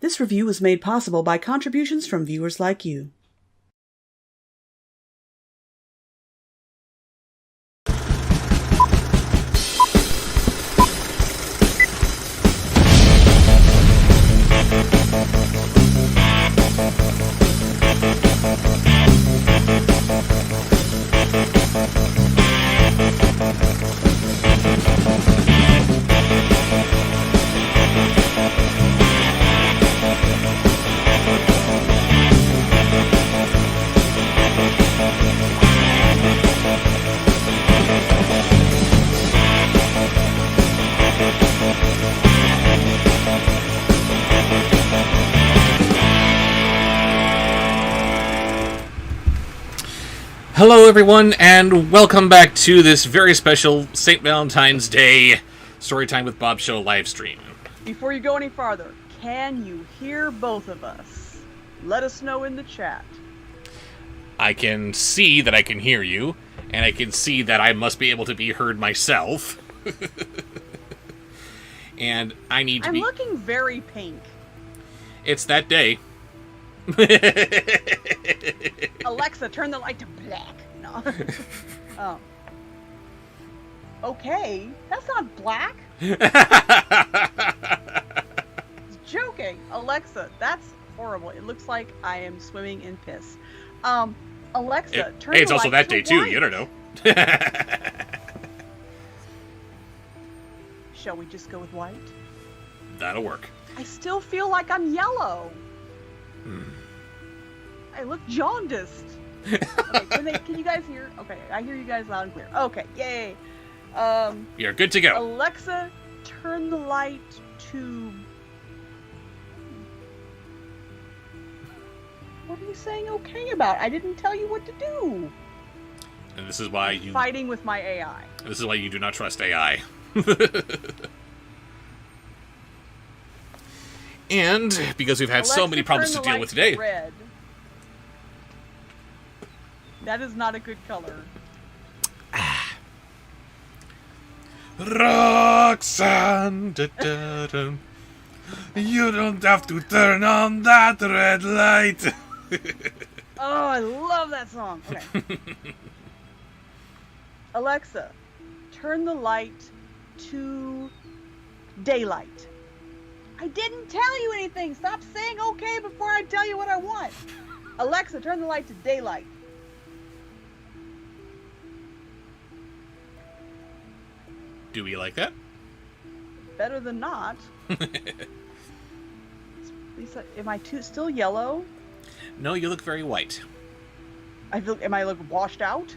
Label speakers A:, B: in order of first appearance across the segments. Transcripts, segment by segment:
A: This review was made possible by contributions from viewers like you.
B: Hello everyone, and welcome back to this very special St. Valentine's Day Storytime with Bobsheaux live stream.
A: Before you go any farther, can you hear both of us? Let us know in the chat.
B: I can see that I can hear you, and I can see that I must be able to be heard myself. And I need to
A: I'm looking very pink.
B: It's that day.
A: Alexa, turn the light to black. No. Oh. Okay, that's not black. Joking. Alexa, that's horrible. It looks like I am swimming in piss. Alexa, turn the light to white.
B: It's also that day too, you don't know.
A: Shall we just go with white?
B: That'll work.
A: I still feel like I'm yellow. I look jaundiced. Okay, can you guys hear? Okay, I hear you guys loud and clear. Okay, yay.
B: You're good to go.
A: Alexa, turn the light to... What are you saying okay about? I didn't tell you what to do.
B: And this is why you...
A: Fighting with my AI.
B: This is why you do not trust AI. And because we've had
A: Alexa,
B: so many problems to deal with today.
A: Red. That is not a good color.
B: Roxanne, you don't have to turn on that red light.
A: Oh, I love that song. Okay. Alexa, turn the light to daylight. I didn't tell you anything. Stop saying okay before I tell you what I want. Alexa, turn the light to daylight.
B: Do we like that?
A: Better than not. Lisa, am I still yellow?
B: No, you look very white.
A: Am I like washed out?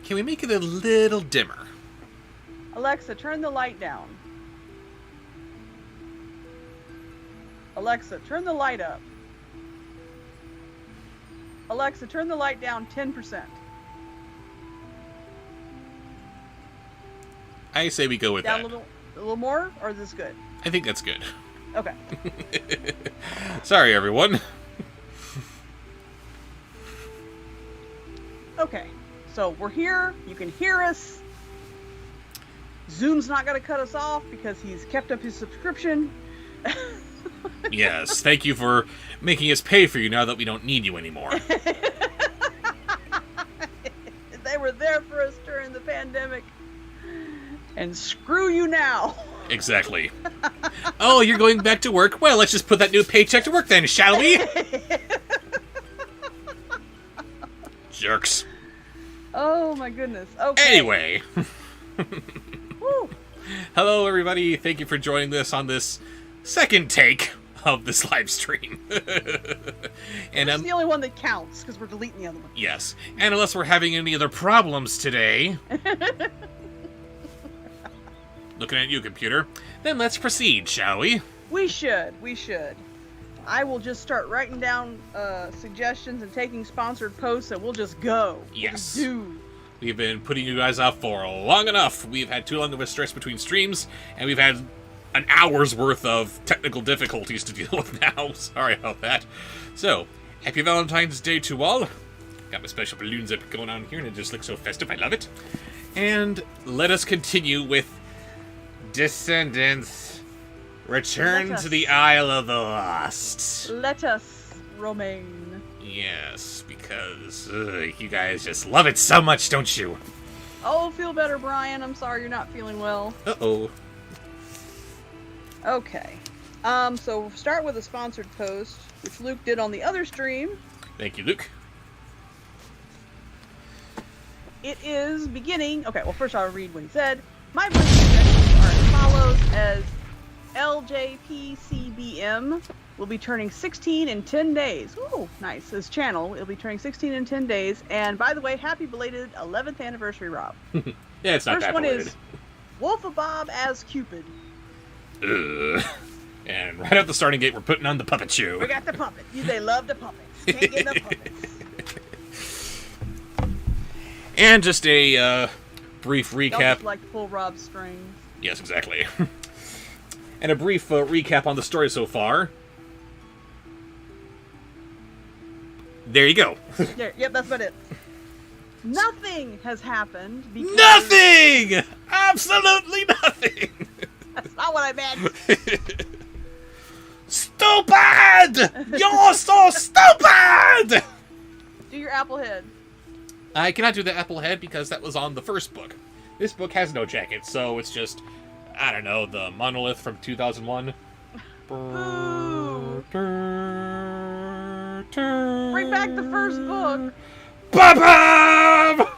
B: Can we make it a little dimmer?
A: Alexa, turn the light down. Alexa, turn the light up. Alexa, turn the light down 10%.
B: I say we go with
A: down
B: that.
A: A little more, or is this good?
B: I think that's good.
A: Okay.
B: Sorry, everyone.
A: Okay, so we're here. You can hear us. Zoom's not going to cut us off because he's kept up his subscription.
B: Yes, thank you for making us pay for you now that we don't need you anymore.
A: They were there for us during the pandemic. And screw you now.
B: Exactly. Oh, you're going back to work? Well, let's just put that new paycheck to work then, shall we? Jerks.
A: Oh my goodness. Okay.
B: Anyway.
A: Woo.
B: Hello, everybody. Thank you for joining us on this second take of this live stream. And
A: it's the only one that counts because we're deleting the other one.
B: Yes. And unless we're having any other problems today... Looking at you, computer. Then let's proceed, shall we?
A: We should. I will just start writing down suggestions and taking sponsored posts, and we'll just go.
B: Yes.
A: We'll just do.
B: We've been putting you guys out for long enough. We've had too long of a stretch between streams, and we've had an hour's worth of technical difficulties to deal with now. Sorry about that. So, happy Valentine's Day to all. Got my special balloons up going on here, and it just looks so festive. I love it. And let us continue with Descendants. Return to the Isle of the Lost.
A: Let us remain.
B: Yes, because you guys just love it so much, don't you?
A: Oh, feel better, Brian. I'm sorry you're not feeling well.
B: Uh-oh.
A: Okay. So we'll start with a sponsored post, which Luke did on the other stream.
B: Thank you, Luke.
A: It is beginning... Okay, well, first I'll read what he said. My voice suggestions are as follows, as LJPCBM will be turning 16 in 10 days. Ooh, nice. His channel will be turning 16 in 10 days. And by the way, happy belated 11th anniversary, Rob.
B: Yeah, it's not
A: First
B: that
A: one
B: belated.
A: is Wolf-a-Bob as Cupid.
B: And right out the starting gate, we're putting on the puppet show.
A: We got the puppet. They love the puppets. Can't get enough puppets.
B: And just a brief
A: Y'all
B: recap.
A: just like to pull Rob's strings.
B: Yes, exactly. And a brief recap on the story so far. There you go.
A: There, yep, that's about it. Nothing has happened because...
B: Nothing! Absolutely nothing!
A: That's not what I meant.
B: Stupid! You're so stupid!
A: Do your apple head.
B: I cannot do the apple head because that was on the first book. This book has no jacket, so it's just, I don't know, the monolith from 2001.
A: Boo. Bring back the first book.
B: Bob!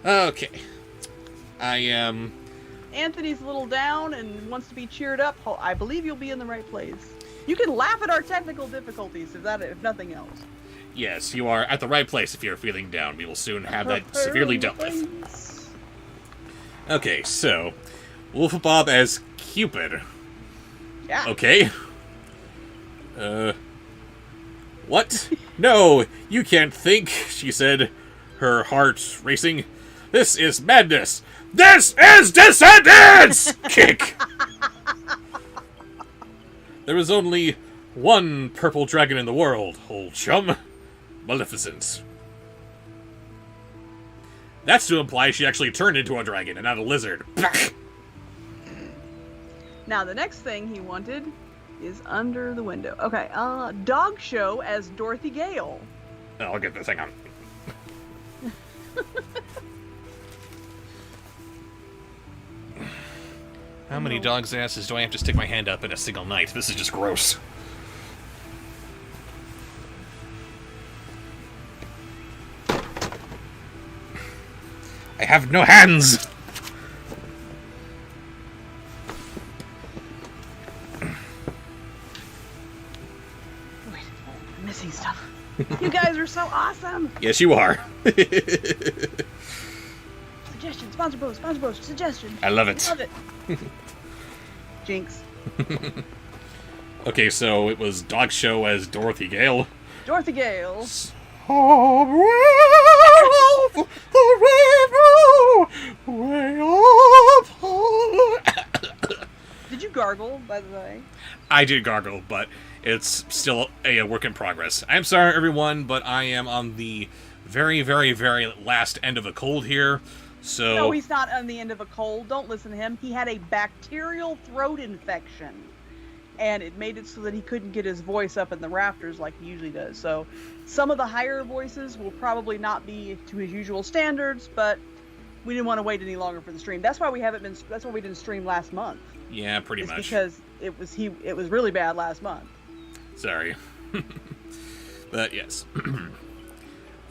B: Okay. I am...
A: Anthony's a little down and wants to be cheered up. I believe you'll be in the right place. You can laugh at our technical difficulties if nothing else.
B: Yes, you are at the right place if you're feeling down. We will soon have that severely dealt with. Okay, so... Wolf-a-Bob as Cupid.
A: Yeah.
B: Okay. What? No, you can't think, she said, her heart racing. This is madness. This is Descendants! Kick! There is only one purple dragon in the world, old chum. Maleficent. That's to imply she actually turned into a dragon and not a lizard.
A: Now, the next thing he wanted is under the window. Okay, Bobsheaux as Dorothy Gale.
B: I'll get this, hang on. How many dog's asses do I have to stick my hand up in a single night? This is just gross. I have no hands!
A: Wait, I'm missing stuff. You guys are so awesome!
B: Yes, you are.
A: Suggestion, sponsor post, suggestion.
B: I love it.
A: Love it. Jinx.
B: Okay, so it was Bobsheaux as Dorothy Gale.
A: Dorothy Gale. Did you gargle, by the way?
B: I did gargle, but it's still a work in progress. I'm sorry, everyone, but I am on the very, very, very last end of a cold here. So
A: No, he's not on the end of a cold. Don't listen to him. He had a bacterial throat infection. And it made it so that he couldn't get his voice up in the rafters like he usually does. So some of the higher voices will probably not be to his usual standards, but we didn't want to wait any longer for the stream. That's why we didn't stream last month.
B: yeah, pretty much.
A: Because it was really bad last month.
B: Sorry. But yes.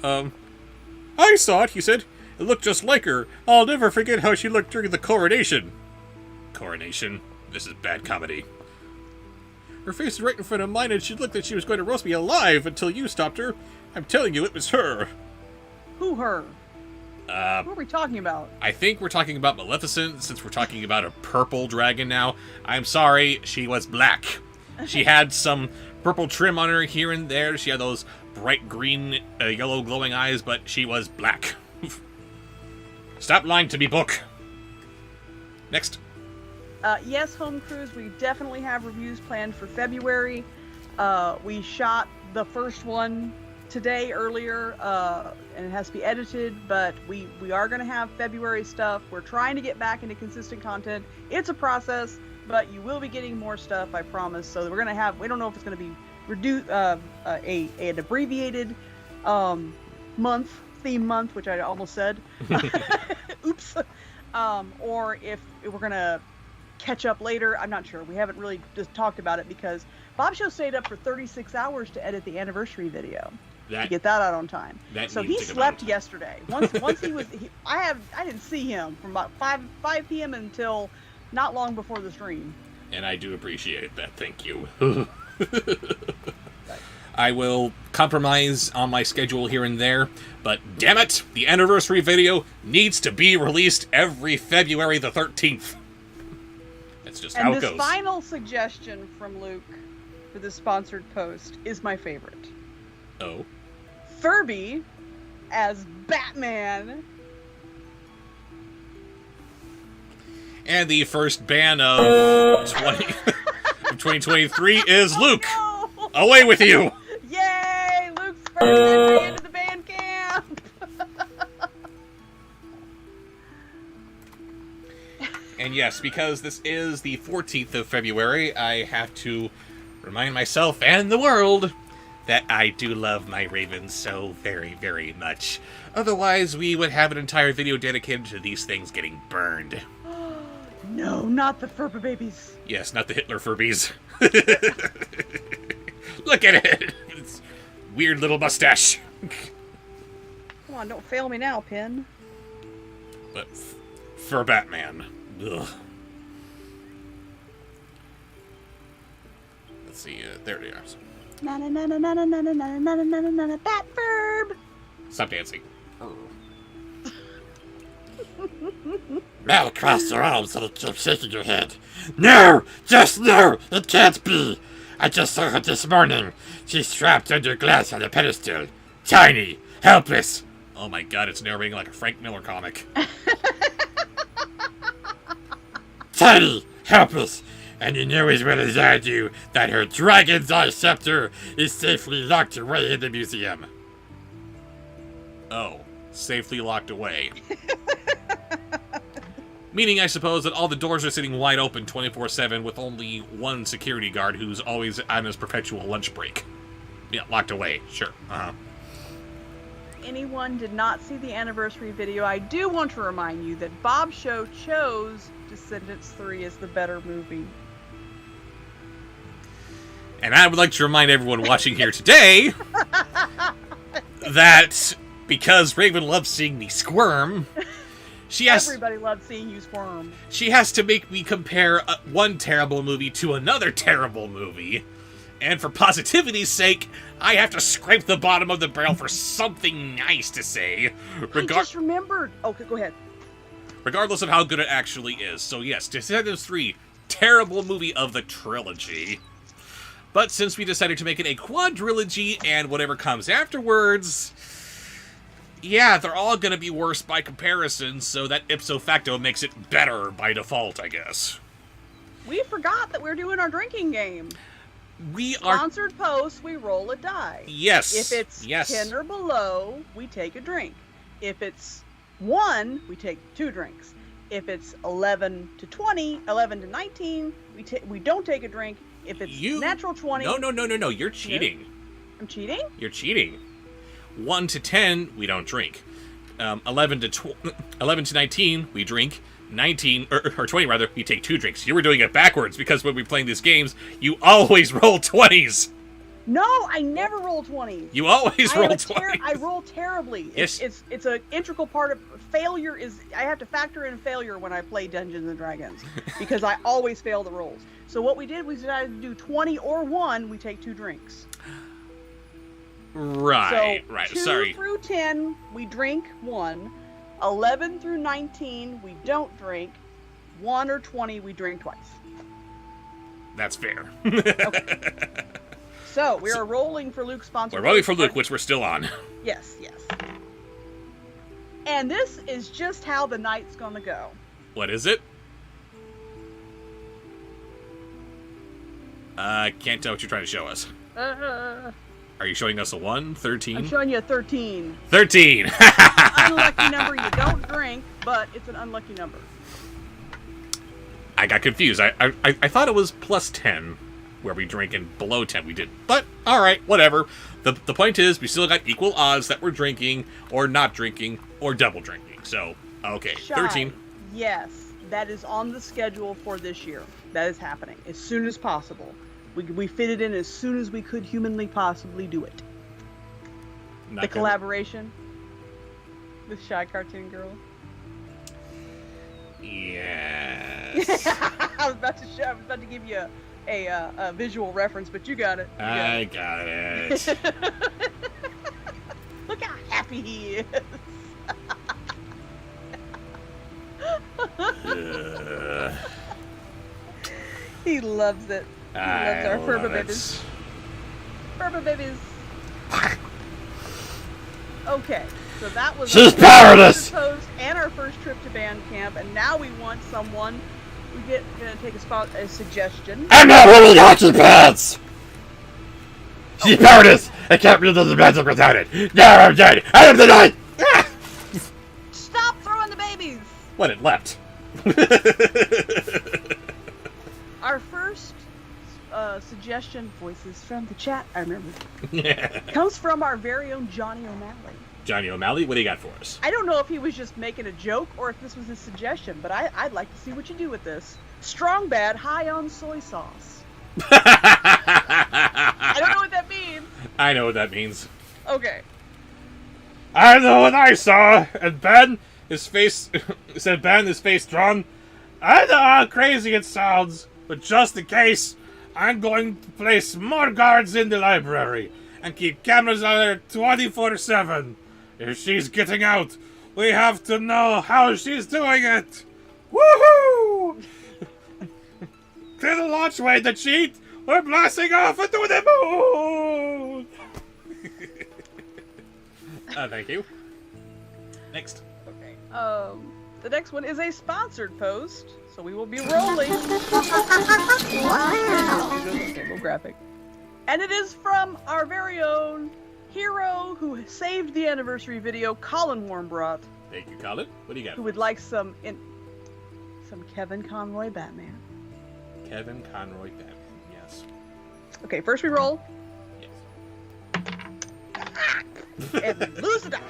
B: I saw it, he said. It looked just like her. I'll never forget how she looked during the coronation. Coronation? This is bad comedy. Her face is right in front of mine, and she looked like she was going to roast me alive until you stopped her. I'm telling you, it was her.
A: Who her? Who are we talking about?
B: I think we're talking about Maleficent, since we're talking about a purple dragon now. I'm sorry, she was black. She had some purple trim on her here and there. She had those bright green, yellow glowing eyes, but she was black. Stop lying to me, book. Next.
A: Yes, Home Cruise, we definitely have reviews planned for February. We shot the first one today earlier, and it has to be edited, but we are going to have February stuff. We're trying to get back into consistent content. It's a process. but you will be getting more stuff, I promise. So we're gonna have, we don't know if it's gonna be reduced, an abbreviated theme month, which I almost said. Oops. Or if we're gonna catch up later. I'm not sure. We haven't really just talked about it because Bobsheaux stayed up for 36 hours to edit the anniversary video to get that out on time. So he slept yesterday. Once he was, I didn't see him from about 5 p.m. until not long before the stream.
B: And I do appreciate that. Thank you. I will compromise on my schedule here and there, but damn it, the anniversary video needs to be released every February the 13th. That's just how it goes.
A: And this final suggestion from Luke for the sponsored post is my favorite.
B: Oh?
A: Furby as Batman.
B: And the first ban of 2023 is Luke.
A: Oh, no.
B: Away with you!
A: Yay! Luke's first entry into the band camp!
B: And yes, because this is the 14th of February, I have to remind myself and the world that I do love my ravens so very, very much. Otherwise, we would have an entire video dedicated to these things getting burned.
A: No, not the Furby babies.
B: Yes, not the Hitler Furbies. Look at it! It's weird little mustache.
A: Come on, don't fail me now, Pin.
B: But for Batman. Ugh. Let's see, there they are.
A: Na na na na na na na na na na na na na na Bat Furb.
B: Stop dancing.
C: Now cross your arms and keep shaking your head. No! Just no! It can't be! I just saw her this morning. She's trapped under glass on a pedestal. Tiny. Helpless.
B: Oh my god, it's narrating like a Frank Miller comic.
C: Tiny. Helpless. And you know as well as I do that her dragon's eye scepter is safely locked away in the museum.
B: Oh, safely locked away. Meaning, I suppose, that all the doors are sitting wide open 24/7 with only one security guard who's always on his perpetual lunch break. Yeah, locked away. Sure. Uh-huh.
A: Anyone did not see the anniversary video, I do want to remind you that Bobsheaux chose Descendants 3 as the better movie.
B: And I would like to remind everyone watching here today that because Raven loves seeing me squirm,
A: everybody loves seeing you squirm.
B: She has to make me compare one terrible movie to another terrible movie. And for positivity's sake, I have to scrape the bottom of the barrel for something nice to say.
A: I just remembered. Okay, go ahead.
B: Regardless of how good it actually is. So yes, Descendants 3, terrible movie of the trilogy. But since we decided to make it a quadrilogy and whatever comes afterwards, yeah, they're all going to be worse by comparison, so that ipso facto makes it better by default, I guess.
A: We forgot that we're doing our drinking game.
B: We are...
A: Sponsored posts, we roll a die.
B: Yes.
A: If it's 10 or below, we take a drink. If it's 1, we take 2 drinks. If it's 11 to 20, 11 to 19, we don't take a drink. If it's natural 20...
B: No, you're cheating.
A: I'm cheating?
B: You're cheating. 1 to 10, we don't drink. 11 to 19, we drink. 19, or 20 rather, we take 2 drinks. You were doing it backwards, because when we're playing these games, you always roll 20s.
A: No, I never roll 20s.
B: You always roll 20s.
A: I roll terribly.
B: Yes.
A: It's an integral part of failure. I have to factor in failure when I play Dungeons and Dragons because I always fail the rolls. So what we did was decided to do 20 or 1. We take 2 drinks.
B: Right.
A: So
B: right.
A: 2
B: Sorry.
A: through 10, we drink 1. 11 through 19, we don't drink. 1 or 20, we drink twice.
B: That's fair.
A: Okay. So, we are rolling for Luke's sponsor.
B: We're rolling for Luke, which we're still on.
A: Yes. And this is just how the night's gonna go.
B: What is it? Can't tell what you're trying to show us. Are you showing us a 1? 13?
A: I'm showing you a 13.
B: 13!
A: Unlucky number, you don't drink, but it's an unlucky number.
B: I got confused. I thought it was plus 10 where we drink, and below 10 we didn't. But, alright, whatever. The point is, we still got equal odds that we're drinking, or not drinking, or double drinking. So, okay,
A: Shy,
B: 13.
A: Yes, that is on the schedule for this year. That is happening as soon as possible. We fit it in as soon as we could humanly possibly do it.
B: Not
A: The
B: good.
A: collaboration with Shy Cartoon Girl.
B: Yes.
A: I was about to give you a visual reference, but you got it.
B: I got it.
A: Look how happy he is. He loves it. He loves our Furba babies. Furba babies. Okay, so that was
C: She's
A: our
C: powerless!
A: first post and our first trip to band camp, and now we want someone. Gonna take a suggestion.
C: I'm not wearing hockey pants! She's powerless! I can't read the magic without it! Now I'm dead! I am the night!
A: Stop throwing the babies!
B: What, it leapt?
A: Our first suggestion, voices from the chat, I remember, comes from our very own Johnny O'Malley.
B: Johnny O'Malley, what do you got for us?
A: I don't know if he was just making a joke or if this was his suggestion, but I'd like to see what you do with this. Strong bad, high on soy sauce. I don't know what that means.
B: I know what that means.
A: Okay.
C: I know what I saw, and Ben, his face, said Ben, his face drawn. I know how crazy it sounds, but just in case, I'm going to place more guards in the library and keep cameras on her 24/7. If she's getting out, we have to know how she's doing it. Woohoo! To the launchway to cheat, we're blasting off into the moon!
B: Thank you. Next.
A: Okay. The next one is a sponsored post, so we will be rolling. Graphic. And it is from our very own hero who saved the anniversary video, Colin Warmbrough,
B: Thank you, Colin. What do you got?
A: who would like some Kevin Conroy Batman.
B: Kevin Conroy Batman. Yes.
A: Okay, first we roll.
B: Yes.
A: And lose it up.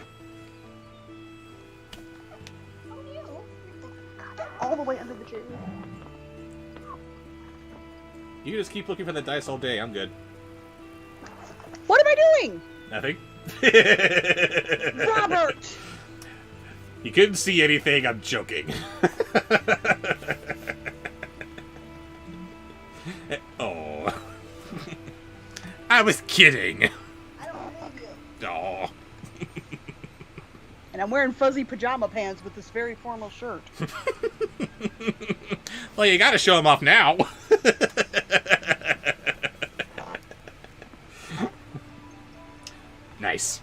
A: All the way under the chair.
B: You can just keep looking for the dice all day. I'm good.
A: What am I doing?
B: Nothing.
A: Robert!
B: You couldn't see anything. I'm joking. Oh. I was kidding.
A: I don't believe you.
B: Oh.
A: And I'm wearing fuzzy pajama pants with this very formal shirt.
B: Well, you gotta show them off now. Nice.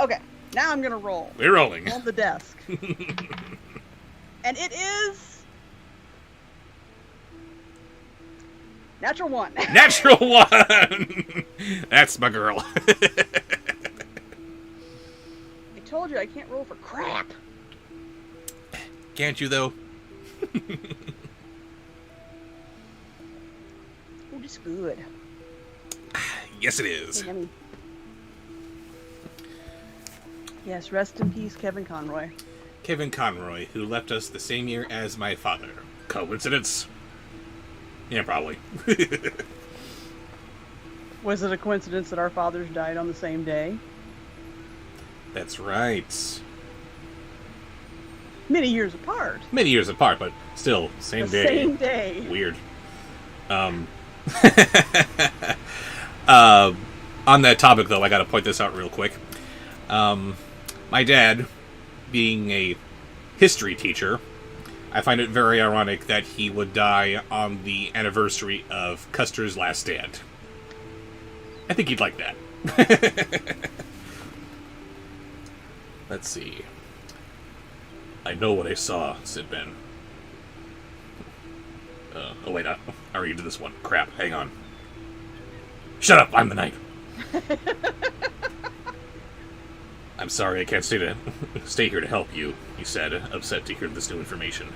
A: Okay, now I'm gonna roll.
B: We're rolling.
A: On the desk. And it is... Natural 1.
B: Natural 1! That's my girl.
A: I told you I can't roll for crap.
B: Can't you, though?
A: Oh, this is good.
B: Yes, it is.
A: Yummy. Yes, rest in peace, Kevin Conroy.
B: Kevin Conroy, who left us the same year as my father. Coincidence? Yeah, probably.
A: Was it a coincidence that our fathers died on the same day?
B: That's right.
A: Many years apart.
B: Many years apart, but still, same
A: The
B: day.
A: same day.
B: Weird. On that topic, though, I gotta point this out real quick. My dad, being a history teacher, I find it very ironic that he would die on the anniversary of Custer's last stand. I think he'd like that. Let's see. I know what I saw, said Ben. Oh wait, I already did this one. Crap, hang on. Shut up, I'm the knight. I'm sorry I can't stay here to help you, he said, upset to hear this new information.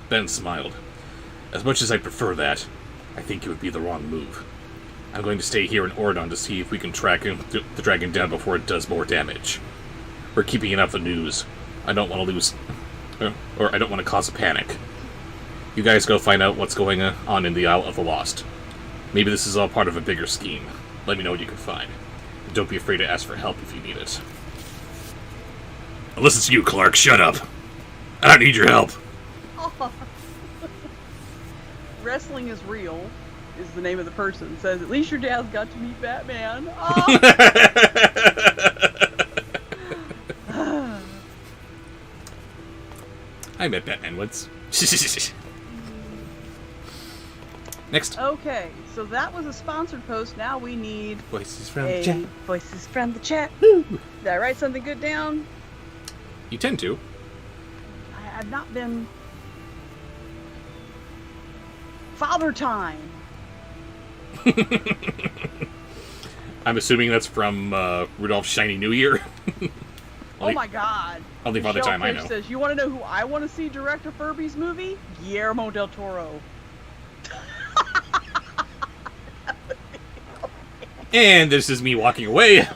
B: Ben smiled. As much as I'd prefer that, I think it would be the wrong move. I'm going to stay here in Ordon to see if we can track the dragon down before it does more damage. We're keeping it off the news. I don't want to lose... or I don't want to cause a panic. You guys go find out what's going on in the Isle of the Lost. Maybe this is all part of a bigger scheme. Let me know what you can find. Don't be afraid to ask for help if you need it. Listen to you, Clark. Shut up. I don't need your help.
A: Oh. Wrestling is real is the name of the person. It says, at least your dad's got to meet Batman. Oh.
B: I met Batman once. Next.
A: Okay, so that was a sponsored post. Now we need
B: Voices from the chat.
A: Voices from the chat.
B: Woo.
A: Did I write something good down?
B: You tend to.
A: I've not been... Father time.
B: I'm assuming that's from Rudolph's Shiny New Year.
A: Oh my god.
B: Only Father Time I know.
A: Says, you want to know who I want to see direct a Furby's movie? Guillermo del Toro.
B: And this is me walking away.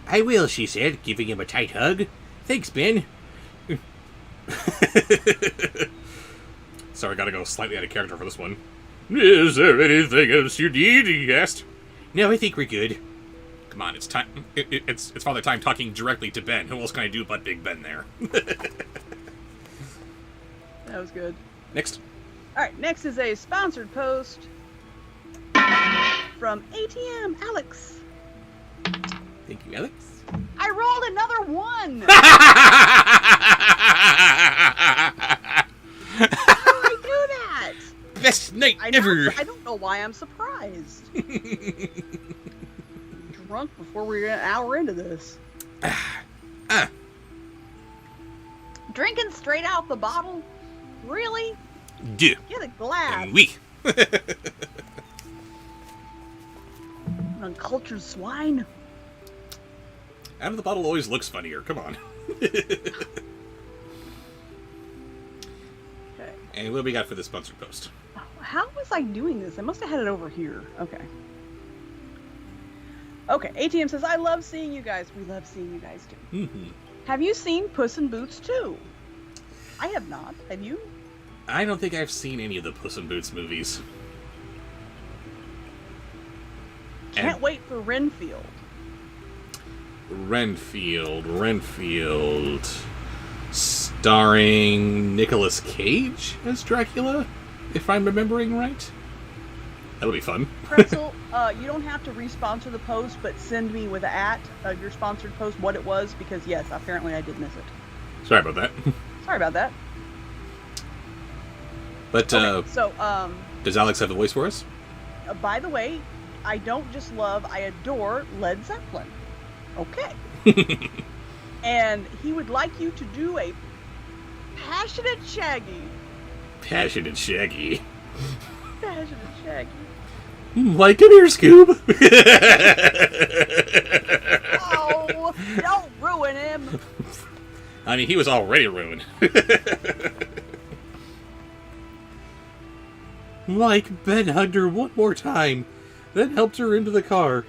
B: I will, she said, giving him a tight hug. Thanks, Ben. Sorry, gotta go slightly out of character for this one. Is there anything else you need? He asked. No, I think we're good. Come on, it's time. It's Father Time talking directly to Ben. Who else can I do but Big Ben there?
A: That was good.
B: Next.
A: Alright, next is a sponsored post from ATM Alex.
B: Thank you, Alex.
A: I rolled another one! How did I do that?
B: Best night ever!
A: I don't know why I'm surprised. Drunk before we were an hour into this. Drinking straight out the bottle? Really?
B: Yeah.
A: Get a glass.
B: And we.
A: Uncultured swine.
B: Out of the bottle always looks funnier. Come on.
A: Okay.
B: And what do we got for this sponsored post?
A: How was I doing this? I must have had it over here. Okay. Okay, ATM says, I love seeing you guys. We love seeing you guys too.
B: Mm-hmm.
A: Have you seen Puss in Boots 2? I have not. Have you?
B: I don't think I've seen any of the Puss in Boots movies.
A: Can't wait for Renfield.
B: Renfield. Starring Nicolas Cage as Dracula, if I'm remembering right. That'll be fun.
A: Pretzel, you don't have to re-sponsor the post, but send me with your sponsored post what it was, because yes, apparently I did miss it.
B: Sorry about that.
A: Sorry about that.
B: But,
A: okay, so,
B: does Alex have the voice for us?
A: By the way, I don't just love, I adore Led Zeppelin. Okay. And he would like you to do a passionate Shaggy.
B: Passionate Shaggy.
A: Passionate Shaggy.
B: Like, come here, Scoob.
A: Oh, don't ruin him.
B: I mean, he was already ruined. Like, Ben hugged her one more time, then helped her into the car.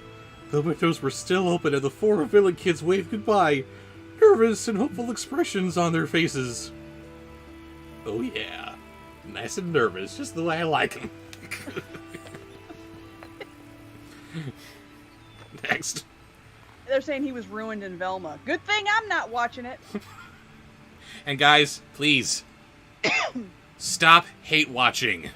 B: The windows were still open and the four villain kids waved goodbye, nervous and hopeful expressions on their faces. Oh yeah, nice and nervous, just the way I like them. Next.
A: They're saying he was ruined in Velma. Good thing I'm not watching it.
B: And guys, please, stop hate watching.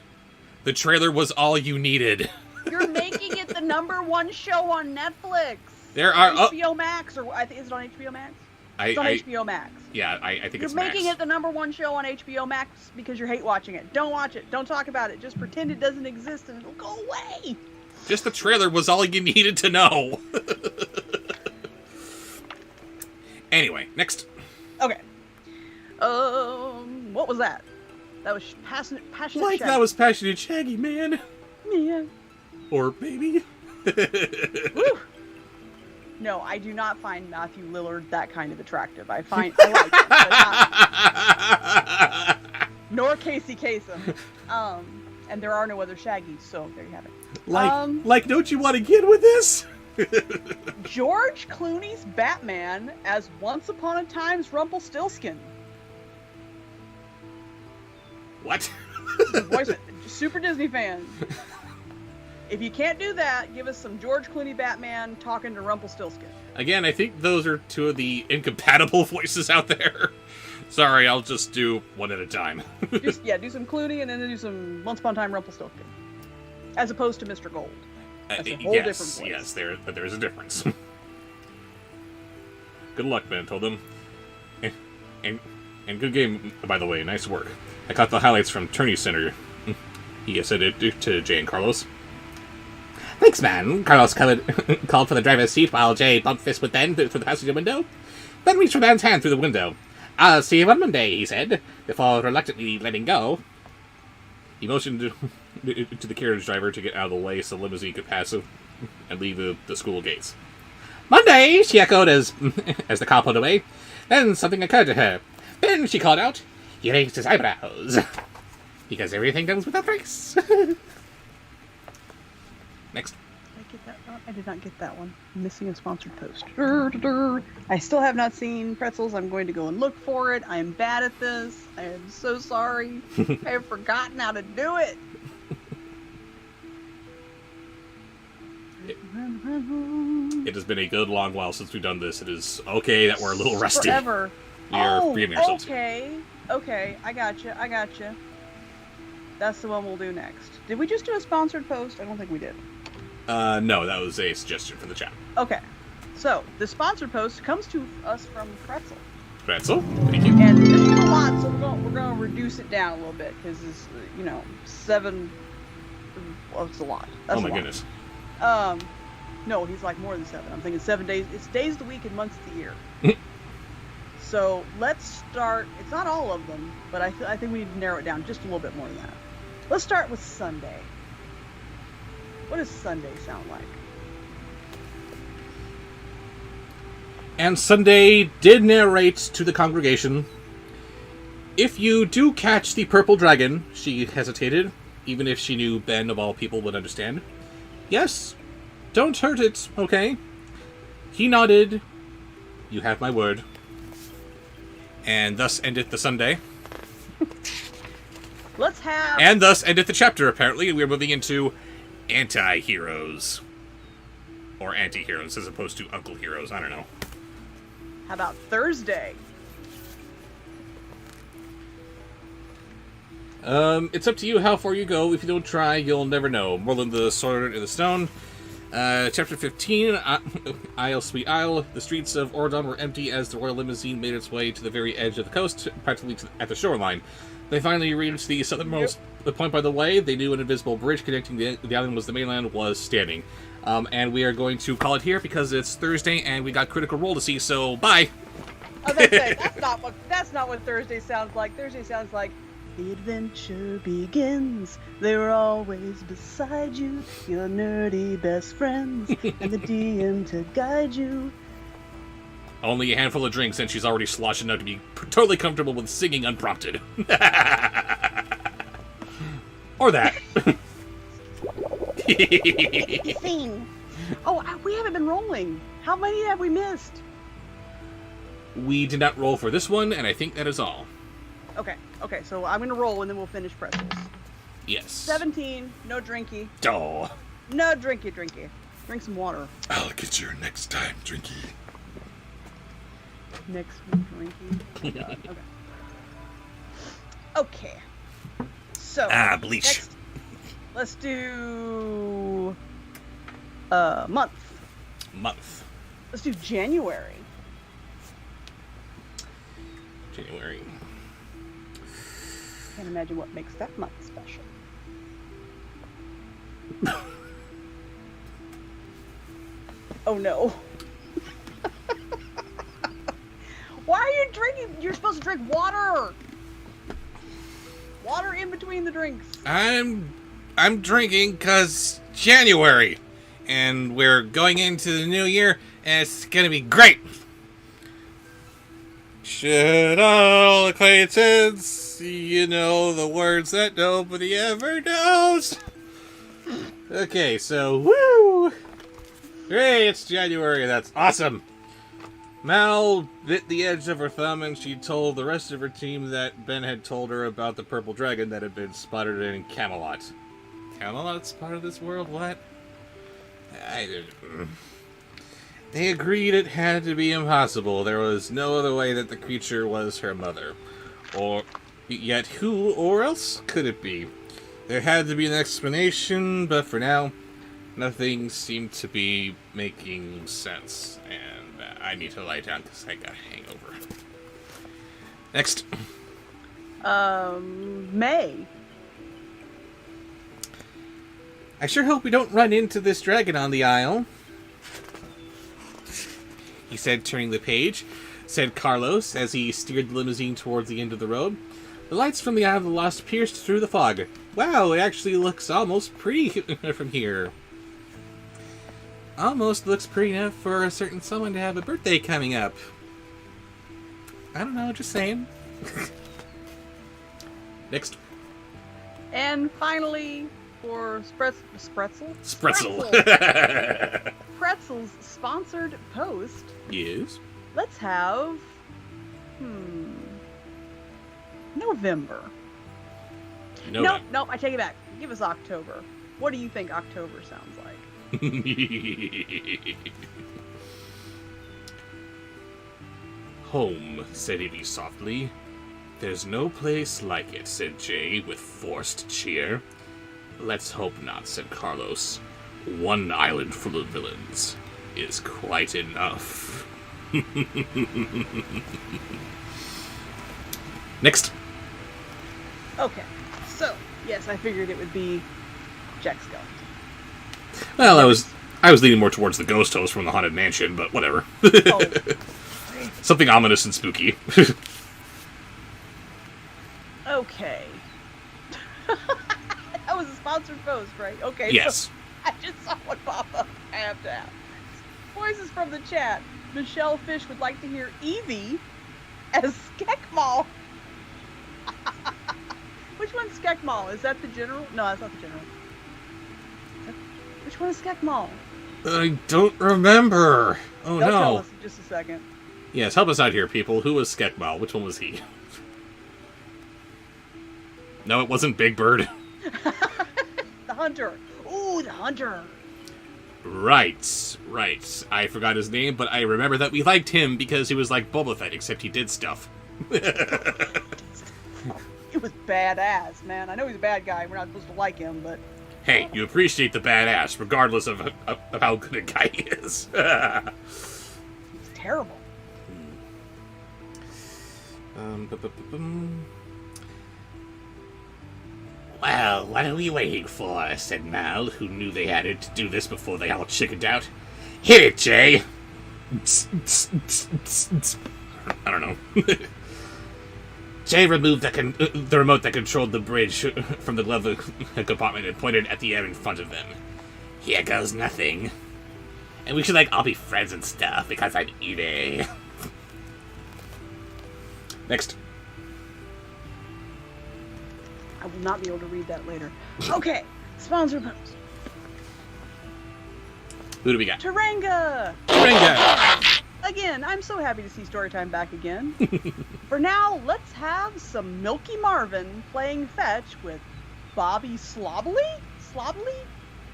B: The trailer was all you needed.
A: You're making it the #1 show on Netflix.
B: There are
A: HBO Max, or I think is it on HBO Max? It's on HBO Max.
B: Yeah, I think
A: you're
B: it's Max.
A: making it the #1 show on HBO Max because you're hate watching it. Don't watch it. Don't talk about it. Just pretend it doesn't exist and it'll go away.
B: Just the trailer was all you needed to know. Anyway, next.
A: Okay. What was that? That was passionate
B: like
A: Shaggy.
B: That was passionate Shaggy, man.
A: Yeah.
B: Or maybe?
A: Woo! No, I do not find Matthew Lillard that kind of attractive. I like him, but not, nor Casey Kasem. And there are no other Shaggies, so there you have it.
B: Like, don't you want to get with this?
A: George Clooney's Batman as Once Upon a Time's Rumpelstiltskin.
B: What?
A: Voice super Disney fans. If you can't do that, give us some George Clooney Batman talking to Rumpelstiltskin.
B: Again, I think those are two of the incompatible voices out there. Sorry, I'll just do one at a time.
A: Do some Clooney and then do some Once Upon a Time Rumpelstiltskin. As opposed to Mr. Gold. That's a whole different voice.
B: Yes, but there's a difference. Good luck, man, told them. And good game, by the way. Nice work. I caught the highlights from Tourney Center. He said it to Jay and Carlos. Thanks, man. Carlos called for the driver's seat while Jay bumped fists with Ben through the passenger window. Ben reached for Ben's hand through the window. "I'll see you on Monday," he said, before reluctantly letting go. He motioned to the carriage driver to get out of the way so the limousine could pass and leave the school gates. "Monday," she echoed as the car pulled away. Then something occurred to her. "Ben," she called out. He raised his eyebrows. Because everything comes with a price. Next.
A: Did I get that? I did not get that one. I'm missing a sponsored post. I still have not seen Pretzels. I'm going to go and look for it. I am bad at this. I am so sorry. I have forgotten how to do it.
B: It has been a good long while since we've done this. It is okay that we're a little rusty.
A: Forever.
B: You're forgiving yourselves.
A: Okay. I gotcha. That's the one we'll do next. Did we just do a sponsored post? I don't think we did.
B: No, that was a suggestion from the chat.
A: Okay. So, the sponsored post comes to us from Pretzel.
B: Pretzel, thank you.
A: And this is a lot, so we're going to reduce it down a little bit, because it's, 7... Well, it's a lot. That's
B: oh my
A: a lot.
B: Goodness.
A: No, he's like more than 7. I'm thinking 7 days. It's days of the week and months of the year. So, let's start... It's not all of them, but I think we need to narrow it down just a little bit more than that. Let's start with Sunday. What does Sunday sound like?
B: And Sunday did narrate to the congregation. "If you do catch the purple dragon," she hesitated, even if she knew Ben, of all people, would understand. "Yes, don't hurt it, okay?" He nodded. "You have my word." And thus endeth the Sunday.
A: Let's have...
B: And thus endeth the chapter, apparently, and we're moving into anti-heroes. Or anti-heroes, as opposed to uncle heroes, I don't know.
A: How about Thursday?
B: It's up to you how far you go. If you don't try, you'll never know. More than the sword and the stone. Chapter 15, Isle Sweet Isle. The streets of Oradon were empty as the royal limousine made its way to the very edge of the coast, practically at the shoreline. They finally reached the southernmost point by the way. They knew an invisible bridge connecting the island was the mainland was standing. And we are going to call it here because it's Thursday and we got Critical Role to see, so bye!
A: I was going to say, that's not what Thursday sounds like. Thursday sounds like, the adventure begins. They're always beside you, your nerdy best friends, and the DM to guide you.
B: Only a handful of drinks and she's already sloshed enough to be totally comfortable with singing unprompted. Or that.
A: Scene. Oh, we haven't been rolling. How many have we missed?
B: We did not roll for this one, and I think that is all.
A: Okay, so I'm going to roll and then we'll finish Pretzels.
B: Yes.
A: 17, no drinky.
B: Oh.
A: No drinky. Drink some water.
C: I'll get you next time, Drinky.
A: Next one, drinky. Oh my God. Okay. So.
B: Bleach.
A: Next, let's do. Month. Let's do January. Can't imagine what makes that month special. Oh no. Why are you drinking? You're supposed to drink water. Water in between the drinks.
B: I'm drinking because January, and we're going into the new year, and it's gonna be great. Should all acquaintance, you know the words that nobody ever knows. Okay, so woo! Hey, it's January. That's awesome. Mal bit the edge of her thumb, and she told the rest of her team that Ben had told her about the purple dragon that had been spotted in Camelot. Camelot's part of this world? What? I didn't. They agreed it had to be impossible. There was no other way that the creature was her mother. Or yet who or else could it be? There had to be an explanation, but for now, nothing seemed to be making sense. And I need to lie down because I got a hangover. Next.
A: May.
B: I sure hope we don't run into this dragon on the aisle. He said, turning the page, said Carlos as he steered the limousine towards the end of the road. The lights from the Eye of the Lost pierced through the fog. Wow, it actually looks almost pretty from here. Almost looks pretty enough for a certain someone to have a birthday coming up. I don't know, just saying. Next.
A: And finally, for Spretzel? Pretzel's sponsored post.
B: Yes.
A: Let's have... November.
B: No.
A: No, I take it back. Give us October. What do you think October sounds like?
B: Home, said Evie softly. There's no place like it, said Jay with forced cheer. Let's hope not, said Carlos. One island full of villains is quite enough. Next.
A: Okay, so, yes, I figured it would be Jack Skellington.
B: Well, I was leaning more towards the ghost host from the Haunted Mansion, but whatever.
A: Oh.
B: Something ominous and spooky.
A: Okay. That was a sponsored post, right? Okay.
B: Yes.
A: So I just saw one pop up. I have to ask. Voices from the chat. Michelle Fish would like to hear Evie as Skekmal. Which one's Skekmal? Is that the general? No, that's not the general. Which one is Skekmal?
B: I don't remember. Oh,
A: They'll
B: no.
A: tell us in just a second.
B: Yes, help us out here, people. Who was Skekmal? Which one was he? No, it wasn't Big Bird.
A: The hunter. Ooh, the hunter.
B: Right. I forgot his name, but I remember that we liked him because he was like Boba Fett, except he did stuff.
A: It was badass, man. I know he's a bad guy. We're not supposed to like him, but...
B: Hey, you appreciate the badass, regardless of how good a guy he is.
A: It's terrible.
B: Well, what are we waiting for? Said Mal, who knew they had to do this before they all chickened out. Hit it, Jay! I don't know. Jay removed the remote that controlled the bridge from the glove compartment and pointed at the air in front of them. Here goes nothing. And we should, all be friends and stuff, because I'm Evie. Next.
A: I will not be able to read that later. Okay, sponsor post.
B: Who do we got?
A: Taranga!
B: Taranga!
A: Again, I'm so happy to see Storytime back again. For now, let's have some Milky Marvin playing fetch with Bobby Slobbly? Slobbly?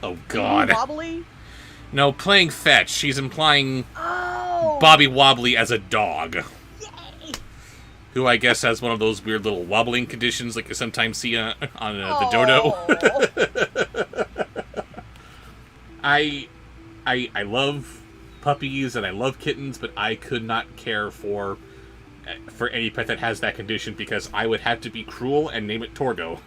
B: Oh, God.
A: Wobbly?
B: No, playing fetch. She's implying
A: Oh!
B: Bobby Wobbly as a dog.
A: Yay!
B: Who I guess has one of those weird little wobbling conditions like you sometimes see on the dodo. I love puppies and I love kittens, but I could not care for any pet that has that condition because I would have to be cruel and name it Torgo.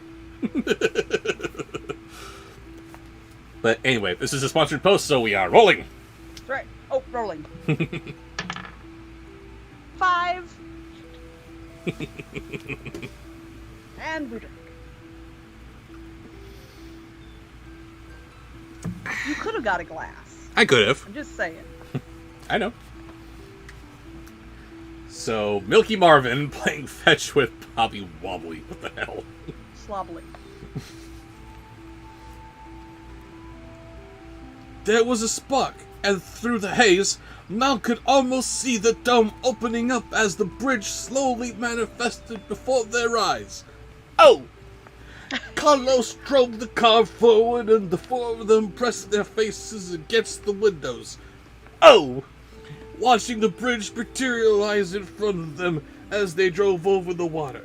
B: But anyway, this is a sponsored post, so we are rolling.
A: That's right. Oh, rolling. 5. And we drink. You could have got a glass.
B: I could have.
A: I'm just saying.
B: I know. So, Milky Marvin playing fetch with Bobby Wobbly. What the hell?
A: Slobbly.
C: There was a spark, and through the haze, Mal could almost see the dome opening up as the bridge slowly manifested before their eyes. Oh! Carlos drove the car forward, and the four of them pressed their faces against the windows. Oh! Watching the bridge materialize in front of them as they drove over the water.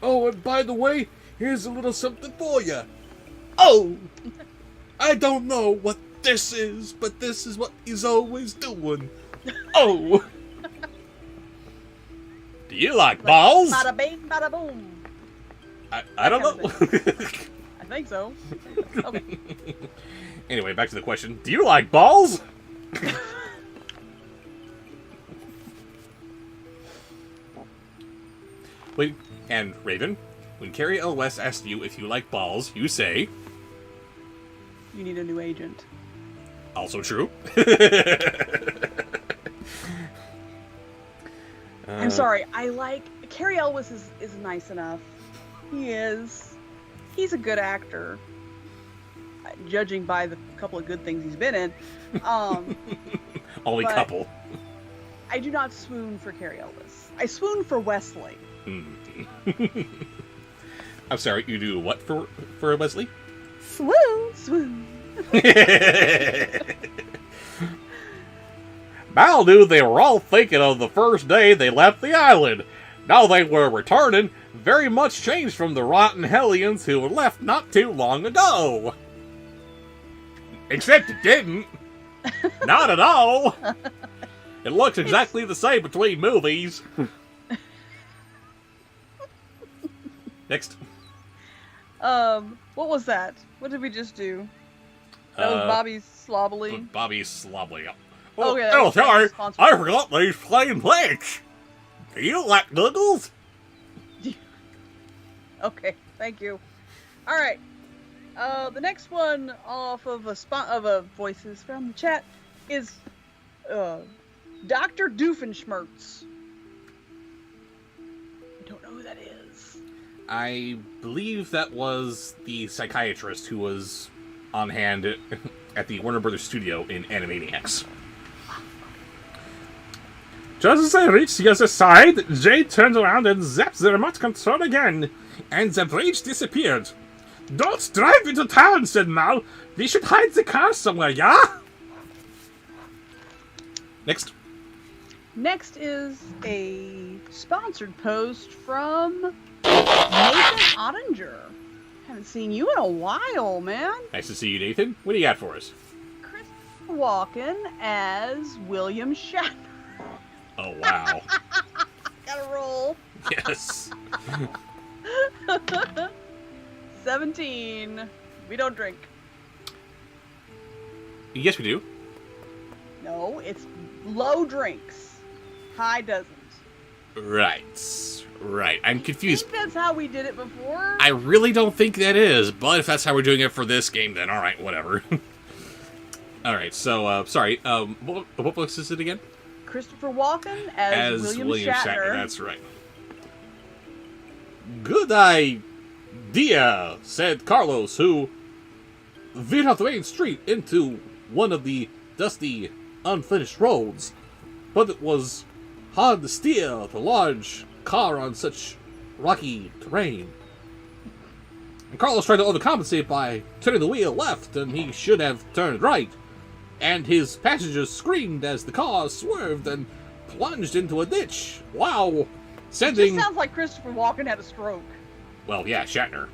C: Oh, and by the way, here's a little something for you. Oh! I don't know what this is, but this is what he's always doing. Oh!
B: Do you like balls?
A: Bada bing, bada boom.
B: I don't know.
A: I think so. Okay.
B: Anyway, back to the question. Do you like balls? Wait, and Raven, when Carrie L. West asks you if you like balls, you say...
A: You need a new agent.
B: Also true.
A: I'm sorry. I like... Carrie Elwes is nice enough. He is. He's a good actor. Judging by the couple of good things he's been in.
B: Only couple.
A: I do not swoon for Carrie Elwes. I swoon for Wesley.
B: I'm sorry, you do what for Wesley?
A: Swoon! Swoon!
B: Mal knew they were all thinking of the first day they left the island. Now they were returning, very much changed from the rotten hellions who were left not too long ago. Except it didn't. Not at all. It looks exactly the same between movies. Next.
A: What was that? What did we just do? That was Bobby's slobbly.
B: Bobby's slobbly.
A: Okay,
B: Sorry. I forgot these plain plates. Do you like noodles?
A: Okay, thank you. All right. The next one off of a voices from the chat is Dr. Doofenshmirtz. I don't know who that is.
B: I believe that was the psychiatrist who was on hand at the Warner Brothers studio in Animaniacs.
C: Just as they reached the other side, Jay turned around and zapped the remote control again, and the bridge disappeared. Don't drive into town, said Mal. We should hide the car somewhere, yeah?
B: Next.
A: Next is a sponsored post from Nathan Ottinger. Haven't seen you in a while, man.
B: Nice to see you, Nathan. What do you got for us?
A: Christopher Walken as William Shatner.
B: Oh, wow.
A: Gotta roll.
B: Yes.
A: 17. We don't drink.
B: Yes, we do.
A: No, it's low drinks. High doesn't.
B: Right. Right. I'm
A: I
B: confused.
A: think that's how we did it before.
B: I really don't think that is, but if that's how we're doing it for this game, then alright, whatever. Alright, so, sorry, what books is it again?
A: Christopher Walken as William Shatner.
B: That's right. Good idea, said Carlos, who veered off the main street into one of the dusty, unfinished roads. But it was hard to steer the large car on such rocky terrain. And Carlos tried to overcompensate by turning the wheel left, and he should have turned right. And his passengers screamed as the car swerved and plunged into a ditch. Wow! Sending...
A: It just sounds like Christopher Walken had a stroke.
B: Well, yeah, Shatner.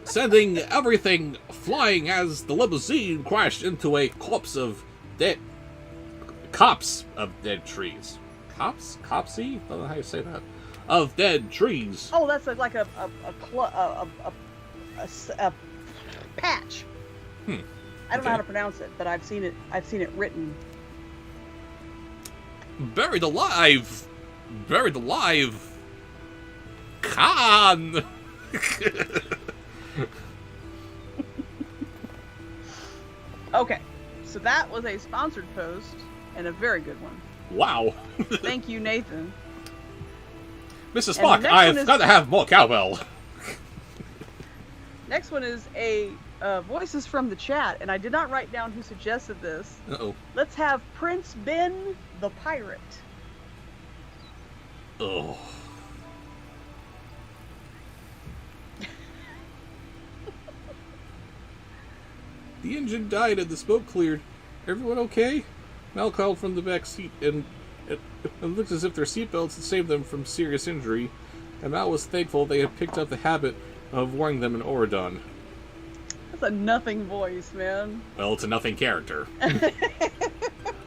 B: Sending everything flying as the limousine crashed into a copse of dead trees. Copsy? I don't know how you say that. Of dead trees.
A: Oh, that's like a patch. I don't know how to pronounce it, but I've seen it written.
B: Buried alive. Khan.
A: Okay, so that was a sponsored post, and a very good one.
B: Wow.
A: Thank you, Nathan.
B: Mrs.
A: And
B: Spock,
A: the next
B: I've
A: one is-
B: got to have more cowbell.
A: Next one is a voices from the chat, and I did not write down who suggested this.
B: Uh-oh.
A: Let's have Prince Ben the Pirate.
B: Oh. The engine died and the smoke cleared. Everyone okay? Mal called from the back seat and it looked as if their seatbelts had saved them from serious injury. And Mal was thankful they had picked up the habit of wearing them in Oridon.
A: That's a nothing voice, man.
B: Well, it's a nothing character.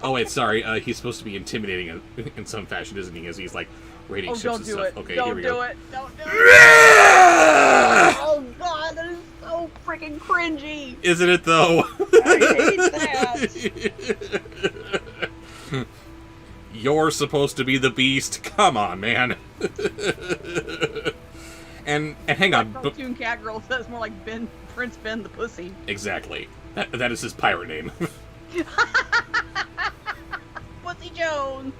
B: Oh wait, sorry. He's supposed to be intimidating in some fashion, isn't he? As he's like raiding
A: Oh,
B: ships
A: don't
B: and
A: do
B: stuff.
A: it.
B: Okay,
A: Don't
B: here we
A: do
B: go.
A: it. Don't do it. Oh god, that is so freaking cringy.
B: Isn't it though?
A: I hate that.
B: You're supposed to be the beast. Come on, man. and hang on.
A: Cartoon cat girl says more like Prince Ben the Pussy.
B: Exactly. That is his pirate name.
A: Pussy Jones.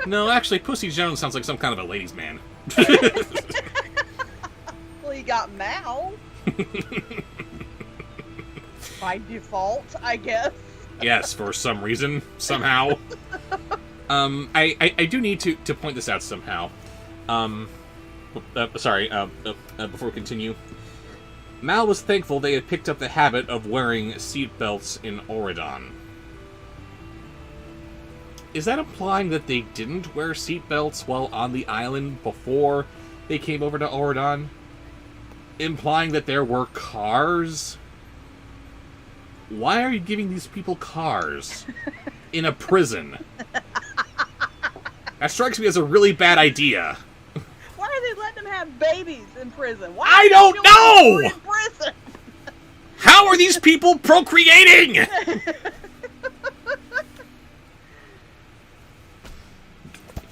B: No, actually, Pussy Jones sounds like some kind of a ladies' man.
A: Well, you got Mal. By default, I guess.
B: Yes, for some reason, somehow. I do need to point this out somehow. Before we continue. Mal was thankful they had picked up the habit of wearing seatbelts in Oridon. Is that implying that they didn't wear seatbelts while on the island before they came over to Oridon? Implying that there were cars? Why are you giving these people cars in a prison? That strikes me as a really bad idea.
A: Why are they letting them have babies in prison? Why
B: I
A: are they
B: don't
A: killing
B: know!
A: people in prison?
B: How are these people procreating?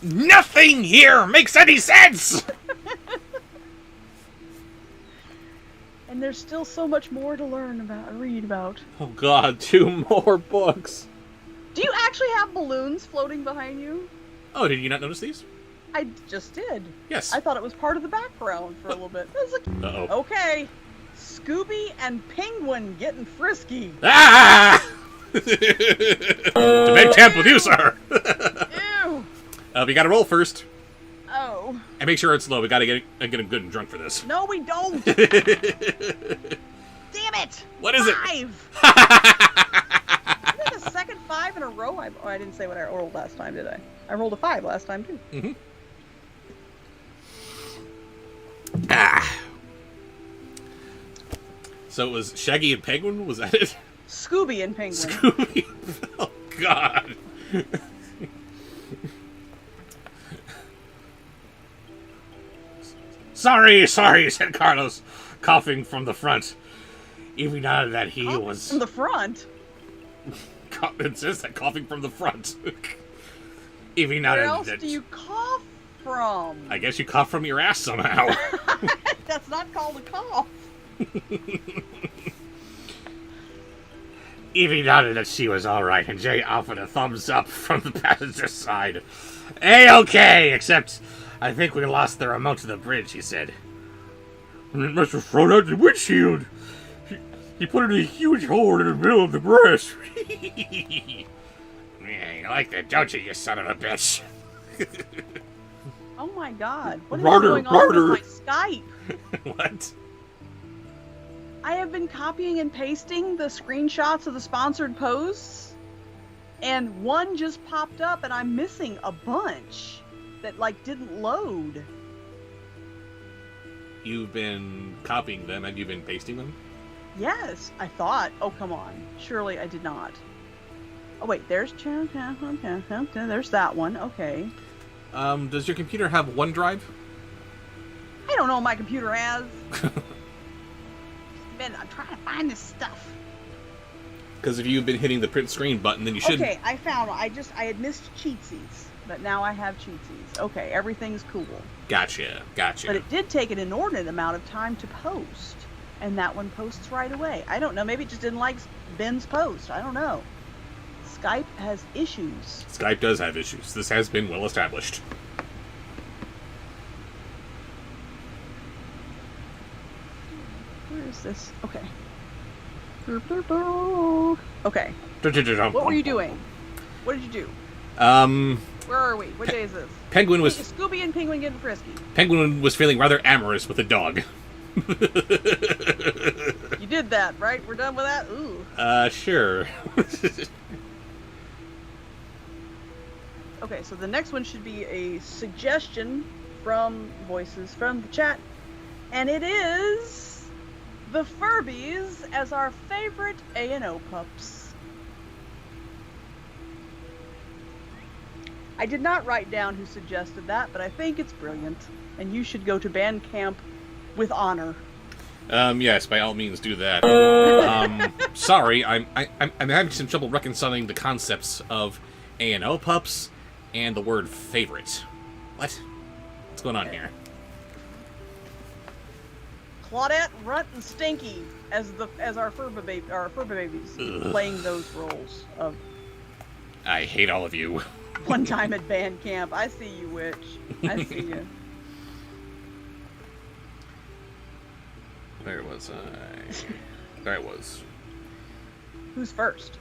B: Nothing here makes any sense!
A: And there's still so much more to read about.
B: Oh god, 2 more books.
A: Do you actually have balloons floating behind you?
B: Oh, did you not notice these?
A: I just did.
B: Yes.
A: I thought it was part of the background for a little bit. I was like,
B: Uh-oh.
A: okay, Scooby and Penguin getting frisky.
B: Ah! To bed camp with you, sir!
A: Ew.
B: We gotta roll first.
A: Oh.
B: And make sure it's low. We gotta get him good and drunk for this.
A: No, we don't. Damn it.
B: What is it?
A: 5. Is that the second 5 in a row? I didn't say what I rolled last time, did I? I rolled a 5 last time, too.
B: Mm-hmm. Ah. So it was Shaggy and Penguin? Was that it?
A: Scooby and Penguin.
B: Scooby. Oh, God. Sorry, said Carlos, coughing from the front. Even now that he was...
A: From the front?
B: It says that, coughing from the front. Even now
A: Where
B: that...
A: else do you cough from?
B: I guess you cough from your ass somehow.
A: That's not called a cough.
B: Evie nodded that she was alright, and Jay offered a thumbs up from the passenger side. A-okay, except I think we lost the remote to the bridge, he said. And it must have thrown out the windshield. He put it in a huge hole in the middle of the grass. Yeah, you like that, don't you, you son of a bitch?
A: Oh my god. What is
C: Rudder,
A: going on
C: rudder.
A: with my Skype?
B: What?
A: I have been copying and pasting the screenshots of the sponsored posts, and one just popped up, and I'm missing a bunch that, like, didn't load.
B: You've been copying them, and you've been pasting them?
A: Yes, I thought. Oh, come on. Surely I did not. Oh, wait, there's that one. Okay.
B: Does your computer have OneDrive?
A: I don't know what my computer has. I'm trying to find this stuff.
B: Because if you've been hitting the print screen button, then you should...
A: Okay, I found it. I had missed cheatsies, but now I have cheatsies. Okay, everything's cool.
B: Gotcha.
A: But it did take an inordinate amount of time to post. and that one posts right away. I don't know. Maybe it just didn't like Ben's post. I don't know. Skype has issues.
B: Skype does have issues. This has been well established.
A: Where is this? Okay. Okay. What were you doing? What did you do? Where are we? What day is this?
B: Penguin was...
A: Scooby and Penguin getting frisky.
B: Penguin was feeling rather amorous with the dog.
A: You did that, right? We're done with that? Ooh.
B: Sure.
A: Okay, so the next one should be a suggestion from voices from the chat. And it is the Furbies as our favorite A&O pups. I did not write down who suggested that, but I think it's brilliant. And you should go to band camp with honor.
B: Yes, by all means do that. Sorry, I'm having some trouble reconciling the concepts of A&O pups and the word favorite. What? What's going on here?
A: Claudette, Runt, and Stinky as our Furba babies, playing those roles of.
B: I hate all of you.
A: One time at band camp. I see you, witch. I see you.
B: Where was I? There I was.
A: Who's first?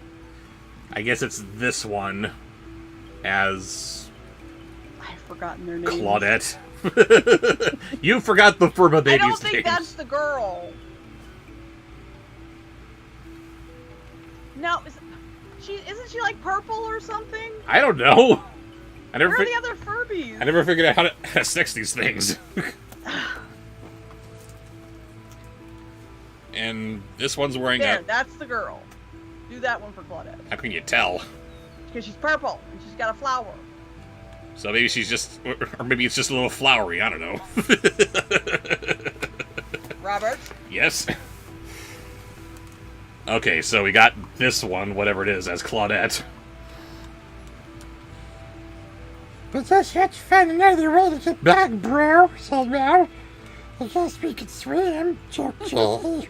B: I guess it's this one as
A: I've forgotten their names.
B: Claudette. You forgot the Furba baby's
A: I don't think
B: names.
A: that's the girl. No, isn't she like purple or something?
B: I don't know.
A: Where are the other Furbies?
B: I never figured out how to sex these things. And this one's wearing
A: There, that's the girl. Do that one for Claudette.
B: How can you tell?
A: Because she's purple and she's got a flower.
B: So maybe she's just... Or maybe it's just a little flowery, I don't know.
A: Robert?
B: Yes? Okay, so we got this one, whatever it is, as Claudette.
D: But that's such fun, another roll to the back, bro. So now, I guess we can swim, Chucky.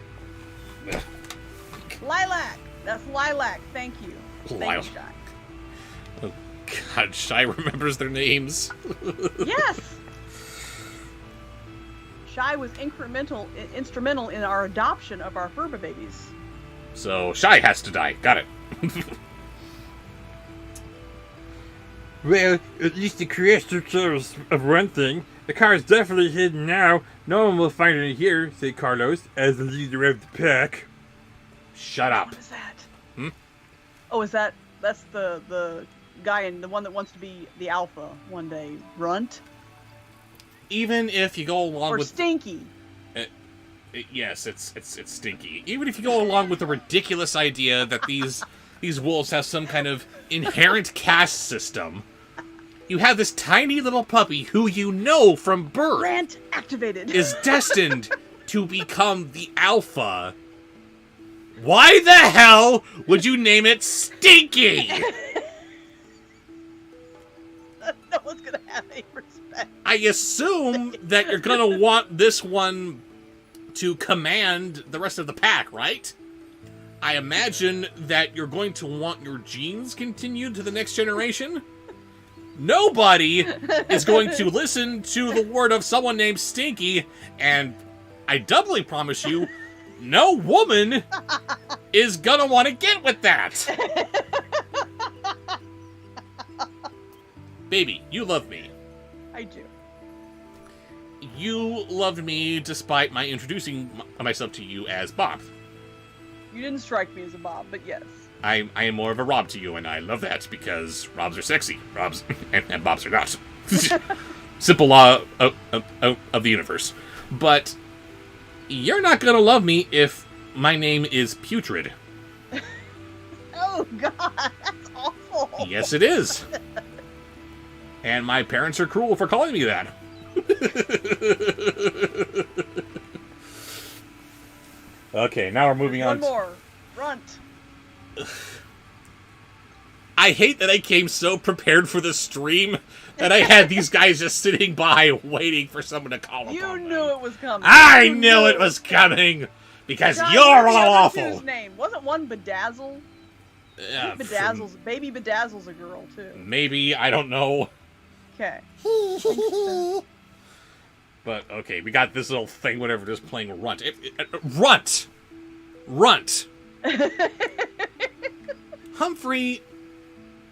A: Lilac. That's Lilac. Thank you. Thank you, Shy.
B: Oh, God, Shy remembers their names.
A: Yes! Shy was instrumental in our adoption of our Furba babies.
B: So, Shy has to die. Got it.
C: Well, at least the creator cares of one thing. The car is definitely hidden now. No one will find it here, said Carlos, as the leader of the pack.
B: Shut up.
A: What is that?
B: Hmm?
A: Oh, that's the guy and the one that wants to be the alpha one day. Runt?
B: Even if you go along
A: Or
B: with...
A: Stinky.
B: Yes, it's Stinky. Even if you go along with the ridiculous idea that these wolves have some kind of inherent caste system, you have this tiny little puppy who you know from birth
A: Rant activated.
B: is destined to become the alpha. Why the hell would you name it Stinky?
A: No one's gonna have any respect.
B: I assume that you're gonna want this one to command the rest of the pack, right? I imagine that you're going to want your genes continued to the next generation. Nobody is going to listen to the word of someone named Stinky, and I doubly promise you, no woman is gonna want to get with that. Baby, you love me.
A: I do.
B: You loved me despite my introducing myself to you as Bob.
A: You didn't strike me as a Bob, but yes.
B: I am more of a Rob to you, and I love that because Robs are sexy. Robs and Bobs are not. Simple law of the universe. But you're not gonna love me if my name is Putrid.
A: Oh God, that's awful.
B: Yes, it is. And my parents are cruel for calling me that. Okay, now we're moving on.
A: One more. Runt.
B: I hate that I came so prepared for the stream that I had these guys just sitting by waiting for someone to call
A: You
B: upon
A: knew
B: them.
A: it was coming.
B: I
A: You
B: knew it was coming! Because
A: God,
B: you're
A: what are the
B: all
A: other
B: awful.
A: two's name? Wasn't one Bedazzle?
B: Yeah,
A: Baby Bedazzle's a girl too.
B: maybe, I don't know.
A: Okay.
B: But, okay, we got this little thing, whatever, just playing Runt. Runt! Runt! Humphrey,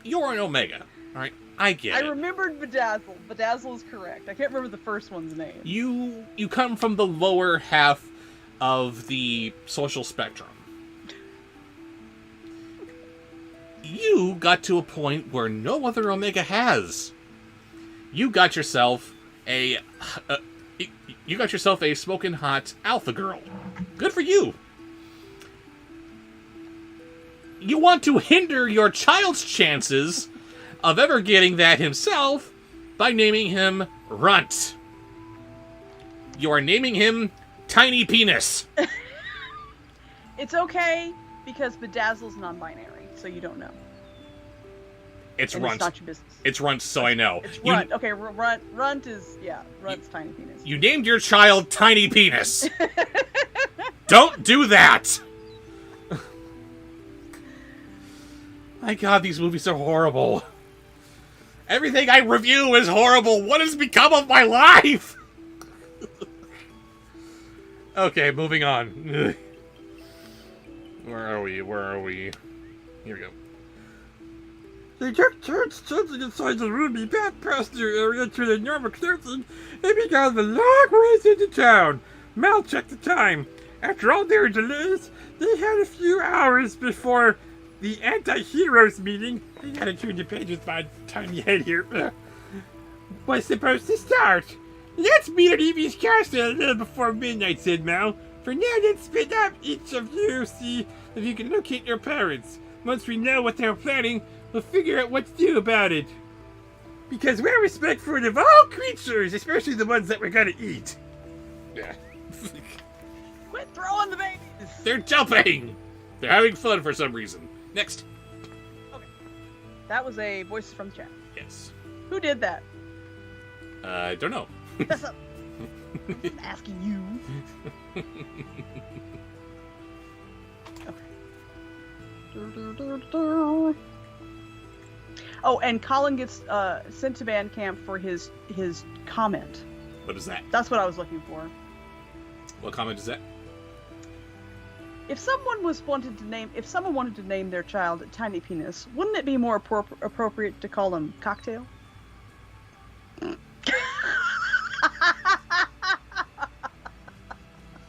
B: you're an Omega. Alright, I get
A: I
B: it.
A: remembered Bedazzle. Bedazzle is correct. I can't remember the first one's name.
B: You come from the lower half of the social spectrum. You got to a point where no other Omega has. You got yourself a smoking hot alpha girl. Good for you. You want to hinder your child's chances of ever getting that himself by naming him Runt. You are naming him Tiny Penis.
A: It's okay because Bedazzle's non-binary, so you don't know.
B: It's
A: And
B: Runt.
A: It's not your business.
B: It's Runt, so I know.
A: It's Runt. Okay, Runt is, Runt's Tiny Penis.
B: You named your child Tiny Penis. Don't do that. My God, these movies are horrible. Everything I review is horrible. What has become of my life? Okay, moving on. Where are we? Here we go.
C: They took turns sensing inside the roomy back passenger area to the normal clearing and began the long race into town. Mal checked the time. After all their delays, they had a few hours before the anti-heroes meeting. I gotta turn the pages by the tiny head here. Was supposed to start. Let's meet at Evie's castle a little before midnight, said Mal. For now, let's split up. Each of you see if you can locate your parents. Once we know what they're planning, we'll figure out what to do about it. Because we're respectful of all creatures, especially the ones that we're gonna eat.
B: Yeah.
A: Quit throwing the babies!
B: They're jumping. They're having fun for some reason. Next.
A: Okay. That was a voice from the chat.
B: Yes.
A: Who did that?
B: I don't know.
A: That's up. I'm asking you. Okay. Oh, and Colin gets sent to band camp for his comment.
B: What is that?
A: That's what I was looking for.
B: What comment is that?
A: If someone wanted to name their child Tiny Penis, wouldn't it be more appropriate to call him Cocktail?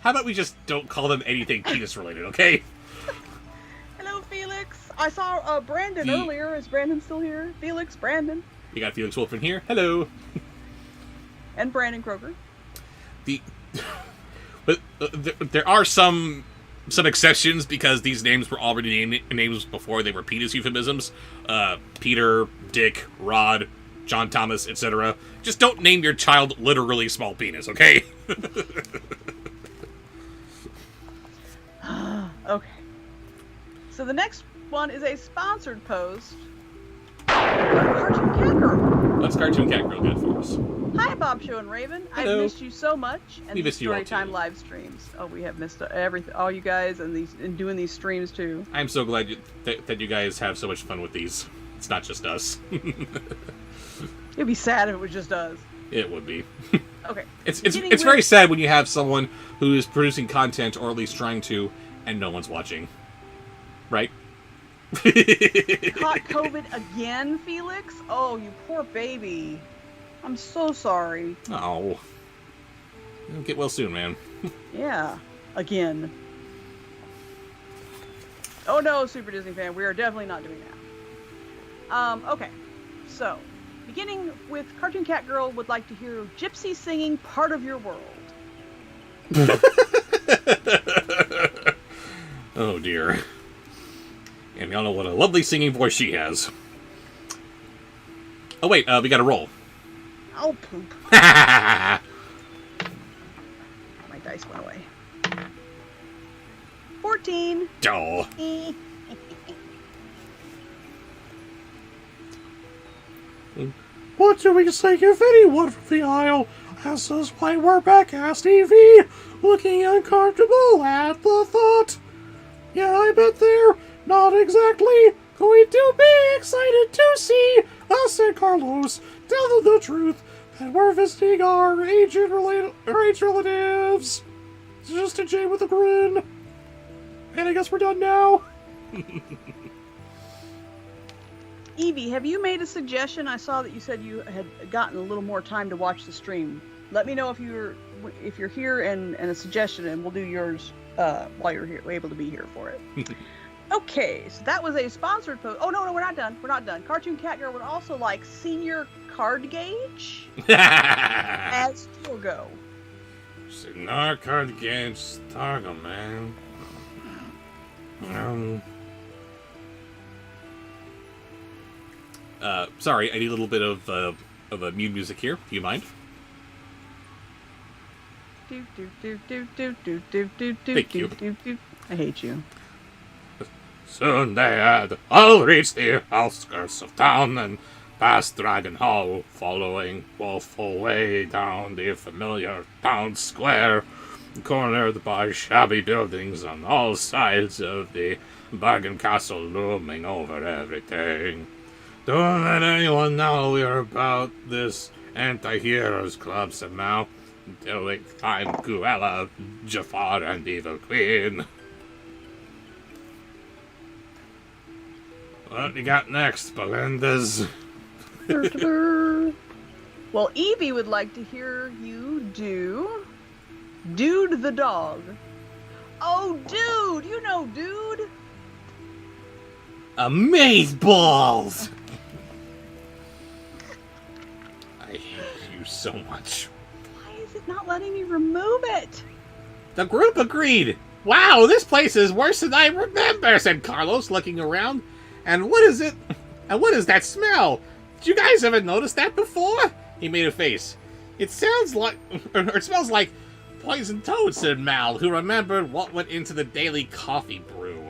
B: How about we just don't call them anything penis related, okay?
A: Hello, Felix. I saw Brandon earlier. Is Brandon still here? Felix, Brandon,
B: You got Felix Wolf in here. Hello.
A: and Brandon Kroger.
B: But there are some exceptions because these names were already names before they were penis euphemisms. Peter, Dick, Rod, John Thomas, etc. Just don't name your child literally small penis, okay?
A: Okay. So the next one is a sponsored post. Cartoon Cat Girl.
B: What's Cartoon Cat Girl got for us?
A: Hi, Bobsheaux and Raven.
B: Hello.
A: I've missed you so much. And
B: We
A: these
B: missed you all,
A: Storytime
B: too.
A: live streams. Oh, we have missed everything. All you guys and doing these streams too.
B: I'm so glad that you guys have so much fun with these. It's not just us.
A: It'd be sad if it was just us.
B: It would be.
A: Okay.
B: It's very sad when you have someone who is producing content, or at least trying to, and no one's watching. Right?
A: Caught COVID again, Felix? Oh, you poor baby. I'm so sorry.
B: Oh. You'll get well soon, man.
A: Yeah. Again. Oh no, Super Disney fan. We are definitely not doing that. Okay. So, beginning with Cartoon Cat Girl would like to hear Gypsy singing Part of Your World.
B: Oh dear. And we all know what a lovely singing voice she has. Oh wait, we got a roll.
A: Oh, poop. My dice went away. 14.
B: Oh.
C: What do we say if anyone from the aisle This is why we're back, asked Evie, looking uncomfortable at the thought. Yeah, I bet they're not exactly going to be excited to see us, said Carlos. Tell them the truth, that we're visiting our aged relatives. Just a Jay with a grin. And I guess we're done now.
A: Evie, have you made a suggestion? I saw that you said you had gotten a little more time to watch the stream. Let me know if you're here and a suggestion, and we'll do yours while you're here, able to be here for it. Okay, so that was a sponsored post. Oh no, we're not done. We're not done. Cartoon Cat Girl would also like senior card gauge as Torgo.
C: Senior card gauge, Torgo, man.
B: Sorry, I need a little bit of a mute music here. Do you mind? Thank you.
A: I hate you.
C: Soon they had all reached the outskirts of town and past Dragon Hall, following Wolful Way down the familiar town square, cornered by shabby buildings on all sides of the bargain castle looming over everything. Don't let anyone know we're about this anti-heroes club, said Mal, until we find Cruella, Jafar, and Evil Queen. What you got next, Belinda's?
A: Well, Evie would like to hear you do Dude the dog. Oh, Dude! You know Dude!
B: Amazeballs! I hate you so much.
A: Why is it not letting me remove it?
B: The group agreed. Wow, this place is worse than I remember, said Carlos, looking around. And what is it? And what is that smell? Did you guys ever notice that before? He made a face. It sounds like, or it smells like poison toad, said Mal, who remembered what went into the daily coffee brew.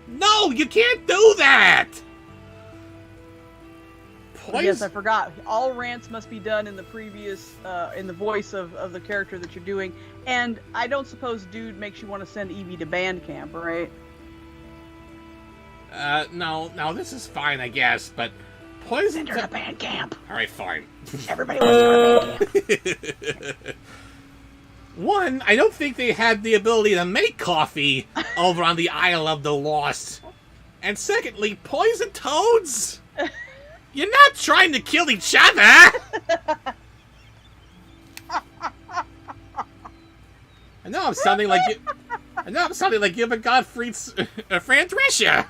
B: No, you can't do that!
A: Yes, I forgot. All rants must be done in the previous, in the voice of the character that you're doing. And I don't suppose Dude makes you want to send Evie to band camp, right?
B: No, this is fine, I guess, but poison
A: Send her to band camp.
B: Alright, fine.
A: Everybody wants to go to band camp.
B: One, I don't think they had the ability to make coffee over on the Isle of the Lost. And secondly, poison toads? You're not trying to kill each other! I know I'm sounding like you. I know I'm sounding like Gilbert Gottfried's Fran Drescher.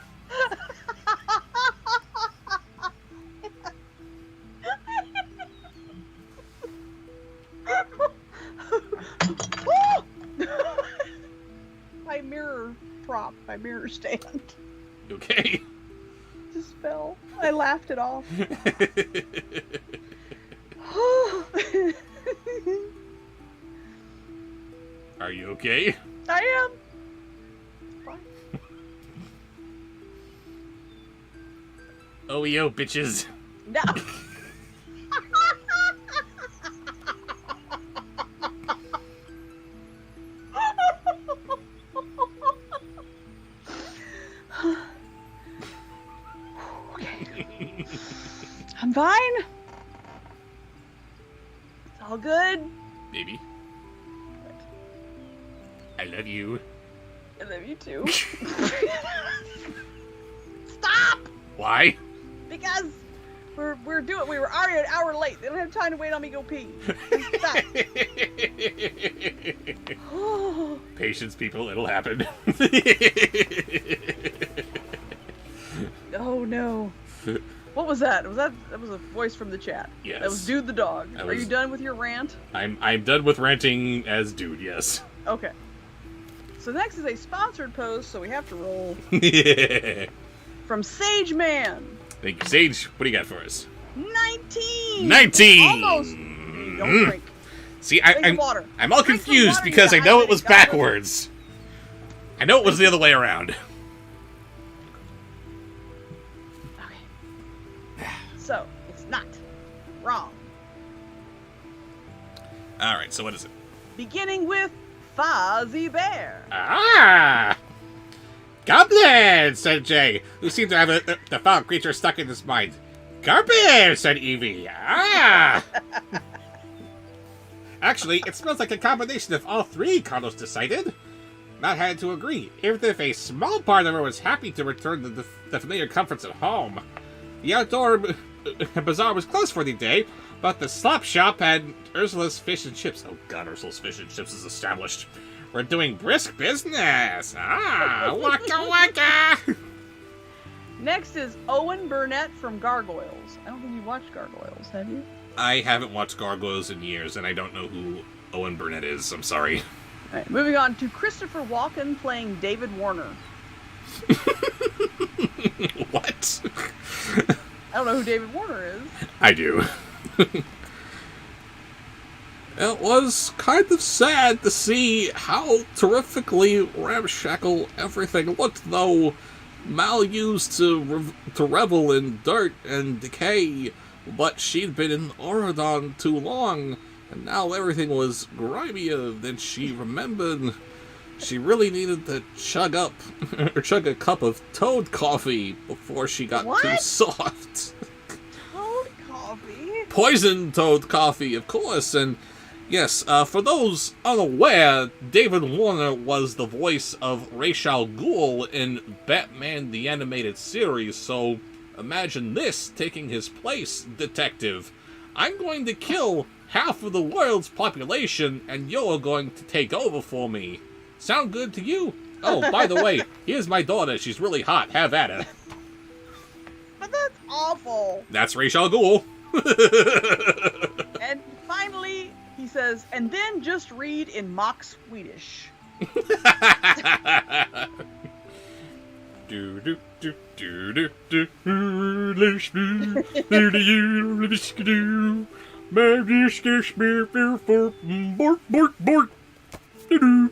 A: My mirror prop, my mirror stand.
B: Okay.
A: Just fell. I laughed it off.
B: Are you okay?
A: I am. Fine.
B: Oh, yo, bitches.
A: No. I'm fine. It's all good.
B: Baby. I love you.
A: I love you too. Stop!
B: Why?
A: Because we were already an hour late. They don't have time to wait on me to go pee. Stop.
B: Patience, people. It'll happen.
A: Oh no. What was that? That was a voice from the chat.
B: Yes.
A: That was Dude the dog. Are you done with your rant?
B: I'm done with ranting as Dude, yes.
A: Okay. So next is a sponsored post, so we have to roll. From Sage Man.
B: Thank you, Sage. What do you got for us?
A: 19!
B: 19!
A: Almost. Don't drink.
B: See,
A: Drink some water.
B: I'm all
A: Drink some
B: confused
A: water,
B: because
A: you
B: I know it
A: hydrated
B: was
A: guy.
B: backwards. I know it was the other way around.
A: Okay. So, it's not
B: Alright, so what is it?
A: Beginning with Fozzie Bear.
C: Ah! Goblin, said Jay, who seemed to have the foul creature stuck in his mind. Garbage, said Evie. Ah! Actually, it smells like a combination of all three, Carlos decided. Matt had to agree, even if a small part of her was happy to return to the familiar comforts of home. The outdoor bazaar was closed for the day, but the slop shop and Ursula's Fish and Chips, oh god, Ursula's Fish and Chips is established, were doing brisk business. Ah, waka waka!
A: Next is Owen Burnett from Gargoyles. I don't think you watched Gargoyles, have you?
B: I haven't watched Gargoyles in years, and I don't know who Owen Burnett is. I'm sorry.
A: All right, moving on to Christopher Walken playing David Warner.
B: What?
A: I don't know who David Warner is.
B: I do. It was kind of sad to see how terrifically ramshackle everything looked, though. Mal used to revel in dirt and decay, but she'd been in Oradon too long, and now everything was grimier than she remembered. She really needed to chug a cup of toad coffee before she got too soft.
A: Toad coffee?
B: Poison toad coffee, of course, and yes, for those unaware, David Warner was the voice of Ra's al Ghul in Batman the Animated Series, so imagine this taking his place, detective. I'm going to kill half of the world's population, and you're going to take over for me. Sound good to you? Oh, by the way, here's my daughter. She's really hot. Have at her.
A: But that's awful.
B: That's Ra's al Ghul.
A: And finally, he says, and then just read in mock Swedish.
C: Do do do do do do. Let's be the you do. Maybe sketch me for bork bork bork. Do do.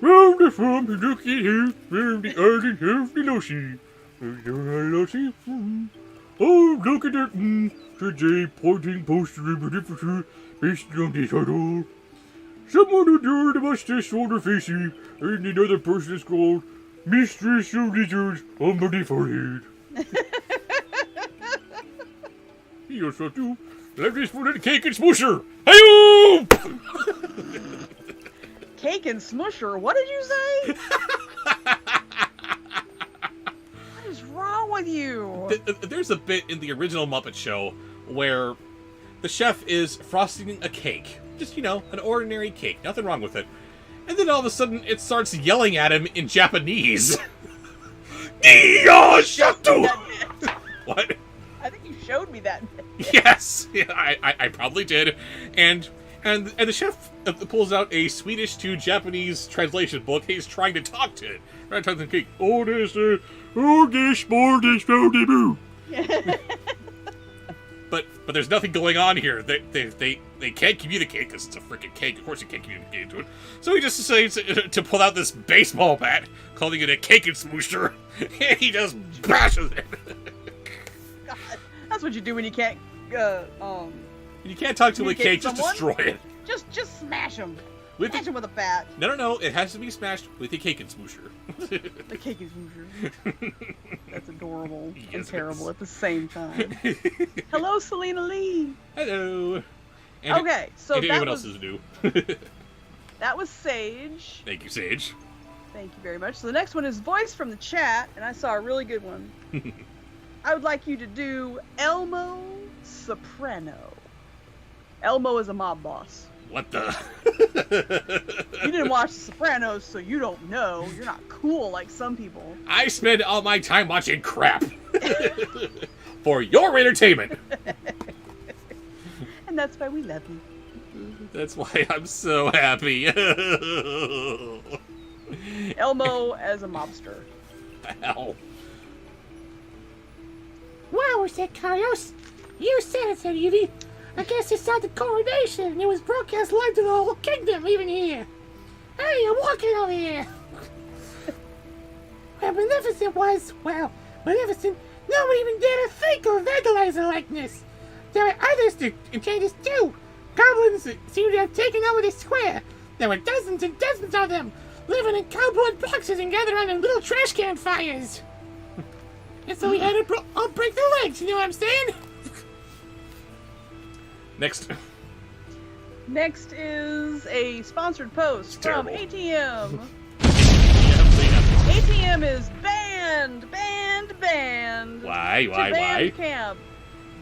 C: Round the from the looky here, from the island of the Loshi. Oh, look at that. Today, pointing poster based on the title. Someone who drew the mustache on the face, and another person is called Mistress of Lizards on the forehead. He also do. Like this for the cake and smoosher. Hey-o!
A: Cake and Smusher? What did you say? What is wrong with you?
B: There's a bit in the original Muppet Show where the chef is frosting a cake. Just, you know, an ordinary cake. Nothing wrong with it. And then all of a sudden, it starts yelling at him in Japanese. What?
A: I think you showed me that.
B: Yes, yeah, I probably did. And the chef pulls out a Swedish to Japanese translation book. He's trying to talk to it. Right, talking to the cake. Oh, this more, this boo. But there's nothing going on here. They can't communicate because it's a freaking cake. Of course you can't communicate to it. So he just decides to pull out this baseball bat, calling it a cake and smoosher, and he just bashes it.
A: God, that's what you do when you can't.
B: You can't talk to a cake, just destroy it.
A: Just smash them.
B: With
A: Smash them with a bat.
B: No, it has to be smashed with a cake and smoosher.
A: The cake is smoosher. That's adorable and
B: Yes,
A: terrible at the same time. Hello, Selena Lee.
B: Hello. And
A: Okay, so
B: and
A: that
B: anyone
A: was
B: else is new.
A: that was Sage.
B: Thank you, Sage.
A: Thank you very much. So the next one is voice from the chat, and I saw a really good one. I would like you to do Elmo Soprano. Elmo is a mob boss.
B: What the?
A: You didn't watch The Sopranos, so you don't know. You're not cool like some people.
B: I spend all my time watching crap. For your entertainment.
A: And that's why we love you.
B: That's why I'm so happy.
A: Elmo as a mobster.
B: Hell.
D: Wow, said Carlos. You said it, said Evie. I guess it's at the coronation and it was broadcast live to the whole kingdom, even here. Hey, I'm walking over here. Well, Maleficent was, Maleficent, no one even dared to think of vandalizing like this. There are others to changes too. Goblins seem to have taken over the square. There were dozens and dozens of them, living in cardboard boxes and gathering in little trash can fires. And so we had to all break their legs, you know what I'm saying?
B: Next.
A: Next is a sponsored post from
B: Terrible.
A: ATM.
B: Yeah,
A: ATM is banned.
B: Why?
A: To band camp.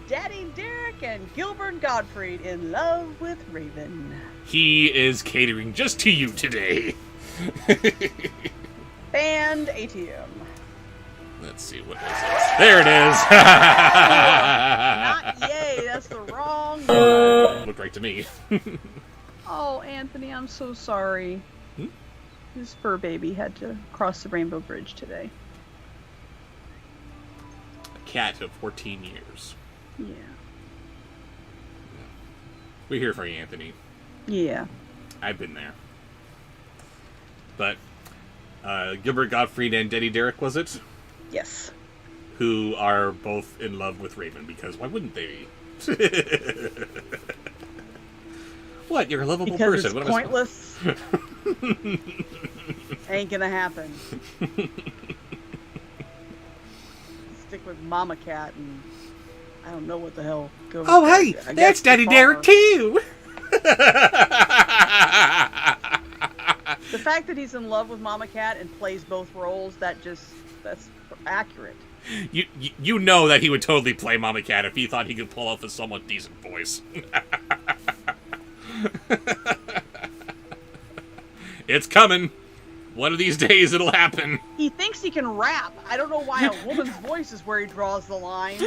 A: Daddy Derek and Gilbert Gottfried in love with Raven.
B: He is catering just to you today.
A: Banned ATM.
B: Let's see, what is this? There it is!
A: Not yay, that's the wrong one.
B: Looked right to me.
A: Oh, Anthony, I'm so sorry. His fur baby had to cross the Rainbow Bridge today.
B: A cat of 14 years.
A: Yeah.
B: We're here for you, Anthony.
A: Yeah.
B: I've been there. But, Gilbert Gottfried and Daddy Derek, was it?
A: Yes.
B: Who are both in love with Raven, because why wouldn't they be? What? You're a lovable
A: Because
B: person.
A: it's
B: What
A: pointless. Ain't gonna happen. Stick with Mama Cat and I don't know what the hell goes.
B: Oh, hey,
A: I
B: that's
A: guess
B: Daddy
A: the
B: Derek
A: bar.
B: too.
A: The fact that he's in love with Mama Cat and plays both roles, that's accurate.
B: You know that he would totally play Mama Cat if he thought he could pull off a somewhat decent voice. It's coming. One of these days it'll happen.
A: He thinks he can rap. I don't know why a woman's voice is where he draws the line.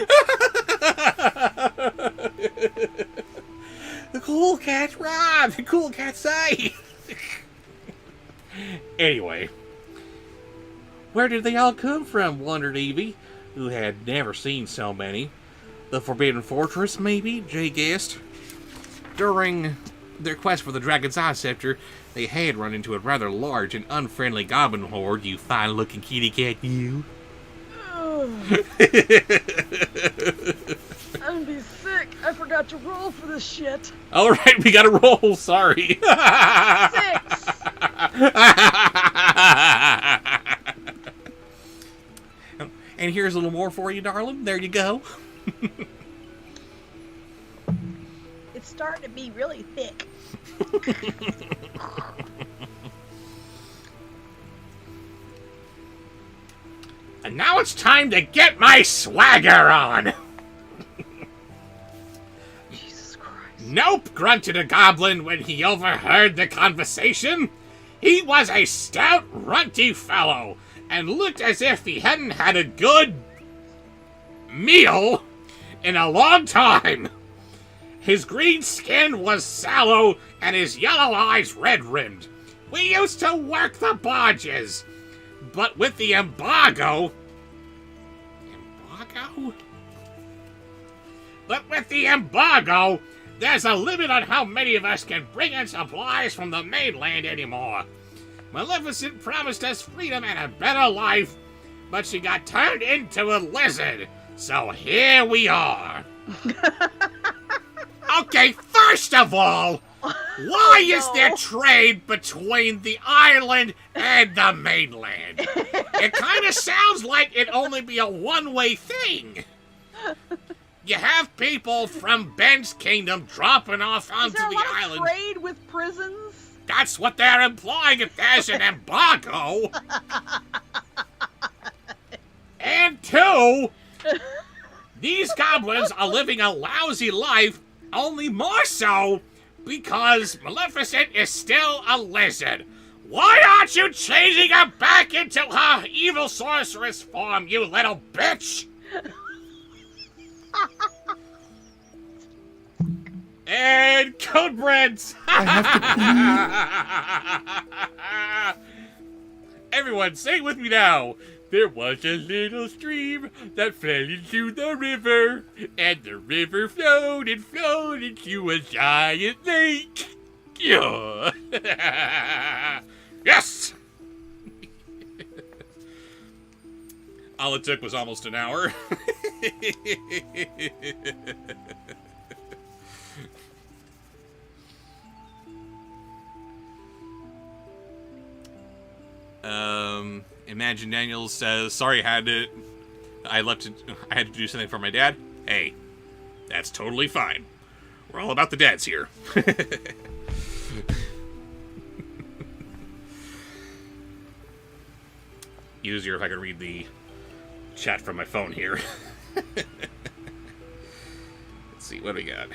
B: The cool cats rhyme. The cool cats say. Anyway. Where did they all come from, wondered Evie, who had never seen so many. The Forbidden Fortress, maybe, Jay guessed. During their quest for the Dragon's Eye Scepter, they had run into a rather large and unfriendly goblin horde, you fine-looking kitty cat, you.
A: Ugh. I'm gonna be sick. I forgot to roll for this shit.
B: Alright, we gotta roll, sorry.
A: 6.
B: And here's a little more for you, darling. There you go.
A: It's starting to be really thick.
B: And now it's time to get my swagger on.
A: Jesus Christ.
B: Nope, grunted a goblin when he overheard the conversation. He was a stout, runty fellow, and looked as if he hadn't had a good meal in a long time. His green skin was sallow, and his yellow eyes red-rimmed. We used to work the barges, but with the embargo... Embargo? But with the embargo, there's a limit on how many of us can bring in supplies from the mainland anymore. Maleficent promised us freedom and a better life, but she got turned into a lizard. So here we are. Okay, first of all, why is there trade between the island and the mainland? It kind of sounds like it'd only be a one-way thing. You have people from Ben's kingdom dropping off onto
A: Is there a
B: the
A: lot
B: island.
A: of trade with prisons?
B: That's what they're implying if there's an embargo. And 2, these goblins are living a lousy life, only more so because Maleficent is still a lizard. Why aren't you changing her back into her evil sorceress form, you little bitch? And Codebreds! Everyone, sing with me now. There was a little stream that fell into the river, and the river flowed and flowed into a giant lake. Yeah. Yes! All it took was almost an hour. Imagine Daniels says, sorry, I had to do something for my dad. Hey, that's totally fine. We're all about the dads here. Easier if I could read the chat from my phone here. Let's see, what do we got?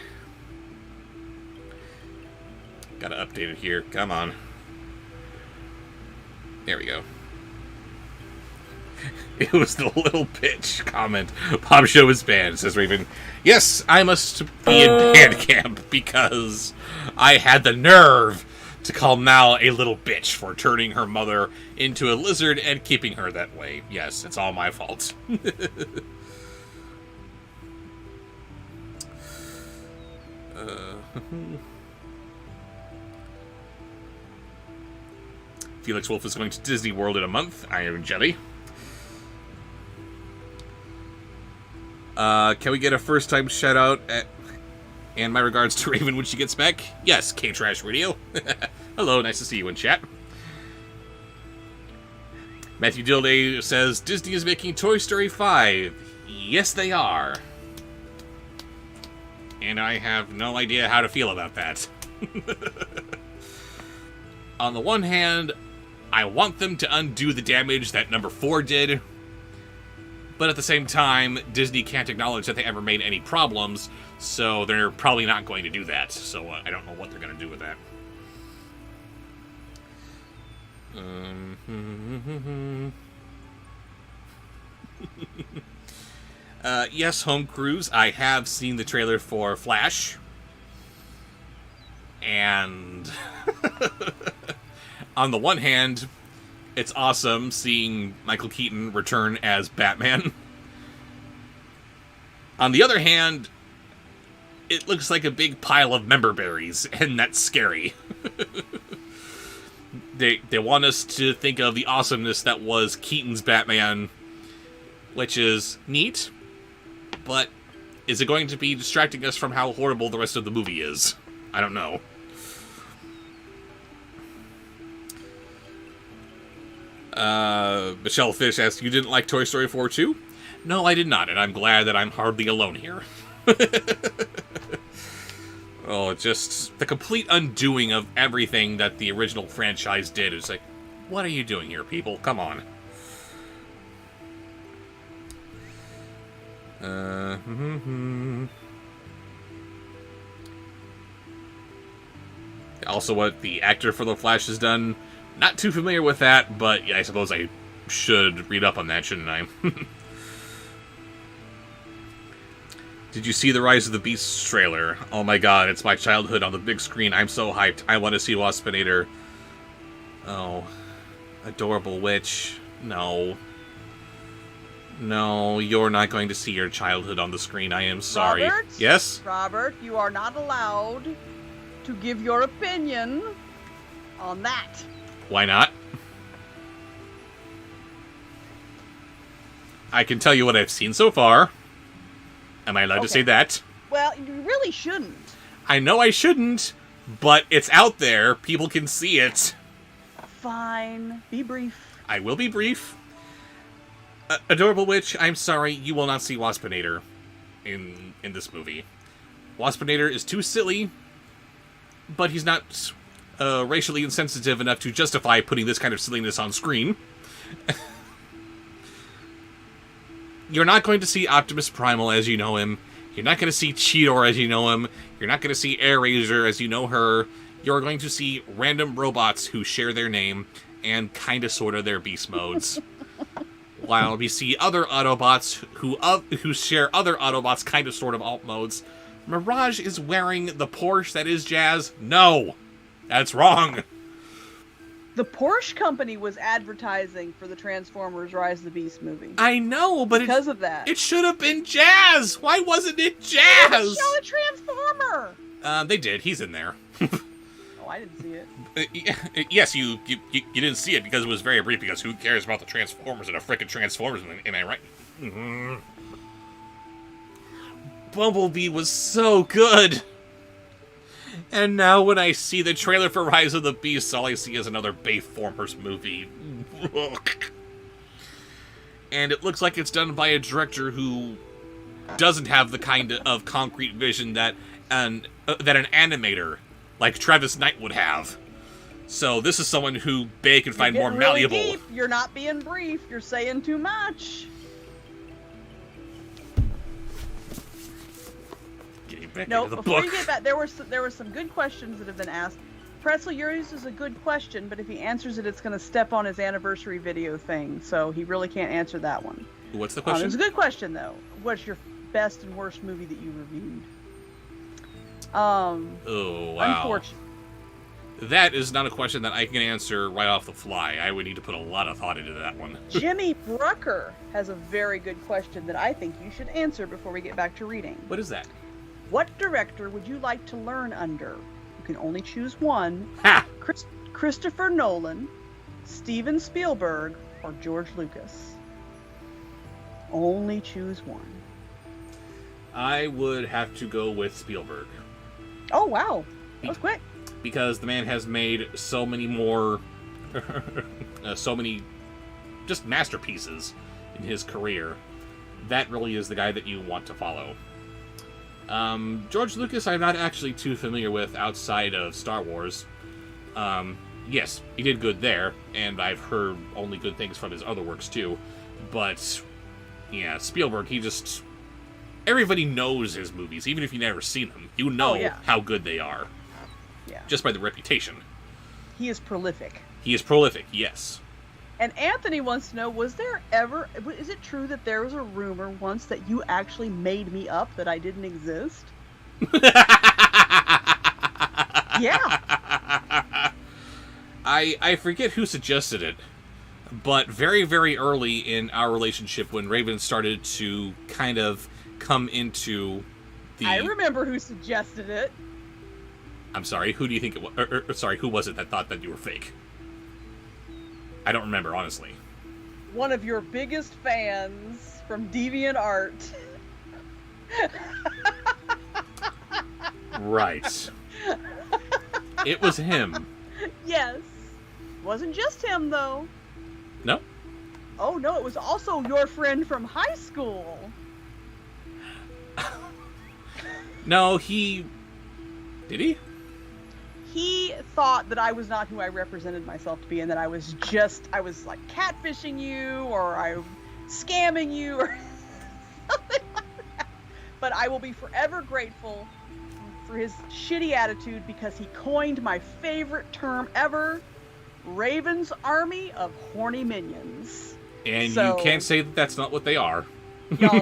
B: Gotta update it here. Come on. There we go. It was the little bitch comment. Bobsheaux is banned, says Raven. Yes, I must be in band camp because I had the nerve to call Mal a little bitch for turning her mother into a lizard and keeping her that way. Yes, it's all my fault. Felix Wolf is going to Disney World in a month. I am Jelly. Can we get a first-time shout-out and my regards to Raven when she gets back? Yes, K-Trash Radio. Hello, nice to see you in chat. Matthew Dilday says, Disney is making Toy Story 5. Yes, they are. And I have no idea how to feel about that. On the one hand, I want them to undo the damage that number 4 did. But at the same time, Disney can't acknowledge that they ever made any problems, so they're probably not going to do that. So I don't know what they're going to do with that. Yes, Home Cruise. I have seen the trailer for Flash. And on the one hand, it's awesome seeing Michael Keaton return as Batman. On the other hand, it looks like a big pile of member berries, and that's scary. They want us to think of the awesomeness that was Keaton's Batman, which is neat, but is it going to be distracting us from how horrible the rest of the movie is? I don't know. Michelle Fish asked, you didn't like Toy Story 4 too? No, I did not, and I'm glad that I'm hardly alone here. Oh, just the complete undoing of everything that the original franchise did. It's like, what are you doing here, people? Come on. Also, what the actor for The Flash has done, not too familiar with that, but yeah, I suppose I should read up on that, shouldn't I? Did you see the Rise of the Beasts trailer? Oh my god, it's my childhood on the big screen. I'm so hyped. I want to see Waspinator. Oh. Adorable Witch. No. No, you're not going to see your childhood on the screen. I am sorry.
A: Robert?
B: Yes?
A: Robert, you are not allowed to give your opinion on that.
B: Why not? I can tell you what I've seen so far. Am I allowed to say that?
A: Well, you really shouldn't.
B: I know I shouldn't, but it's out there. People can see it.
A: Fine. Be brief.
B: I will be brief. Adorable Witch, I'm sorry, you will not see Waspinator in this movie. Waspinator is too silly, but he's not racially insensitive enough to justify putting this kind of silliness on screen. You're not going to see Optimus Primal as you know him. You're not going to see Cheetor as you know him. You're not going to see Airazor as you know her. You're going to see random robots who share their name and kinda sorta their beast modes. While we see other Autobots who share other Autobots kind of sort of alt modes. Mirage is wearing the Porsche that is Jazz. No! That's wrong!
A: The Porsche company was advertising for the Transformers Rise of the Beast movie.
B: I know, but
A: because of that.
B: It should have been Jazz! Why wasn't it Jazz?
A: Show a Transformer!
B: They did. He's in there.
A: Oh, I didn't see it.
B: Yes, you didn't see it because it was very brief, because who cares about the Transformers and a frickin' Transformers, am I right? Mm-hmm. Bumblebee was so good! And now when I see the trailer for Rise of the Beasts, all I see is another Bayformers movie. And it looks like it's done by a director who doesn't have the kind of concrete vision that an animator like Travis Knight would have. So this is someone who Bay can find more malleable.
A: Deep. You're not being brief. You're saying too much.
B: Getting back
A: No,
B: into the
A: before
B: book.
A: you get back, there were some good questions that have been asked. Pretzel, yours is a good question, but if he answers it, it's going to step on his anniversary video thing, so he really can't answer that one.
B: What's the question?
A: It's a good question, though. What's your best and worst movie that you reviewed?
B: Oh, wow.
A: Unfortunate.
B: That is not a question that I can answer right off the fly. I would need to put a lot of thought into that one.
A: Jimmy Brucker has a very good question that I think you should answer before we get back to reading.
B: What is that?
A: What director would you like to learn under? You can only choose one.
B: Ha!
A: Christopher Nolan, Steven Spielberg, or George Lucas. Only choose one.
B: I would have to go with Spielberg.
A: Oh, wow. That was quick.
B: Because the man has made so many more, so many just masterpieces in his career. That really is the guy that you want to follow. George Lucas I'm not actually too familiar with outside of Star Wars. Yes, he did good there, and I've heard only good things from his other works too. But, yeah, Spielberg, everybody knows his movies, even if you've never seen them. You know how good they are.
A: Yeah.
B: Just by the reputation.
A: He is prolific.
B: He is prolific, yes.
A: And Anthony wants to know, is it true that there was a rumor once that you actually made me up that I didn't exist? Yeah.
B: I forget who suggested it, but very, very early in our relationship when Raven started to kind of come into the...
A: I remember who suggested it.
B: I'm sorry, who do you think it was? Sorry, who was it that thought that you were fake? I don't remember, honestly.
A: One of your biggest fans from DeviantArt.
B: Right. It was him.
A: Yes. Wasn't just him, though.
B: No?
A: Oh, no, it was also your friend from high school.
B: No, he... Did he?
A: He thought that I was not who I represented myself to be, and that I was like catfishing you, or I'm scamming you, or something like that. But I will be forever grateful for his shitty attitude, because he coined my favorite term ever, Raven's Army of Horny Minions.
B: And you can't say that that's not what they are.
A: Y'all,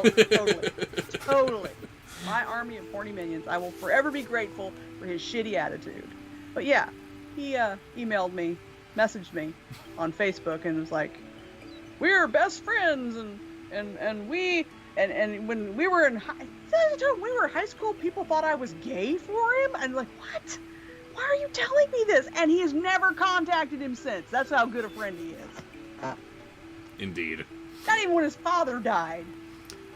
A: totally. My army of horny minions. I will forever be grateful for his shitty attitude. But yeah, he emailed me, messaged me on Facebook, and was like, "We're best friends, and when we were in high school, people thought I was gay for him." And like, what? Why are you telling me this? And he has never contacted him since. That's how good a friend he is.
B: Indeed.
A: Not even when his father died.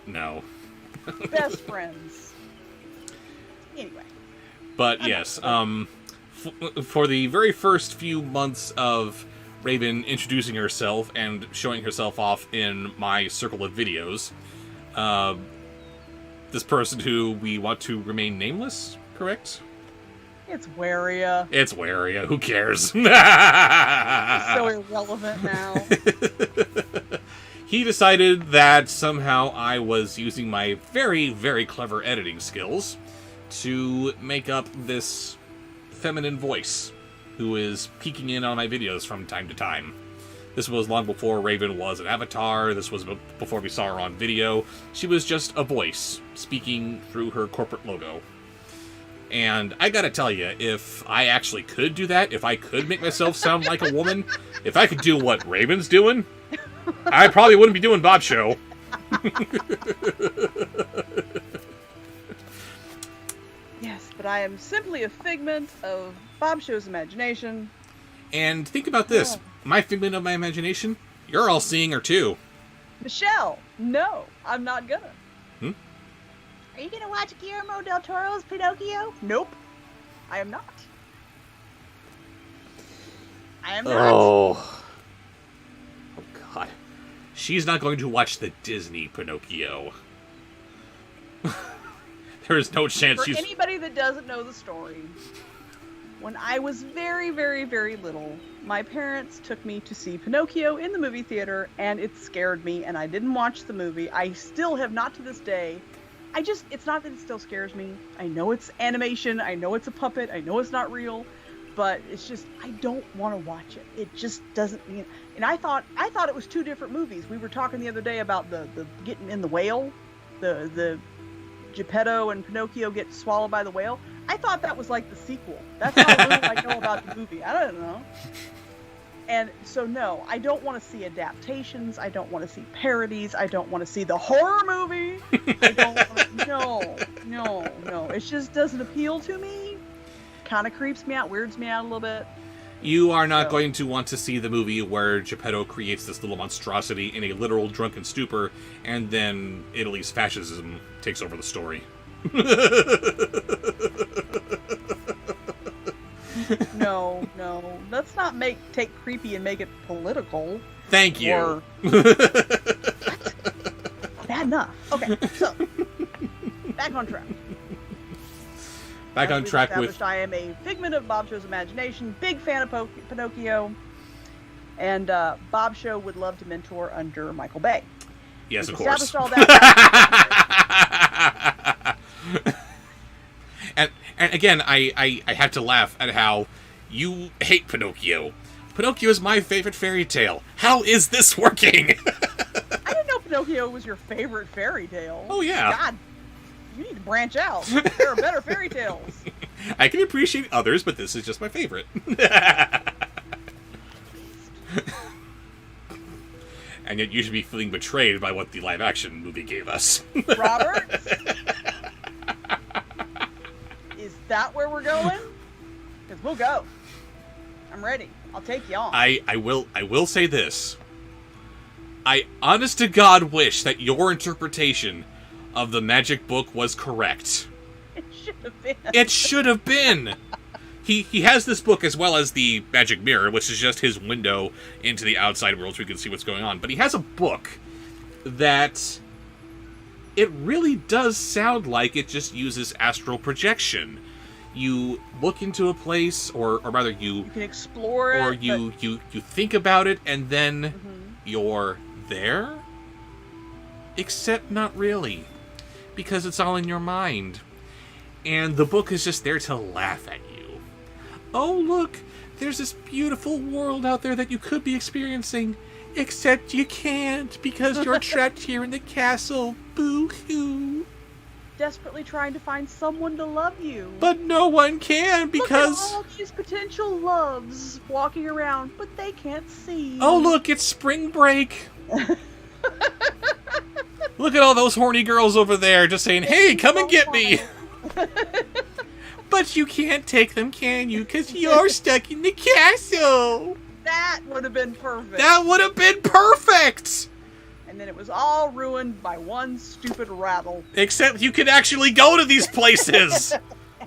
B: No.
A: Best friends. Anyway.
B: But yes, for the very first few months of Raven introducing herself and showing herself off in my circle of videos, this person who we want to remain nameless, correct?
A: It's Waria.
B: It's Waria. Who cares?
A: It's so irrelevant now.
B: He decided that somehow I was using my very, very clever editing skills to make up this feminine voice who is peeking in on my videos from time to time. This was long before Raven was an avatar. This was before we saw her on video. She was just a voice speaking through her corporate logo. And I gotta tell you, if I actually could do that, if I could make myself sound like a woman, if I could do what Raven's doing, I probably wouldn't be doing Bobsheaux.
A: Yes, but I am simply a figment of Bobshow's imagination.
B: And think about this. My figment of my imagination, you're all seeing her too.
A: Michelle, no, I'm not gonna.
E: Are you gonna watch Guillermo del Toro's Pinocchio?
A: Nope. I am not. I am not.
B: Oh. she's not going to watch the Disney Pinocchio. There is no chance
A: For anybody that doesn't know the story, when I was very, very, very little, my parents took me to see Pinocchio in the movie theater, and it scared me, and I didn't watch the movie. I still have not to this day. It's not that it still scares me. I know it's animation, I know it's a puppet, I know it's not real, but it's just, I don't want to watch it. It just doesn't, and I thought it was two different movies. We were talking the other day about the getting in the whale, the Geppetto and Pinocchio get swallowed by the whale. I thought that was like the sequel. That's how little I know about the movie. I don't know. And so, no, I don't want to see adaptations. I don't want to see parodies. I don't want to see the horror movie. I don't want to, no. It just doesn't appeal to me. Kind of creeps me out, weirds me out a little bit.
B: You are not going to want to see the movie where Geppetto creates this little monstrosity in a literal drunken stupor, and then Italy's fascism takes over the story.
A: No. Let's not take creepy and make it political.
B: Thank you.
A: Or... Bad enough. Okay, so back on track.
B: Back on track with...
A: I am a figment of Bobshow's imagination, big fan of Pinocchio, and Bobsheaux would love to mentor under Michael Bay.
B: Yes,
A: We've
B: of course.
A: established all that.
B: and again, I have to laugh at how you hate Pinocchio. Pinocchio is my favorite fairy tale. How is this working?
A: I didn't know Pinocchio was your favorite fairy tale.
B: Oh, yeah.
A: God, you need to branch out. There are better fairy tales.
B: I can appreciate others, but this is just my favorite. And yet you should be feeling betrayed by what the live-action movie gave us.
A: Robert? Is that where we're going? Because we'll go. I'm ready. I'll take you on.
B: I will say this. I honest to God wish that your interpretation of the magic book was correct.
A: It should have been.
B: It should have been. He has this book as well as the magic mirror, which is just his window into the outside world so we can see what's going on. But he has a book that it really does sound like it just uses astral projection. You look into a place, or rather you
A: can explore it,
B: or you think about it, and then you're there. Except not really, because it's all in your mind, and the book is just there to laugh at you. Oh, look, there's this beautiful world out there that you could be experiencing, except you can't because you're trapped here in the castle. Boo-hoo.
A: Desperately trying to find someone to love you.
B: But no one can because...
A: Look at all these potential loves walking around, but they can't see.
B: Oh, look, it's spring break. Look at all those horny girls over there just saying, hey, come and get me. But you can't take them, can you? Because you're stuck in the castle.
A: That would have been perfect.
B: That would have been perfect.
A: And then it was all ruined by one stupid rattle.
B: Except you can actually go to these places.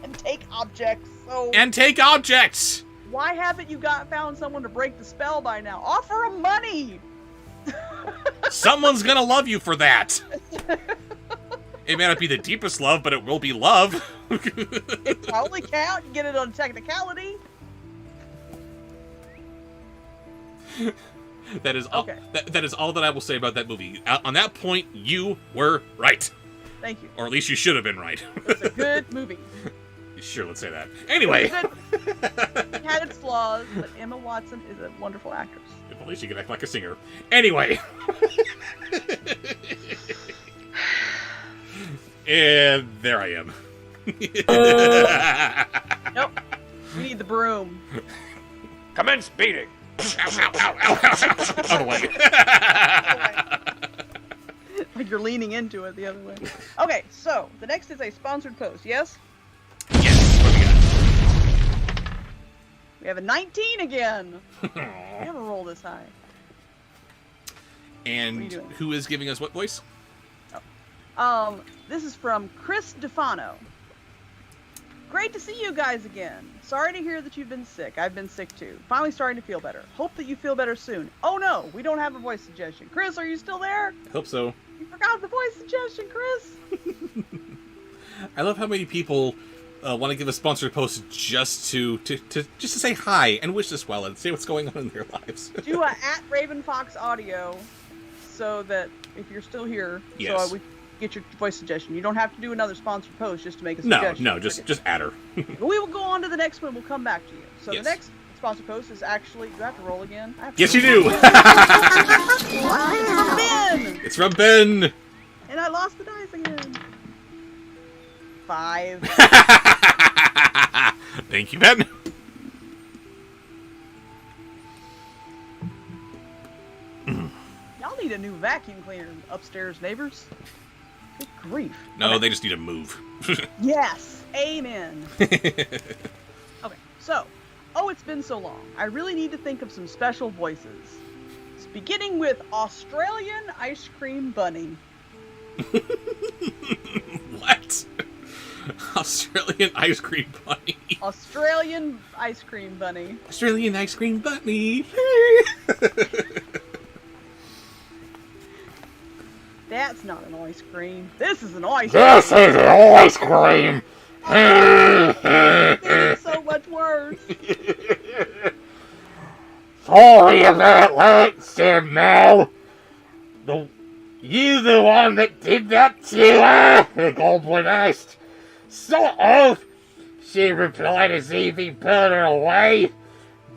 A: And take objects.
B: And take objects.
A: Why haven't you found someone to break the spell by now? Offer them money.
B: Someone's gonna love you for that. It may not be the deepest love, but it will be love.
A: It probably count. You get it on technicality.
B: That is all.
A: Okay.
B: That is all that I will say about that movie. On that point, you were right.
A: Thank you.
B: Or at least you should have been right.
A: It's a good movie.
B: Sure, let's say that. Anyway.
A: It had its flaws, but Emma Watson is a wonderful actress.
B: If only she could act like a singer. Anyway. And there I am.
A: Nope. We need the broom.
C: Commence beating.
B: Out of the way.
A: Like you're leaning into it the other way. Okay, so the next is a sponsored post, yes?
B: Yes, what do we got?
A: We have a 19 again. We never roll this high.
B: And who is giving us what voice?
A: This is from Chris DeFano. Great to see you guys again. Sorry to hear that you've been sick. I've been sick too. Finally starting to feel better. Hope that you feel better soon. Oh no, we don't have a voice suggestion. Chris, are you still there?
B: Hope so.
A: You forgot the voice suggestion, Chris.
B: I love how many people want to give a sponsored post just to say hi and wish us well and say what's going on in their lives.
A: Do a @RavenFoxAudio so that if you're still here,
B: yes.
A: so we get your voice suggestion. You don't have to do another sponsored post just to make a suggestion.
B: No, just add her.
A: We will go on to the next one. We'll come back to you. So
B: yes.
A: The next sponsored post is actually. Do I have to roll again?
B: Yes, you do.
A: From Ben.
B: It's from Ben.
A: And I lost the dice again. 5.
B: Thank you, Ben.
A: Y'all need a new vacuum cleaner, upstairs neighbors. Good grief.
B: No,
A: Okay.
B: they just need to move.
A: Yes. Amen. Okay, so, it's been so long. I really need to think of some special voices. It's beginning with Australian Ice Cream Bunny.
B: What? Australian ice cream bunny.
A: Australian Ice Cream Bunny.
B: Australian ice cream bunny.
A: That's not an ice cream. This is an ice
C: This
A: cream.
C: is an ice cream.
A: This is so much worse.
C: Sorry about that, Sam Mal. You the one that did that to her? The goblin asked. Sort of, she replied as Evie put her away.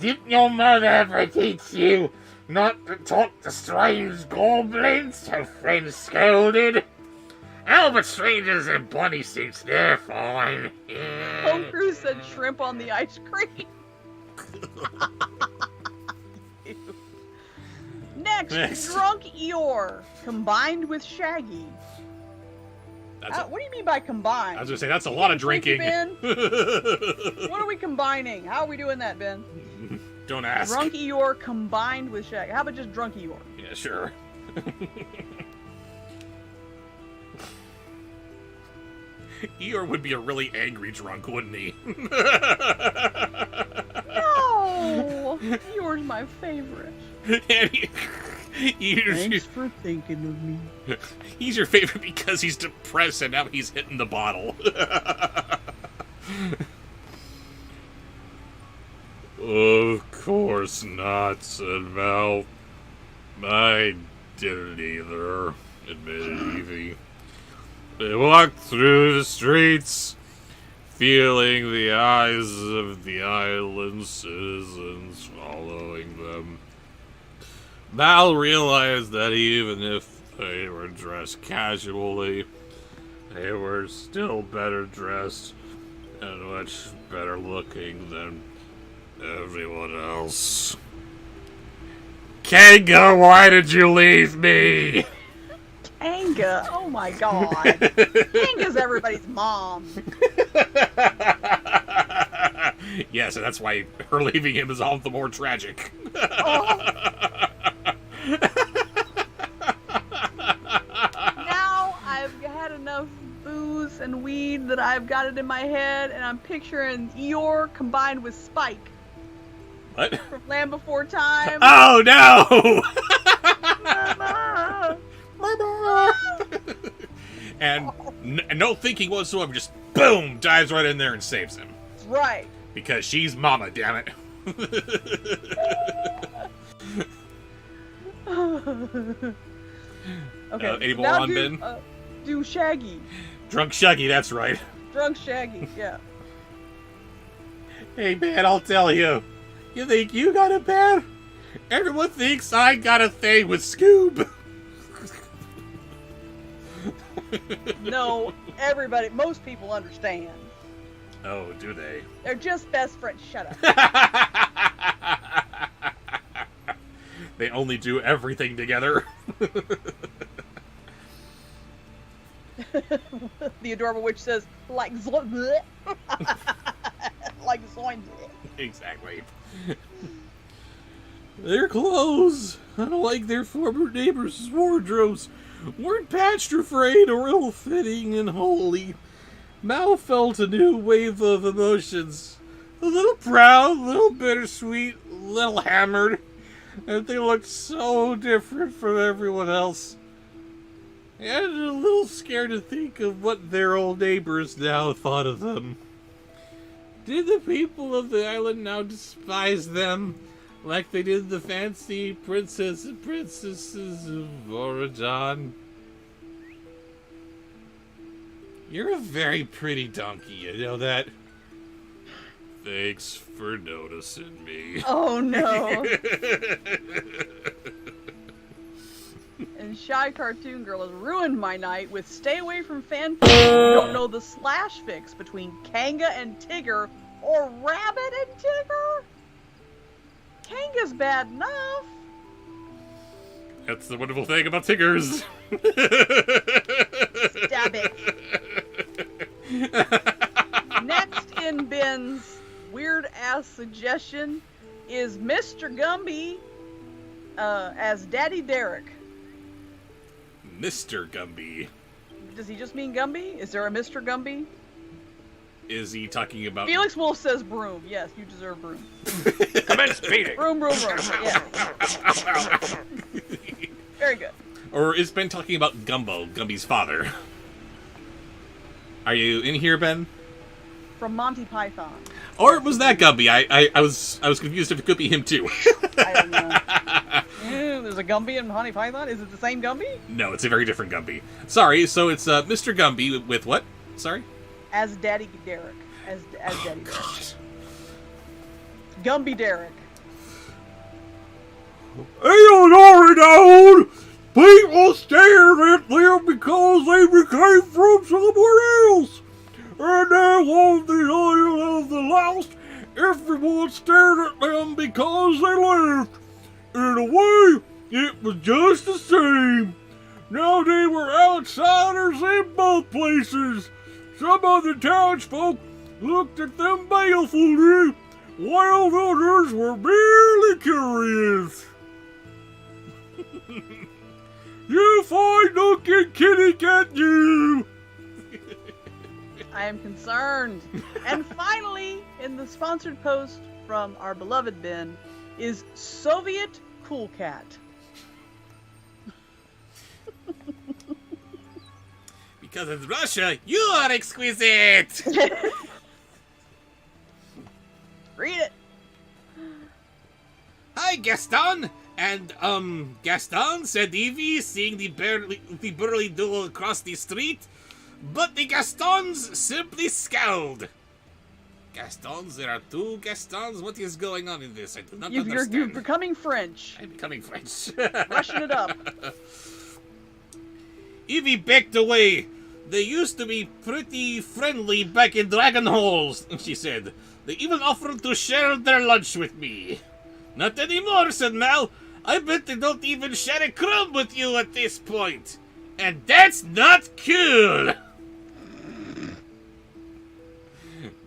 C: Didn't your mother ever teach you not to talk to strange goblins? Her friend scolded. Oh, but strangers in bunny suits, they're fine.
A: Home Crew said shrimp on the ice cream. Next, Drunk Eeyore, combined with Shaggy. What do you mean by combined?
B: I was gonna say that's a lot of drinking.
A: Ben? What are we combining? How are we doing that, Ben?
B: Don't ask.
A: Drunk Eeyore combined with Shaggy. How about just Drunk Eeyore?
B: Yeah, sure. Eeyore would be a really angry drunk, wouldn't he?
A: No! Eeyore's my favorite. Thanks for thinking of me.
B: He's your favorite because he's depressed and now he's hitting the bottle. Of course not, said Val. I didn't either, admitted Evie. They walked through the streets, feeling the eyes of the island citizens following them. Mal realized that even if they were dressed casually, they were still better dressed and much better looking than everyone else. Kanga, why did you leave me?
A: Kanga? Oh my god. Kanga's everybody's mom.
B: Yes, and that's why her leaving him is all the more tragic.
A: Oh. Now I've had enough booze and weed that I've got it in my head, and I'm picturing Eeyore combined with Spike
B: What?
A: from Land Before Time.
B: Oh no!
A: Mama.
B: And no thinking whatsoever, just boom, dives right in there and saves him.
A: That's right.
B: Because she's mama, damn it.
A: Okay.
B: Any more
A: now
B: on Ben?
A: Do Shaggy.
B: Drunk Shaggy, that's right.
A: Drunk Shaggy, yeah.
B: Hey man, I'll tell you. You think you got it bad? Everyone thinks I got a thing with Scoob.
A: No, most people understand.
B: Oh, do they?
A: They're just best friends. Shut up.
B: They only do everything together.
A: The adorable witch says, like bleh. Like zoin.
B: Exactly. Their clothes, unlike their former neighbors' wardrobes, weren't patched or frayed or ill-fitting and holy.
C: Mal felt a new wave of emotions. A little proud, a little bittersweet, a little hammered. And they looked so different from everyone else. And a little scared to think of what their old neighbors now thought of them. Did the people of the island now despise them like they did the fancy princess and princesses of Oregon? You're a very pretty donkey, you know that? Thanks for noticing me.
A: Oh no. And Shy Cartoon Girl has ruined my night with stay away from fanfics who don't know the slash fix between Kanga and Tigger or Rabbit and Tigger. Kanga's bad enough.
B: That's the wonderful thing about Tiggers.
A: Stab it. Next in Ben's weird ass suggestion is Mr. Gumby as Daddy Derek.
B: Mr. Gumby.
A: Does he just mean Gumby? Is there a Mr. Gumby?
B: Is he talking about...
A: Felix Wolf says broom. Yes, you deserve broom.
C: Commence beating!
A: Broom, broom, broom. Yeah. Very good.
B: Or is Ben talking about Gumbo, Gumby's father? Are you in here, Ben?
A: From Monty Python.
B: Or was that Gumby? I was confused if it could be him too.
A: I don't know. There's a Gumby in Monty Python? Is it the same Gumby?
B: No, it's a very different Gumby. Sorry, so it's Mr. Gumby with what? Sorry?
A: As Daddy Derek. As Daddy Derek.
B: God.
A: Gumby Derek.
C: Down! People stared at them because they became from somewhere else. And then on the island of the lost, everyone stared at them because they left. In a way, it was just the same. Now they were outsiders in both places. Some of the townsfolk looked at them balefully, while others were merely curious. You fine-looking kitty cat, you!
A: I am concerned. And finally, in the sponsored post from our beloved Ben, is Soviet Cool Cat.
B: Because in Russia, you are exquisite!
A: Read it.
B: Hi, Gaston! And, Gaston said Evie seeing the burly duo across the street, but the Gastons simply scowled. Gastons? There are two Gastons? What is going on in this? I do not understand.
A: You're becoming French.
B: I'm becoming French.
A: Rushing it up.
B: Evie backed away. They used to be pretty friendly back in Dragon Halls, she said. They even offered to share their lunch with me. Not anymore, said Mal. I bet they don't even share a crumb with you at this point. And that's not cool.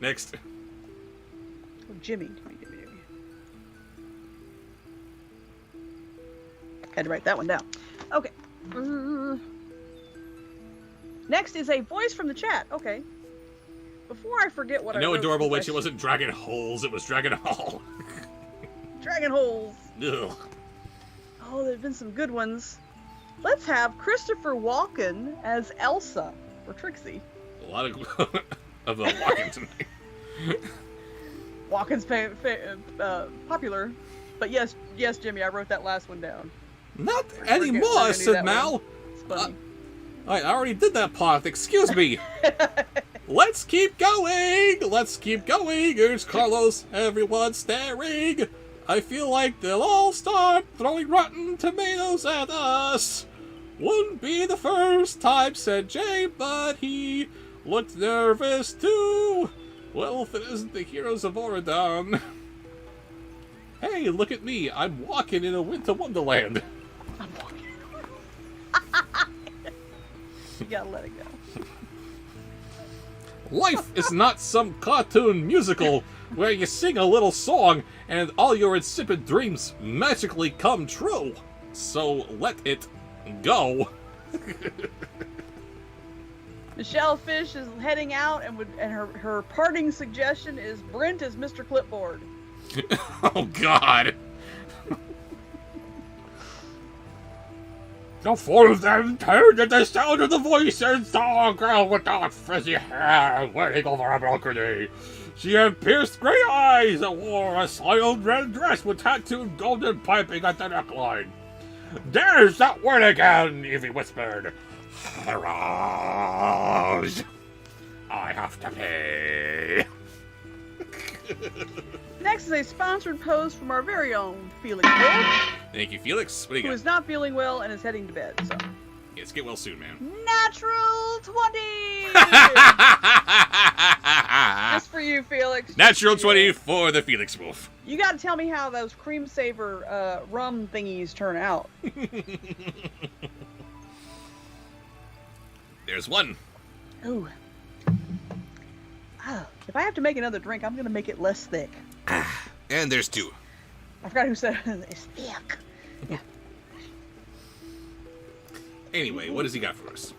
B: Next.
A: Oh, Jimmy. Had to write that one down. Okay. Next is a voice from the chat. Okay. Before I forget what I
B: know
A: wrote,
B: Adorable Witch, it wasn't Dragon Holes, it was Dragon Hall.
A: Dragon Holes.
B: Ugh.
A: Oh, there have been some good ones. Let's have Christopher Walken as Elsa, or Trixie.
B: A lot of Walken tonight.
A: Walken's popular. But yes, Jimmy, I wrote that last one down.
B: Not
A: We're
B: anymore,
A: gonna do
B: said
A: that
B: Mal.
A: one. It's funny.
B: I already did that part, excuse me. Let's keep going! Let's keep going! Here's Carlos, everyone's staring! I feel like they'll all start throwing rotten tomatoes at us! Wouldn't be the first time, said Jay, but he looked nervous too! Well, if it isn't the heroes of Oregon. Hey, look at me, I'm walking in a winter wonderland.
A: I'm walking. You gotta let it go.
B: Life is not some cartoon musical where you sing a little song and all your insipid dreams magically come true. So let it go.
A: Michelle Fish is heading out, and her parting suggestion is Brent is Mr. Clipboard.
B: Oh, God.
C: The four of them turned at the sound of the voice and saw a girl with dark frizzy hair wearing over a balcony. She had pierced gray eyes and wore a soiled red dress with tattooed golden piping at the neckline. There's that word again, Evie whispered. Harrows. I have to pay.
A: Next is a sponsored post from our very own Felix Wolf,
B: Thank you, Felix. What do
A: who
B: you
A: is
B: got?
A: not feeling well and is heading to bed. So,
B: Yes, get well soon, man.
A: natural 20. Just for you, Felix. Just
B: Natural
A: for you.
B: 20 for the Felix Wolf.
A: You got to tell me how those cream saver rum thingies turn out.
B: There's one.
A: Ooh. Oh, if I have to make another drink, I'm gonna make it less thick.
B: And there's two.
A: I forgot who said it's thick. Yeah.
B: Anyway, what has he got for us?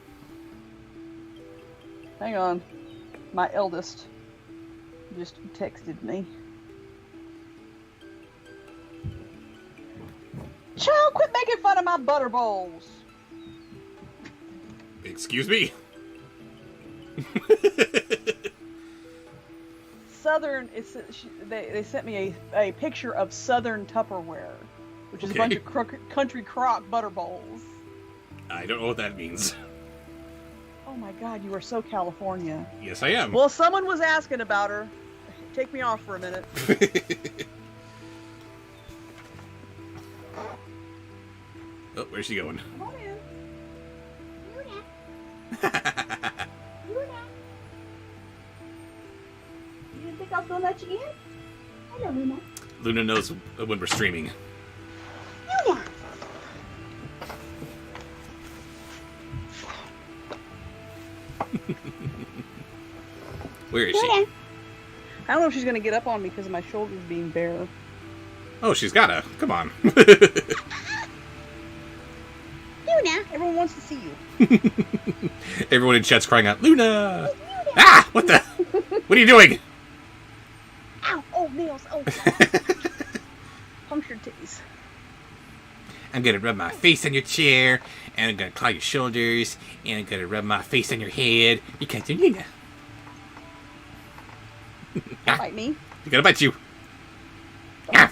A: Hang on. My eldest just texted me. Child, quit making fun of my butter bowls.
B: Excuse me?
A: Southern, they sent me a picture of Southern Tupperware, which is
B: Okay.
A: a bunch of country crock butter bowls.
B: I don't know what that means.
A: Oh my God, you are so California.
B: Yes, I am.
A: Well, someone was asking about her. Take me off for a minute.
B: Oh, where's she going?
A: Come on in.
E: Luna. You didn't think I was gonna let you in? Hello, Luna.
B: Luna knows when we're streaming.
E: Luna.
B: Where is she?
E: Luna.
A: I don't know if she's gonna get up on me because of my shoulders being bare.
B: Oh, she's gotta. Come on.
E: Luna.
A: Everyone wants to see you.
B: Everyone in chat's crying out, Luna! Ah! What the? What are you doing?
A: Ow! Oh, nails! Oh, punctured titties.
B: I'm gonna rub my face on your chair, and I'm gonna claw your shoulders, and I'm gonna rub my face on your head because you're Luna.
A: Bite me.
B: You're gonna bite you. Ah.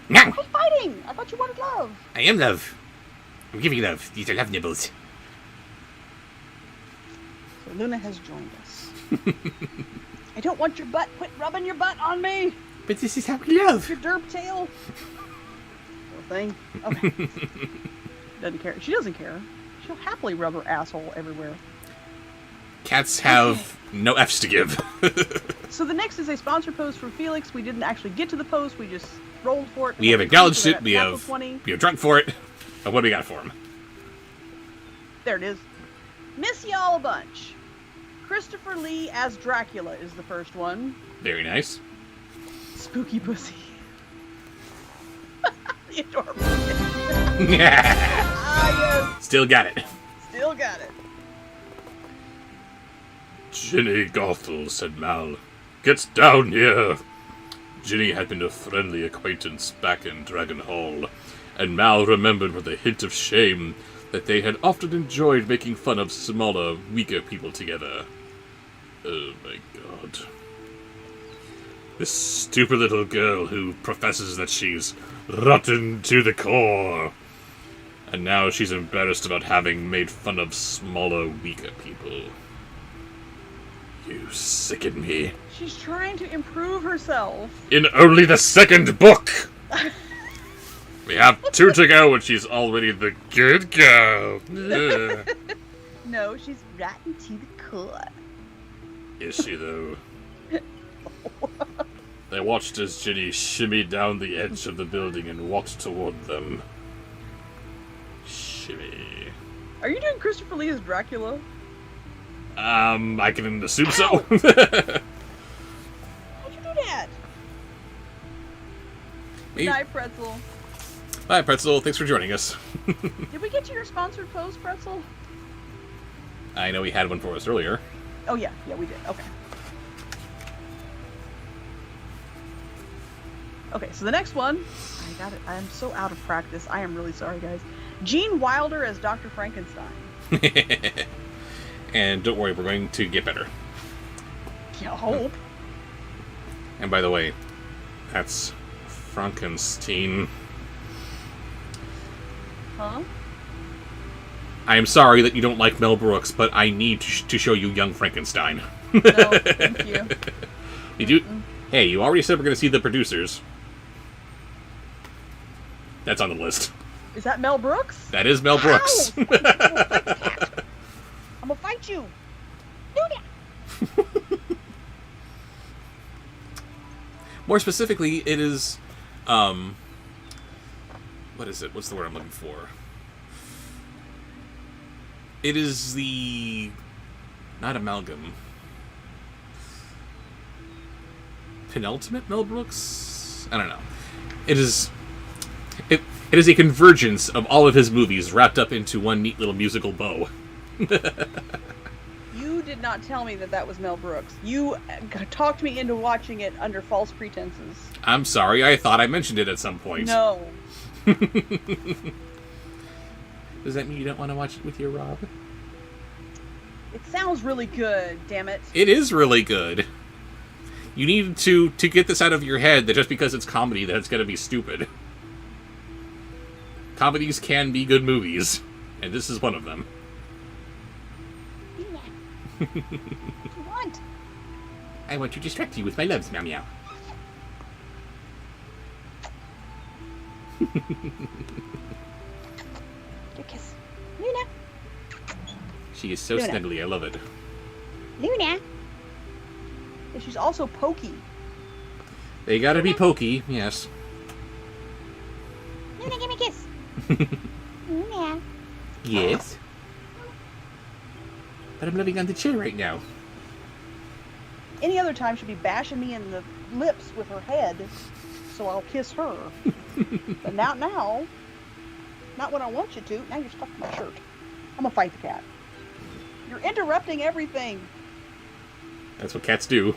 B: Now,
A: Quit fighting! I thought you wanted love.
B: I am love. I'm giving you love. These are love nibbles.
A: So Luna has joined us. I don't want your butt. Quit rubbing your butt on me.
B: But this is how we love.
A: Your derp tail. Little thing. Okay. Doesn't care. She doesn't care. She'll happily rub her asshole everywhere.
B: Cats have no F's to give.
A: So the next is a sponsor post from Felix. We didn't actually get to the post. We just rolled for it.
B: We have acknowledged it. We
A: Natural
B: have
A: 20.
B: drunk for it. And what do we got for him?
A: There it is. Miss y'all a bunch. Christopher Lee as Dracula is the first one.
B: Very nice.
A: Spooky pussy. The adorable. Ah,
B: Still got it.
A: yes. Still got it.
C: Ginny Gothel, said Mal. Get down here. Ginny had been a friendly acquaintance back in Dragon Hall, and Mal remembered with a hint of shame that they had often enjoyed making fun of smaller, weaker people together. Oh my god. This stupid little girl who professes that she's rotten to the core. And now she's embarrassed about having made fun of smaller, weaker people. You sicken me.
A: She's trying to improve herself.
C: In only the second book! We have 2 to go and she's already the good girl. Ugh.
A: No, she's rotten to the core.
C: Is she, though? They watched as Ginny shimmied down the edge of the building and walked toward them. Shimmy.
A: Are you doing Christopher Lee as Dracula?
C: I can assume so.
A: How'd you do that?
B: Me.
A: Night, Pretzel.
B: Bye, Pretzel. Thanks for joining us.
A: Did we get to your sponsored post, Pretzel?
B: I know he had one for us earlier.
A: Oh yeah, we did. Okay. Okay, so the next one, I got it. I am so out of practice. I am really sorry, guys. Gene Wilder as Dr. Frankenstein.
B: And don't worry, we're going to get better.
A: Yeah, hope.
B: And by the way, that's Frankenstein.
A: Huh?
B: I am sorry that you don't like Mel Brooks, but I need to show you Young Frankenstein.
A: No, thank you.
B: You do? Hey, you already said we're going to see the producers. That's on the list.
A: Is that Mel Brooks?
B: That is Mel Brooks.
A: I'm gonna fight you. Do that.
B: More specifically, it is, what is it? What's the word I'm looking for? It is the, not amalgam, penultimate Mel Brooks? I don't know. It is a convergence of all of his movies wrapped up into one neat little musical bow.
A: You did not tell me that was Mel Brooks. You talked me into watching it under false pretenses.
B: I'm sorry, I thought I mentioned it at some point.
A: No.
B: Does that mean you don't want to watch it with your Rob?
A: It sounds really good, damn it.
B: It is really good. You need to get this out of your head that just because it's comedy that it's going to be stupid. Comedies can be good movies, and this is one of them.
E: What do you want?
B: I want to distract you with my loves, meow meow.
E: Your kiss. Luna.
B: She is so
A: Luna.
B: snuggly, I love it.
E: Luna.
A: And she's also pokey.
B: They gotta be pokey, yes.
E: Luna, give me a kiss. Luna.
B: Yes. But I'm living on the chair right now.
A: Any other time she'd be bashing me in the lips with her head, so I'll kiss her. But now, not when I want you to. Now you're stuck in my shirt. I'm gonna fight the cat. You're interrupting everything.
B: That's what cats do.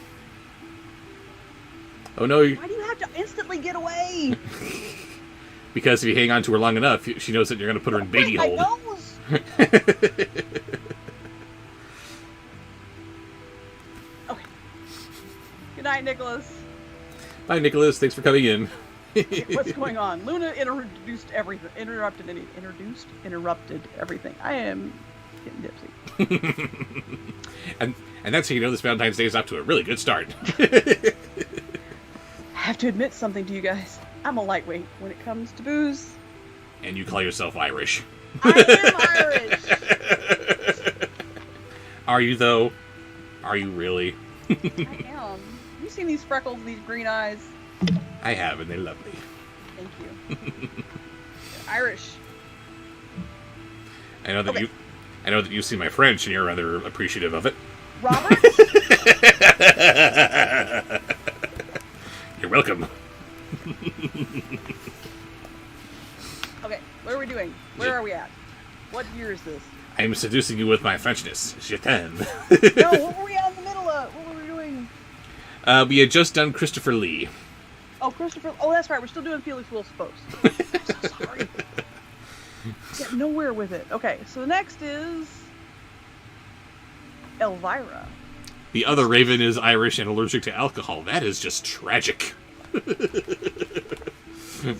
B: Oh no,
A: Why do you have to instantly get away?
B: because if you hang on to her long enough, she knows that you're going to put her in baby
A: My
B: hold.
A: nose. Okay. Good night, Nicholas.
B: Bye, Nicholas. Thanks for coming in.
A: Okay, what's going on? Luna interrupted everything. I am getting tipsy.
B: and that's how you know this Valentine's Day is off to a really good start.
A: I have to admit something to you guys. I'm a lightweight when it comes to booze.
B: And you call yourself Irish.
A: I am Irish.
B: Are you, though? Are you really?
A: I am. You seen these freckles, these green eyes?
B: I have, and they're lovely.
A: Thank you. Irish.
B: I know that
A: Okay.
B: you've seen my French, and you're rather appreciative of it.
A: Robert?
B: You're welcome.
A: Okay, what are we doing? Where are we at? What year is this?
B: I am seducing you with my Frenchness. Je t'aime.
A: No, what were we at in the middle of? What were we doing?
B: We had just done Christopher Lee.
A: Oh, Christopher. Oh, that's right. We're still doing Felix Will Suppose. I'm so sorry. Get nowhere with it. Okay, so the next is Elvira.
B: The other Raven is Irish and allergic to alcohol. That is just tragic.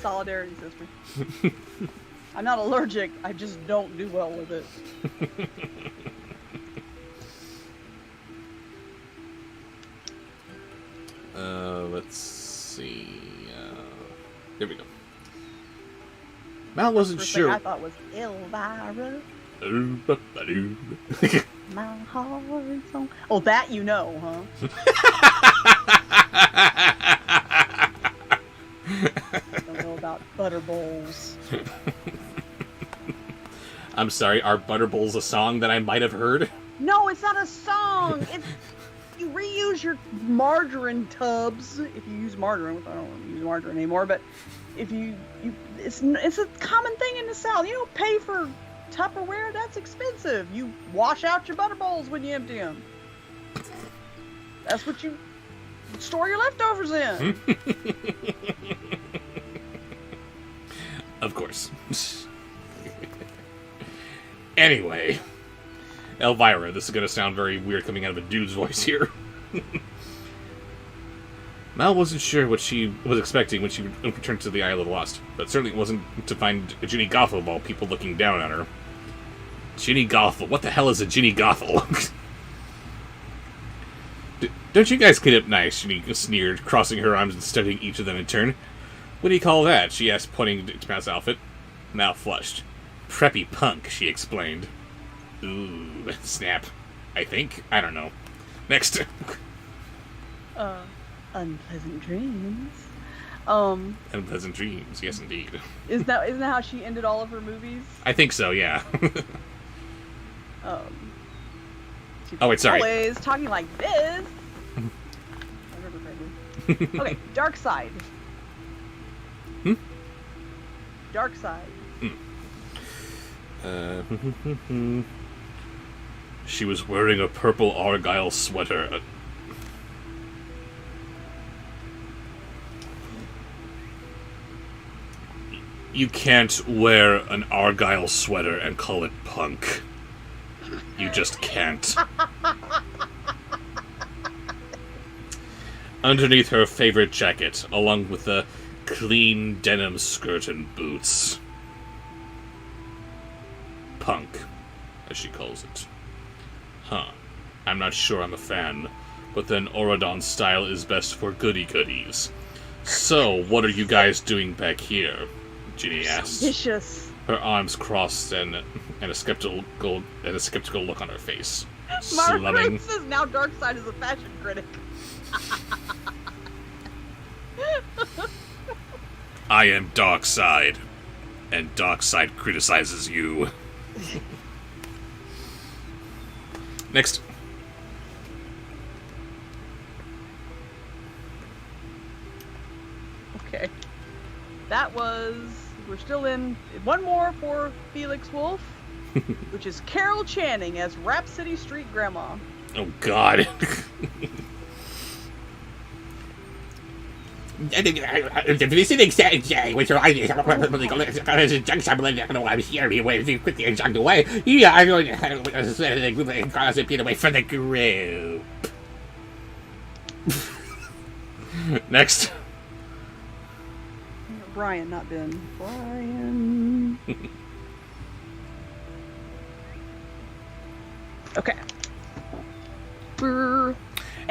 A: Solidarity, sister. I'm not allergic. I just don't do well with it.
B: Let's see. There we go. Mal wasn't
A: First
B: sure.
A: thing I thought was Elvira. My heart's on. Oh, that you know, huh? Don't know about butter bowls.
B: I'm sorry, are Butter Bowls a song that I might have heard?
A: No, it's not a song. It's you reuse your margarine tubs if you use margarine. I don't use margarine anymore, but if you it's a common thing in the South. You don't pay for Tupperware, that's expensive. You wash out your butter bowls when you empty them. That's what you store your leftovers in.
B: Of course. Anyway, Elvira, this is going to sound very weird coming out of a dude's voice here. Mal wasn't sure what she was expecting when she returned to the Isle of the Lost, but certainly it wasn't to find Ginny Gothel of all people looking down on her. Ginny Gothel? What the hell is a Ginny Gothel? Don't you guys get up nice? Ginny sneered, crossing her arms and studying each of them in turn. What do you call that? She asked, pointing to Mal's outfit. Mal flushed. Preppy punk, she explained. Ooh, snap. I think. I don't know. Next.
A: Unpleasant dreams.
B: Unpleasant dreams, yes indeed.
A: Isn't that how she ended all of her movies?
B: I think so, yeah.
A: She
B: Oh, wait, sorry.
A: Always talking like this. I remember correctly. Okay, Dark Side. Dark Side.
B: She was wearing a purple argyle sweater. You can't wear an argyle sweater and call it punk. You just can't. Underneath her favorite jacket, along with a clean denim skirt and boots. Punk, as she calls it. Huh. I'm not sure I'm a fan, but then Auradon's style is best for goody-goodies. So, what are you guys doing back here? Ginny asked.
A: Vicious.
B: Her arms crossed and a skeptical look on her face.
A: Margaret says now Darkseid is a fashion critic.
B: I am Darkseid, and Darkseid criticizes you. Next.
A: Okay. That was... We're still in... One more for Felix Wolf, which is Carol Channing as Rhapsody Street Grandma.
B: Oh, God. Next.
A: Brian, not Ben. Brian. Okay. And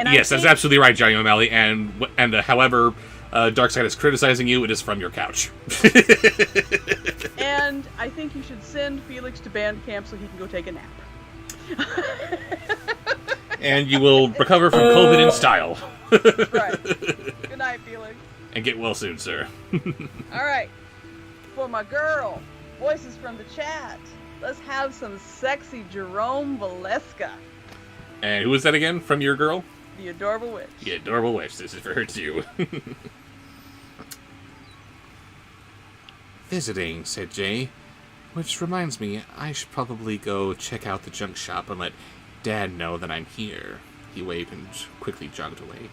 B: yes, that's absolutely right, Johnny O'Malley. And however Darkseid is criticizing you, it is from your couch.
A: And I think you should send Felix to band camp so he can go take a nap.
B: And you will recover from COVID in style.
A: Right. Good night, Felix.
B: And get well soon, sir.
A: All right. For my girl, voices from the chat. Let's have some sexy Jerome Valeska.
B: And who was that again from your girl?
A: The Adorable Witch.
B: The Adorable Witch. This is for her too. Visiting, said Jay. Which reminds me, I should probably go check out the junk shop and let Dad know that I'm here. He waved and quickly jogged away.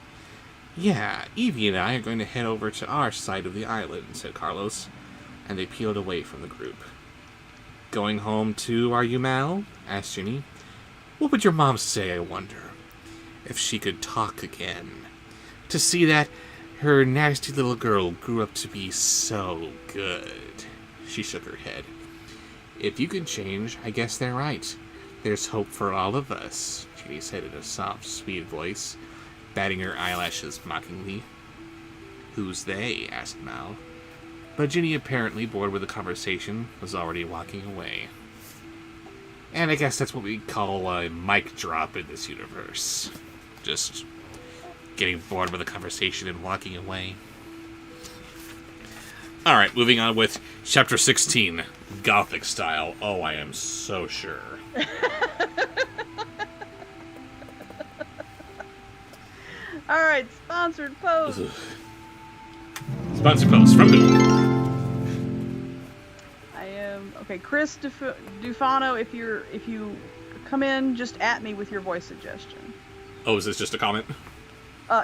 B: Yeah, Evie and I are going to head over to our side of the island, said Carlos, and they peeled away from the group. Going home too, are you, Mal? Asked Ginny. What would your mom say, I wonder? If she could talk again. To see that her nasty little girl grew up to be so good. She shook her head. If you can change, I guess they're right. There's hope for all of us, Ginny said in a soft, sweet voice, batting her eyelashes mockingly. Who's they? Asked Mal. But Ginny, apparently bored with the conversation, was already walking away. And I guess that's what we call a mic drop in this universe. Just getting bored with the conversation and walking away. Alright, moving on with Chapter 16, Gothic Style. Oh, I am so sure.
A: Alright, sponsored post.
B: Sponsored post from who?
A: Okay, Chris Dufano, if you come in, just at me with your voice suggestion.
B: Oh, is this just a comment?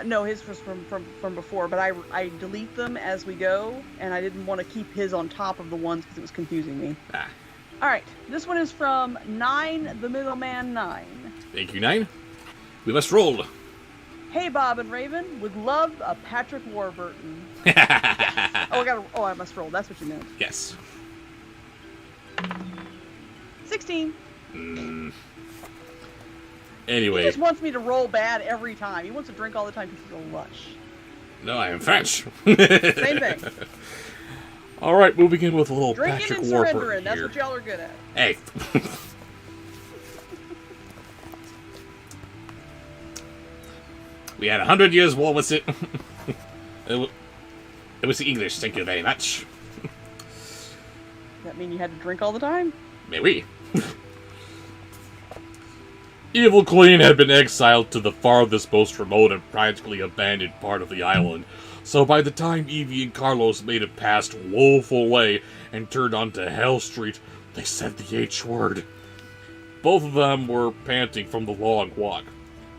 A: No, his was from before, but I delete them as we go, and I didn't want to keep his on top of the ones because it was confusing me.
B: Ah.
A: All right, this one is from 9, the middleman 9.
B: Thank you, 9. We must roll.
A: Hey, Bob and Raven, would love a Patrick Warburton. Yes. Oh, I must roll. That's what you meant.
B: Yes.
A: 16.
B: Anyway.
A: He just wants me to roll bad every time. He wants to drink all the time because he's a lush.
B: No, I am French.
A: Same thing.
B: All right, moving in with a little
A: Drinking
B: Patrick
A: and
B: Warburton
A: surrendering. That's
B: here.
A: what y'all are good at.
B: Hey. We had 100 years war, was it? It was the English, thank you very much.
A: Does that mean you had to drink all the time?
B: Mais oui. Evil Queen had been exiled to the farthest, most remote and practically abandoned part of the island, so by the time Evie and Carlos made it past Woeful Way and turned onto Hell Street, they said the H word. Both of them were panting from the long walk.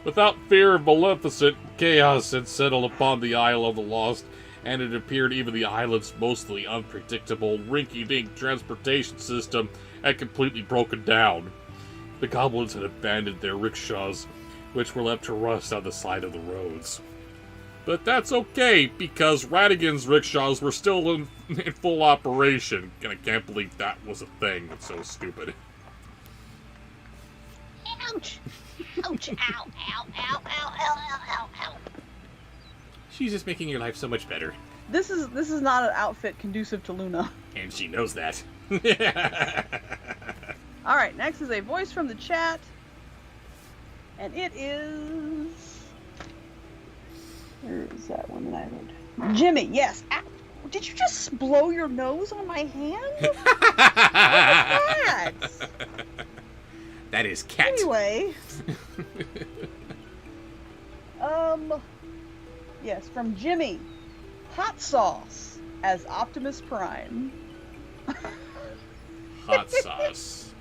B: Without fear of maleficent, chaos had settled upon the Isle of the Lost, and it appeared even the island's mostly unpredictable, rinky-dink transportation system had completely broken down. The goblins had abandoned their rickshaws, which were left to rust on the side of the roads. But that's okay, because Radigan's rickshaws were still in full operation, and I can't believe that was a thing. It's so stupid.
E: Ouch! Ouch! Ow! Ow! Ow! Ow! Ow! Ow! Ow! Ow!
B: She's just making your life so much better.
A: This is not an outfit conducive to Luna.
B: And she knows that.
A: All right, next is a voice from the chat, and it is... Where is that one that I wrote? Jimmy, yes. Ow. Did you just blow your nose on my hand? What was that?
B: That is cat.
A: Anyway. Yes, from Jimmy. Hot sauce as Optimus Prime.
B: Hot sauce.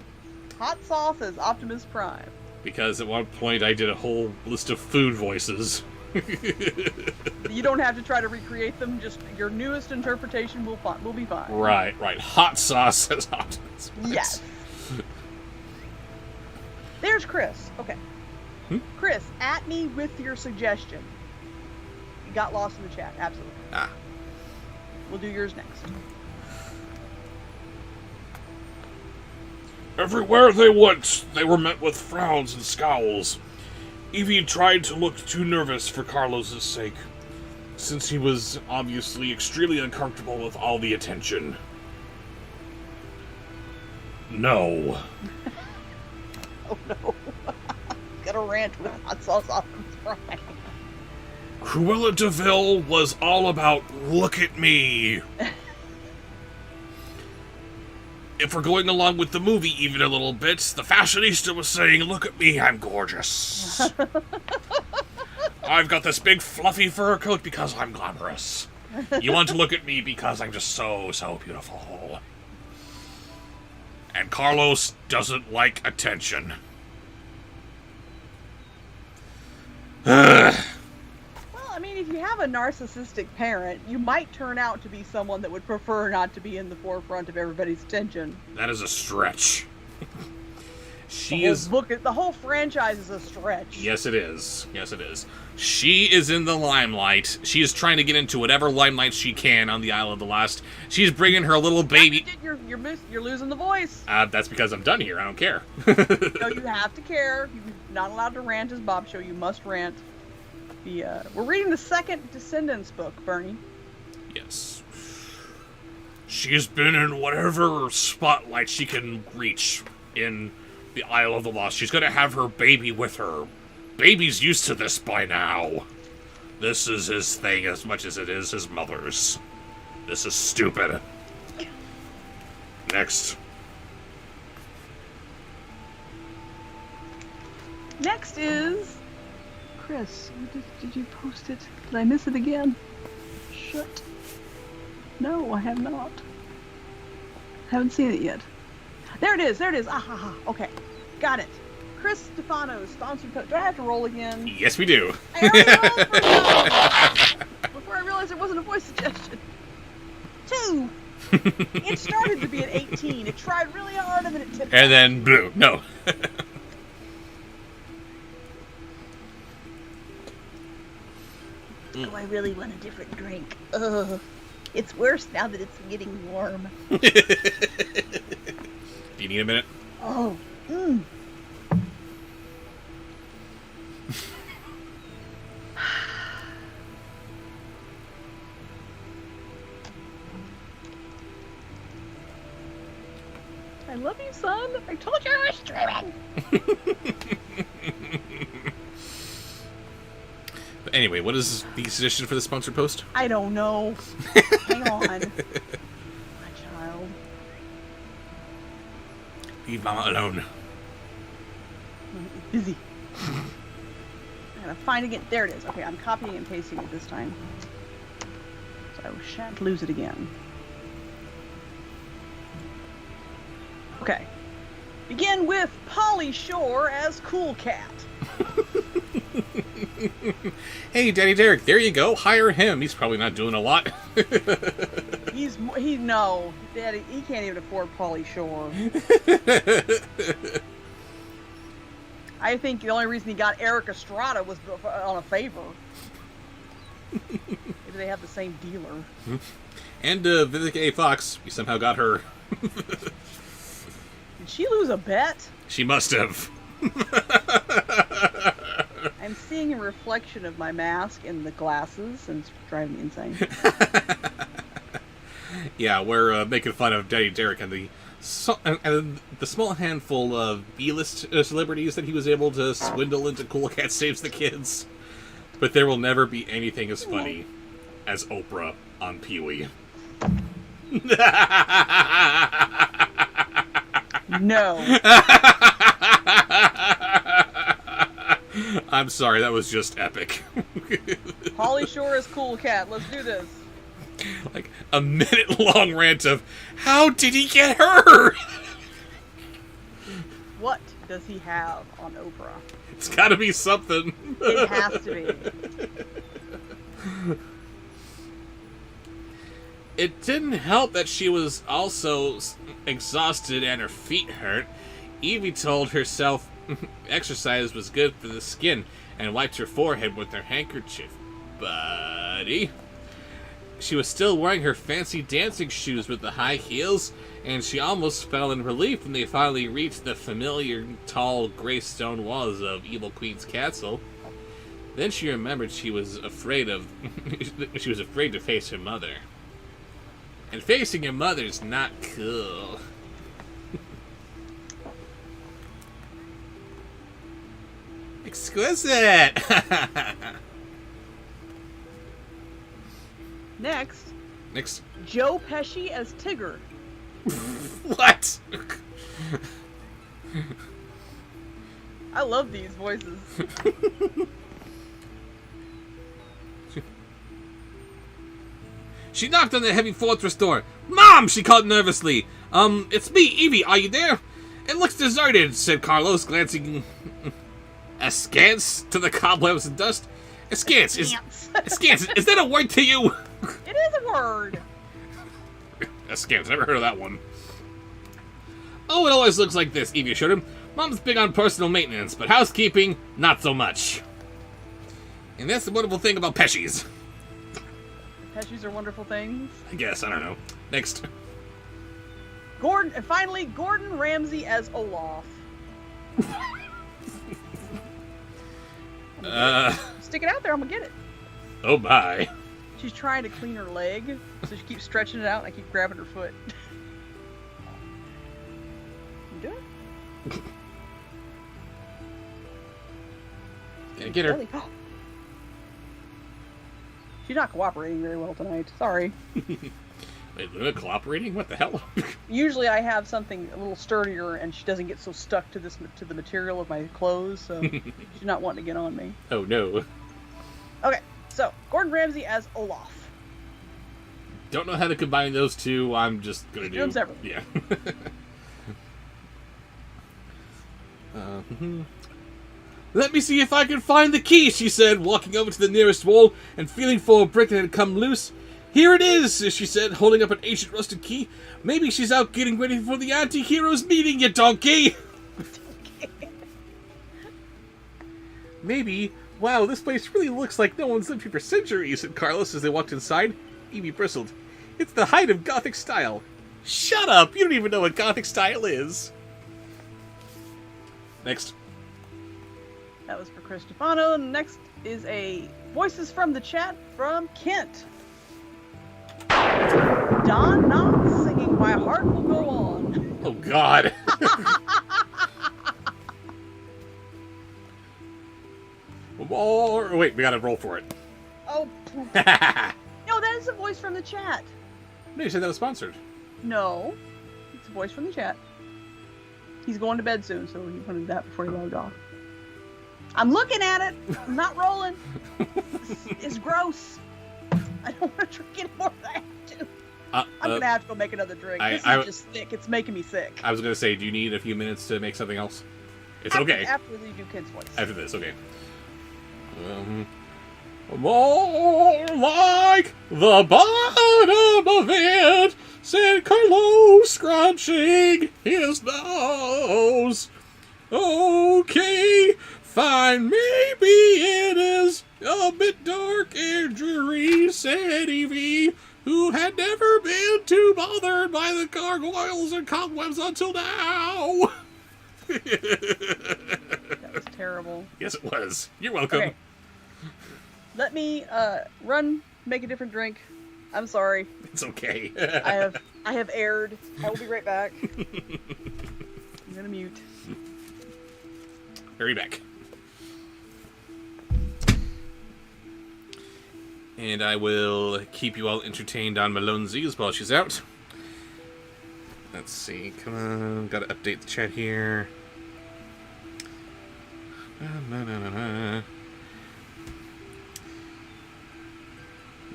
A: Hot sauce as Optimus Prime.
B: Because at one point I did a whole list of food voices.
A: You don't have to try to recreate them. Just your newest interpretation will be fine.
B: Right. Hot sauce as Optimus Prime.
A: Yes. There's Chris. Okay. Chris, at me with your suggestion. You got lost in the chat. Absolutely.
B: Ah.
A: We'll do yours next.
C: Everywhere they went, they were met with frowns and scowls. Evie tried to look too nervous for Carlos's sake, since he was obviously extremely uncomfortable with all the attention. No.
A: Oh no. Got a rant with hot sauce Optimus Prime.
C: Cruella de Vil was all about look at me. If we're going along with the movie even a little bit, the fashionista was saying, look at me, I'm gorgeous. I've got this big fluffy fur coat because I'm glamorous. You want to look at me because I'm just so beautiful. And Carlos doesn't like attention.
A: Well, I mean, if you have a narcissistic parent, you might turn out to be someone that would prefer not to be in the forefront of everybody's attention.
C: That is a stretch.
A: The whole franchise is a stretch.
B: Yes, it is. Yes, it is. She is in the limelight. She is trying to get into whatever limelight she can on the Isle of the Lost. She's bringing her little baby...
A: You're losing the voice.
B: That's because I'm done here. I don't care.
A: No, you have to care. You're not allowed to rant as Bobsheaux. You must rant. We're reading the second Descendants book, Bernie.
B: Yes.
C: She's been in whatever spotlight she can reach in the Isle of the Lost. She's gonna have her baby with her. Baby's used to this by now. This is his thing as much as it is his mother's. This is stupid. Next.
A: Next is... Chris, did you post it? Did I miss it again? Shit. No, I have not. Haven't seen it yet. There it is. There it is. Ah, ha, ha. Okay. Got it. Chris Stefano's sponsored post. Do I have to roll again?
B: Yes, we do.
A: I already rolled for no. Before I realized it wasn't a voice suggestion. 2. It started to be at 18. It tried really hard and then it tipped.
B: And then, blue. No.
E: Oh, I really want a different drink. Ugh. It's worse now that it's getting warm.
B: Do you need a minute?
E: Oh.
A: I love you, son. I told you I was streaming.
B: But anyway, what is the suggestion for the sponsored post?
A: I don't know. Hang on. My child.
B: Leave Mama alone.
A: Busy. I gotta find again. There it is. Okay, I'm copying and pasting it this time. So I shan't lose it again. Okay. Begin with Polly Shore as Cool Cat.
B: Hey, Daddy Derek, there you go. Hire him. He's probably not doing a lot.
A: No, Daddy, he can't even afford Polly Shore. I think the only reason he got Eric Estrada was on a favor. Maybe they have the same dealer.
B: And Vivica A. Fox, we somehow got her.
A: Did she lose a bet?
B: She must have.
A: I'm seeing a reflection of my mask in the glasses, and it's driving me insane.
B: Yeah, we're making fun of Daddy Derek and the small handful of B-list celebrities that he was able to swindle into Cool Cat Saves the Kids. But there will never be anything as funny as Oprah on Pee-wee.
A: No.
B: I'm sorry, that was just epic.
A: Polly Shore is Cool Cat. Let's do this.
B: Like a minute-long rant of, how did he get her?
A: What does he have on Oprah?
B: It's gotta be something.
A: It has to be.
B: It didn't help that she was also exhausted and her feet hurt. Evie told herself exercise was good for the skin and wiped her forehead with her handkerchief. Buddy. She was still wearing her fancy dancing shoes with the high heels, and she almost fell in relief when they finally reached the familiar tall gray stone walls of Evil Queen's castle. Then she remembered she was afraid to face her mother. And facing your mother's not cool. Exquisite!
A: Next,
B: Next.
A: Joe Pesci as Tigger.
B: What?
A: I love these voices.
B: She knocked on the heavy fortress door. Mom! She called nervously. It's me, Evie. Are you there? It looks deserted, said Carlos, glancing askance to the cobwebs and dust. Askance is that a word to you?
A: It is a word.
B: Askance, never heard of that one. Oh, it always looks like this, Evie assured him. Mom's big on personal maintenance, but housekeeping, not so much. And that's the wonderful thing about Pesci's.
A: Pesci's are wonderful things.
B: I guess, I don't know. Next.
A: Gordon, and finally, Gordon Ramsay as Olaf. Stick it out there, I'm gonna get it.
B: Oh, bye.
A: She's trying to clean her leg, so she keeps stretching it out, and I keep grabbing her foot. You do it?
B: Gotta get her.
A: She's not cooperating very well tonight. Sorry.
B: Wait, Luna cooperating? What the hell?
A: Usually I have something a little sturdier, and she doesn't get so stuck to the material of my clothes, so she's not wanting to get on me.
B: Oh, no.
A: Okay, so Gordon Ramsay as Olaf.
B: Don't know how to combine those two. I'm just gonna
A: do them separately.
B: Yeah. Let me see if I can find the key, she said, walking over to the nearest wall and feeling for a brick that had come loose. Here it is, she said, holding up an ancient rusted key. Maybe she's out getting ready for the anti-heroes meeting, you donkey! Maybe. Wow, this place really looks like no one's lived here for centuries, said Carlos as they walked inside. Evie bristled. It's the height of Gothic style. Shut up! You don't even know what Gothic style is. Next.
A: That was for Chris Stefano. Next is a Voices from the Chat from Kent. Don Knotts singing My Heart Will Go On.
B: Oh, God. More. Wait, we gotta roll for it.
A: Oh. No, that is a voice from the chat.
B: No, you said that was sponsored.
A: No, it's a voice from the chat. He's going to bed soon, so he wanted that before he logged off. I'm looking at it. I'm not rolling. It's gross. I don't want to drink any more than I have to. I'm going to have to go make another drink. This is just thick. It's making me sick.
B: I was going to say, do you need a few minutes to make something else? It's okay.
A: After you do Kid's voice.
B: After this, okay. More like the bottom of it, said Carlos, scrunching his nose. Okay, fine, maybe it is a bit dark and dreary, said Evie, who had never been too bothered by the gargoyles and cobwebs until now.
A: That was terrible.
B: Yes, it was. You're welcome.
A: Okay. Let me make a different drink. I'm sorry.
B: It's okay.
A: I have aired. I will be right back. I'm gonna mute.
B: Hurry back. And I will keep you all entertained on Malonesy's while she's out. Let's see. Come on. Gotta update the chat here.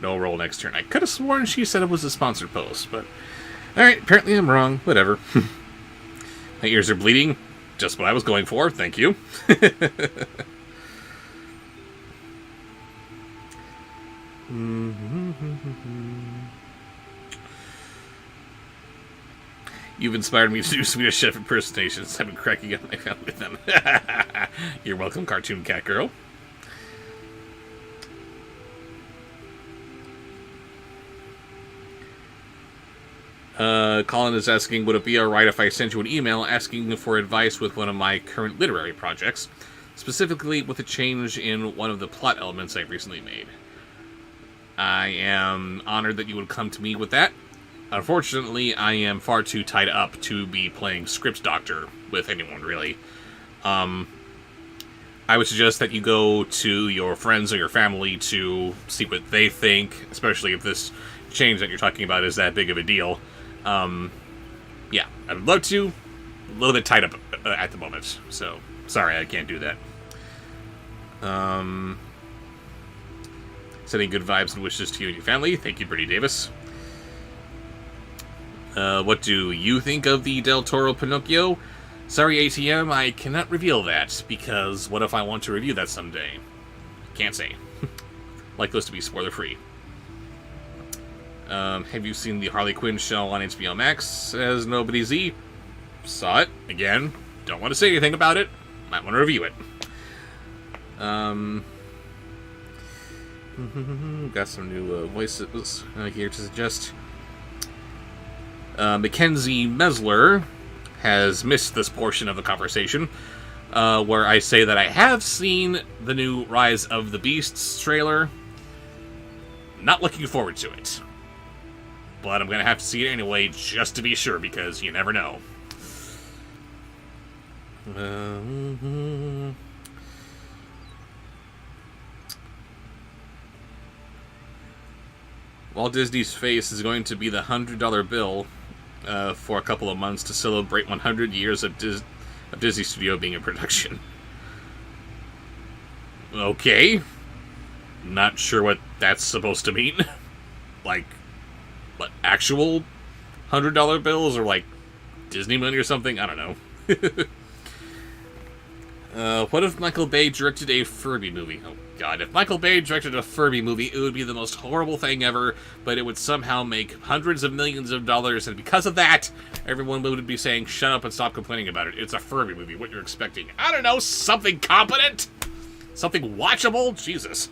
B: No roll next turn. I could have sworn she said it was a sponsored post, but... Alright, apparently I'm wrong. Whatever. My ears are bleeding. Just what I was going for. Thank you. You've inspired me to do Swedish Chef impersonations. I've been cracking up my family with them. You're welcome, Cartoon Cat Girl. Colin is asking, would it be alright if I sent you an email asking for advice with one of my current literary projects, specifically with a change in one of the plot elements I've recently made? I am honored that you would come to me with that. Unfortunately, I am far too tied up to be playing script doctor with anyone, really. I would suggest that you go to your friends or your family to see what they think, especially if this change that you're talking about is that big of a deal. Yeah, I'd love to. A little bit tied up at the moment, so sorry I can't do that. Sending good vibes and wishes to you and your family. Thank you, Brittany Davis. What do you think of the Del Toro Pinocchio? Sorry, ATM, I cannot reveal that, because what if I want to review that someday? Can't say. Like those to be spoiler-free. Have you seen the Harley Quinn show on HBO Max? Says Nobody Z. Saw it. Again, don't want to say anything about it. Might want to review it. Got some new voices here to suggest. Mackenzie Mesler has missed this portion of the conversation, where I say that I have seen the new Rise of the Beasts trailer. Not looking forward to it. But I'm going to have to see it anyway, just to be sure, because you never know. Walt Disney's face is going to be the $100 bill for a couple of months to celebrate 100 years of Disney Studio being in production. Okay. Not sure what that's supposed to mean. Like, what, actual $100 bills or like Disney money or something? I don't know. What if Michael Bay directed a Furby movie? Oh, God. If Michael Bay directed a Furby movie, it would be the most horrible thing ever, but it would somehow make hundreds of millions of dollars, and because of that, everyone would be saying, shut up and stop complaining about it. It's a Furby movie. What you're expecting? I don't know, something competent? Something watchable? Jesus.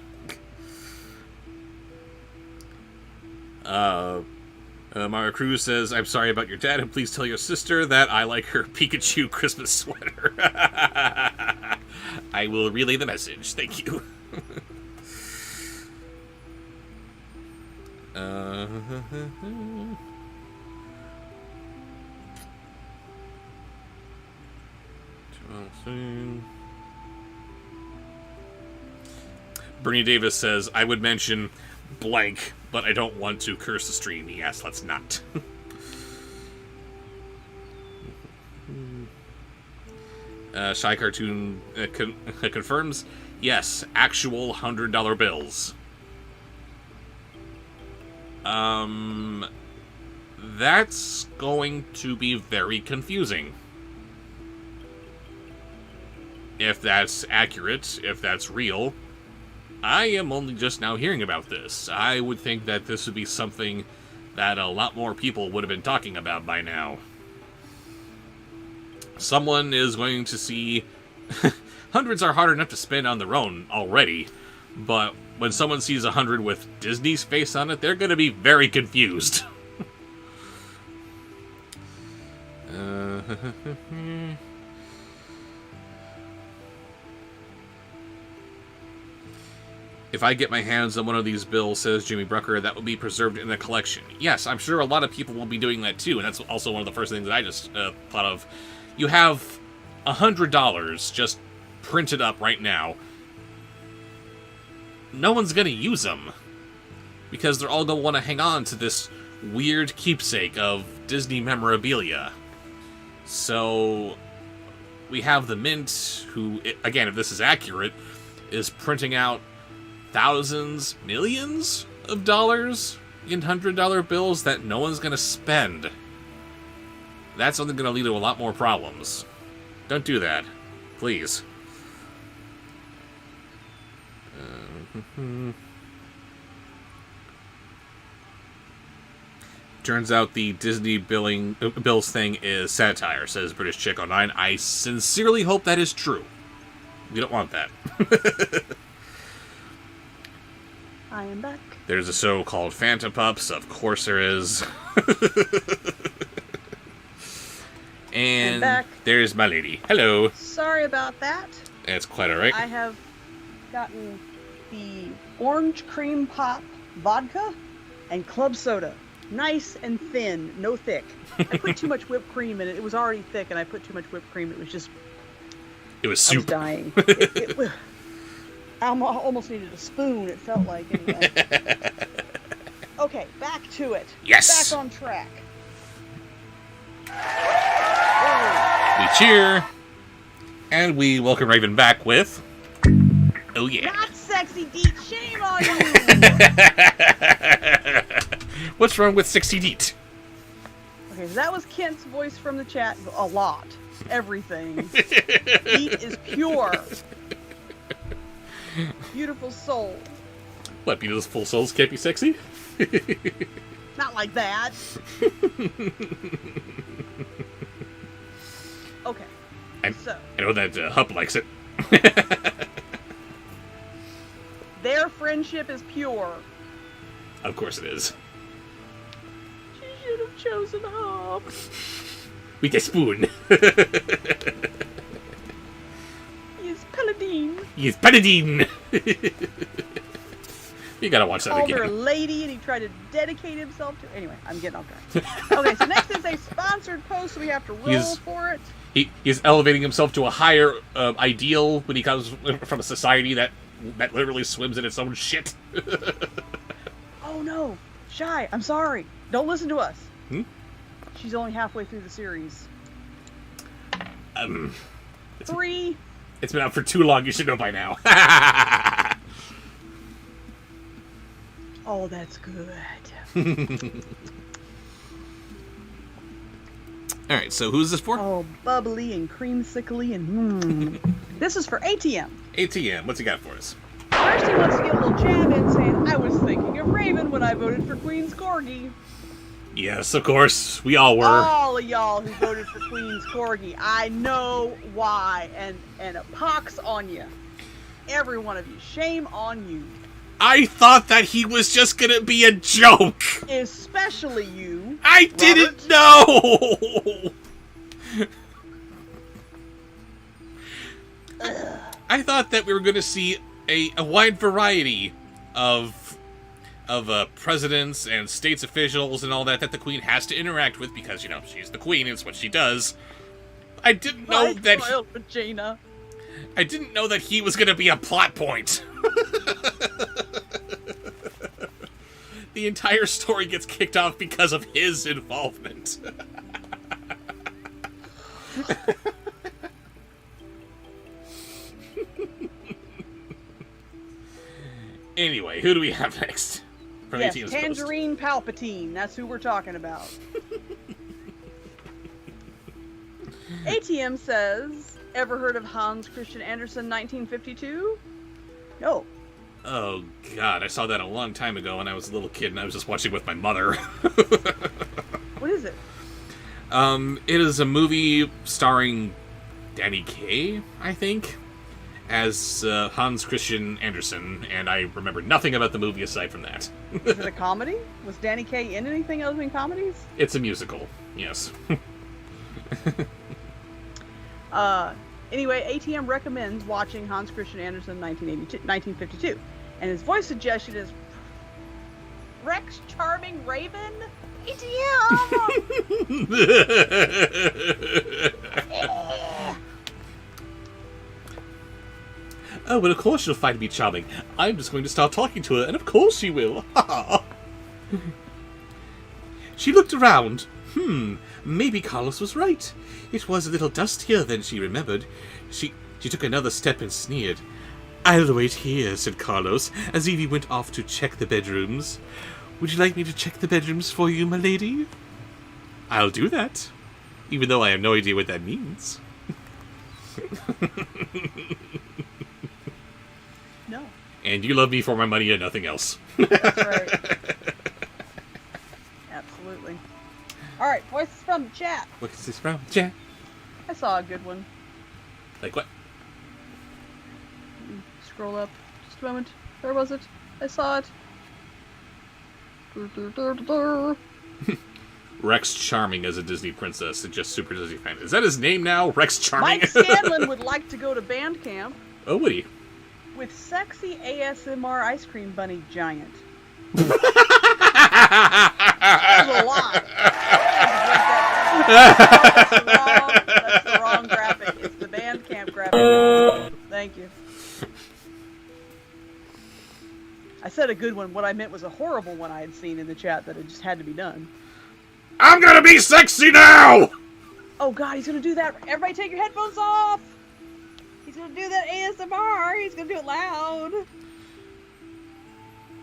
B: Mario Cruz says, I'm sorry about your dad, and please tell your sister that I like her Pikachu Christmas sweater. I will relay the message. Thank you. Bernie Davis says, I would mention blank, but I don't want to curse the stream. Yes, let's not. Shy Cartoon confirms, yes, actual $100 bills. That's going to be very confusing. If that's accurate, if that's real. I am only just now hearing about this. I would think that this would be something that a lot more people would have been talking about by now. Someone is going to see... Hundreds are hard enough to spend on their own already, but when someone sees 100 with Disney's face on it, they're going to be very confused. If I get my hands on one of these bills, says Jimmy Brucker, that will be preserved in a collection. Yes, I'm sure a lot of people will be doing that too, and that's also one of the first things that I just thought of. You have $100 just printed up right now. No one's going to use them, because they're all going to want to hang on to this weird keepsake of Disney memorabilia. So, we have the Mint, who, again, if this is accurate, is printing out thousands, millions of dollars in $100 bills that no one's going to spend. That's only going to lead to a lot more problems. Don't do that. Please. Turns out the Disney bills thing is satire, says British Chick 09. I sincerely hope that is true. We don't want that.
A: I am back.
B: There's a show called Phantom Pups. Of course there is. And
A: back.
B: There's my lady. Hello.
A: Sorry about that.
B: It's quite alright.
A: I have gotten the orange cream pop vodka and club soda. Nice and thin, no thick. I put too much whipped cream in it. It was already thick, and I put too much whipped cream. It was just...
B: It was
A: I was
B: soup.
A: dying. I almost needed a spoon, it felt like, anyway. Okay, back to it.
B: Yes!
A: Back on track.
B: We cheer. And we welcome Raven back with... Oh yeah.
A: Not sexy Deet, shame on you!
B: What's wrong with 60 Deet?
A: Okay, so that was Kent's voice from the chat. A lot. Everything. Deet is pure. Beautiful soul.
B: What, beautiful souls can't be sexy?
A: Not like that. Okay.
B: I know that Hup likes it.
A: Their friendship is pure.
B: Of course it is.
A: She should have chosen Hop.
B: We get spoon.
A: He's Paladin.
B: He's Paladin. You gotta watch that
A: Called her a
B: again.
A: lady, and he tried to dedicate himself to. Anyway, I'm getting off track. Okay, so next is a sponsored post, so we have to roll for it.
B: He's elevating himself to a higher ideal when he comes from a society that literally swims in its own shit.
A: Oh no, Shy, I'm sorry. Don't listen to us.
B: Hmm?
A: She's only halfway through the series. 3.
B: It's been out for too long. You should know by now.
A: Oh, that's good.
B: All right, so who's this for?
A: Oh, bubbly and creamsickly and This is for ATM.
B: ATM, what's he got for us?
A: First, he wants to get a little jab in saying, I was thinking of Raven when I voted for Queen's Corgi.
B: Yes, of course, we all were.
A: All of y'all who voted for Queen's Corgi, I know why, and a pox on you. Every one of you. Shame on you.
B: I thought that he was just gonna be a joke.
A: Especially you.
B: I didn't know. I thought that we were gonna see a wide variety of presidents and states officials and all that the Queen has to interact with because, you know, she's the Queen, it's what she does. I didn't know that
A: Regina.
B: I didn't know that he was going to be a plot point. The entire story gets kicked off because of his involvement. Anyway, who do we have next? From
A: Yes,
B: ATM's
A: Tangerine Palpatine. That's who we're talking about. ATM says, ever heard of Hans Christian Andersen 1952? No.
B: Oh, God, I saw that a long time ago when I was a little kid and I was just watching with my mother.
A: What is it?
B: It is a movie starring Danny Kaye, I think, as Hans Christian Andersen, and I remember nothing about the movie aside from that.
A: Is it a comedy? Was Danny Kaye in anything other than comedies?
B: It's a musical, yes.
A: Anyway, ATM recommends watching Hans Christian Andersen 1952. And his voice suggestion is Rex Charming Raven? ATM!
B: Oh, but of course she'll find me charming. I'm just going to start talking to her, and of course she will. She looked around. Maybe Carlos was right. It was a little dustier than she remembered. She took another step and sneered. I'll wait here, said Carlos, as Evie went off to check the bedrooms. Would you like me to check the bedrooms for you, my lady? I'll do that, even though I have no idea what that means.
A: No.
B: And you love me for my money and nothing else.
A: That's right. Absolutely. Alright, voices from the chat.
B: What is this from, Jack?
A: I saw a good one.
B: Like what?
A: Scroll up. Just a moment. Where was it? I saw it.
B: Rex Charming as a Disney princess and just super Disney fan. Is that his name now? Rex Charming?
A: Mike Scanlon would like to go to band camp
B: Oh, would he?
A: with sexy ASMR ice cream bunny giant. That was a lot. That's the wrong graphic. It's the band camp graphic. Thank you. I said a good one. What I meant was a horrible one I had seen in the chat that it just had to be done.
B: I'm gonna be sexy now!
A: Oh god, he's gonna do that. Everybody take your headphones off! He's gonna do that ASMR. He's gonna do it loud.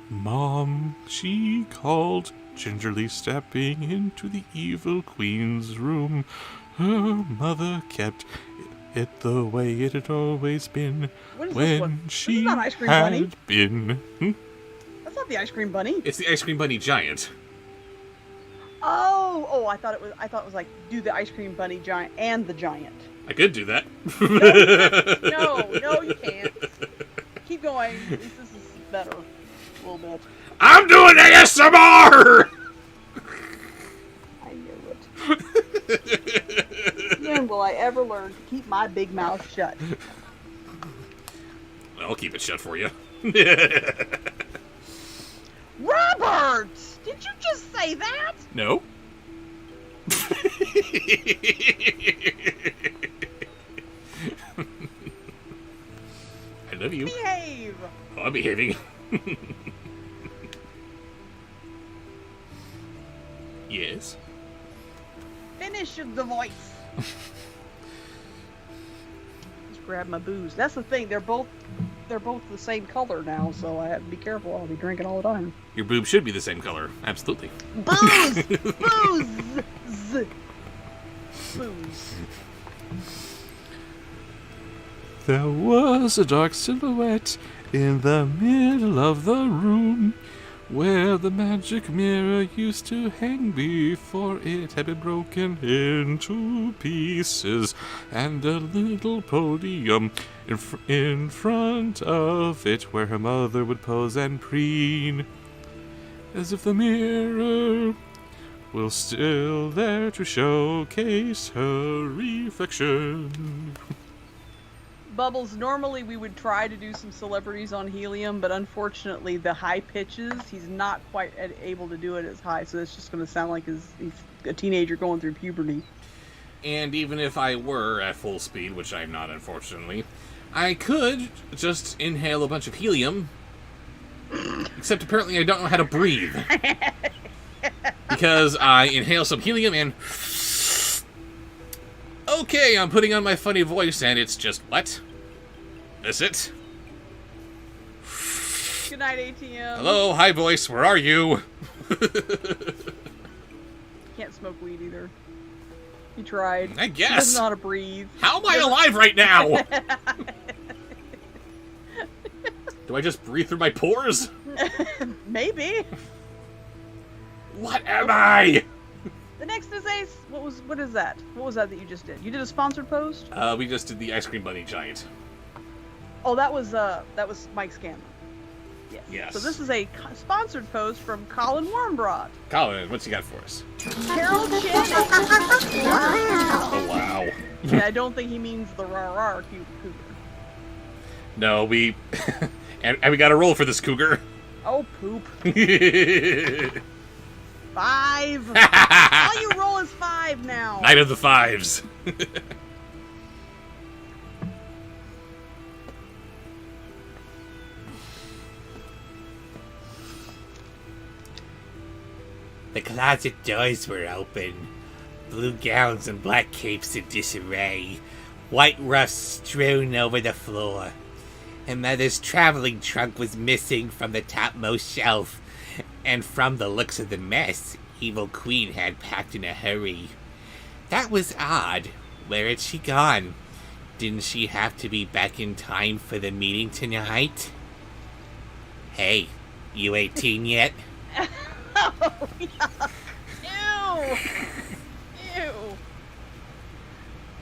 C: Mom, she called, gingerly stepping into the evil queen's room. Her mother kept it the way it had always been
A: What is this
C: when
A: one? This
C: she
A: is not Ice Cream
C: had
A: Bunny.
C: been.
A: That's not the ice cream bunny.
B: It's the Ice Cream Bunny Giant.
A: Oh, I thought it was like do the ice cream bunny giant and the giant.
B: I could do that.
A: No, you can't. Keep going. This is better. A little bit.
B: I'm doing ASMR!
A: I knew it. When will I ever learn to keep my big mouth shut?
B: I'll keep it shut for you.
A: Robert! Did you just say that?
B: No. I love you.
A: Behave!
B: Oh, I'm behaving. Yes.
A: Finish the voice. Just grab my booze. That's the thing. They're both the same color now, so I have to be careful. I'll be drinking all the time.
B: Your boob should be the same color. Absolutely.
A: Booze! Booze! booze.
B: There was a dark silhouette in the middle of the room where the magic mirror used to hang before it had been broken into pieces, and a little podium in front of it where her mother would pose and preen, as if the mirror was still there to showcase her reflection.
A: Bubbles, normally we would try to do some celebrities on Helium, but unfortunately the high pitches, he's not quite able to do it as high, so it's just going to sound like he's a teenager going through puberty.
B: And even if I were at full speed, which I'm not, unfortunately, I could just inhale a bunch of helium, except apparently I don't know how to breathe. Because I inhale some helium and... Okay, I'm putting on my funny voice, and it's just, what? Is it?
A: Good night, ATM.
B: Hello, hi voice, where are you?
A: Can't smoke weed either. He tried.
B: I
A: He
B: guess.
A: doesn't know how to breathe.
B: How am I alive right now? Do I just breathe through my pores?
A: Maybe.
B: What am I?
A: The next is a... What is that? What was that you just did? You did a sponsored post?
B: We just did the ice cream bunny giant.
A: Oh, that was Mike Scanlon. Yes.
B: Yes.
A: So this is a sponsored post from Colin Wormbrot.
B: Colin, what's he got for us?
A: Carol Chin.
B: Oh, wow.
A: Yeah, I don't think he means the rar cougar.
B: No, we... and we got a roll for this cougar.
A: Oh, poop. 5. All you roll is 5 now.
B: Night of the Fives.
F: The closet doors were open. Blue gowns and black capes in disarray. White ruffs strewn over the floor. And Mother's traveling trunk was missing from the topmost shelf. And from the looks of the mess, Evil Queen had packed in a hurry. That was odd. Where had she gone? Didn't she have to be back in time for the meeting tonight? Hey, you 18 yet?
A: Oh, yuck. Ew. Ew.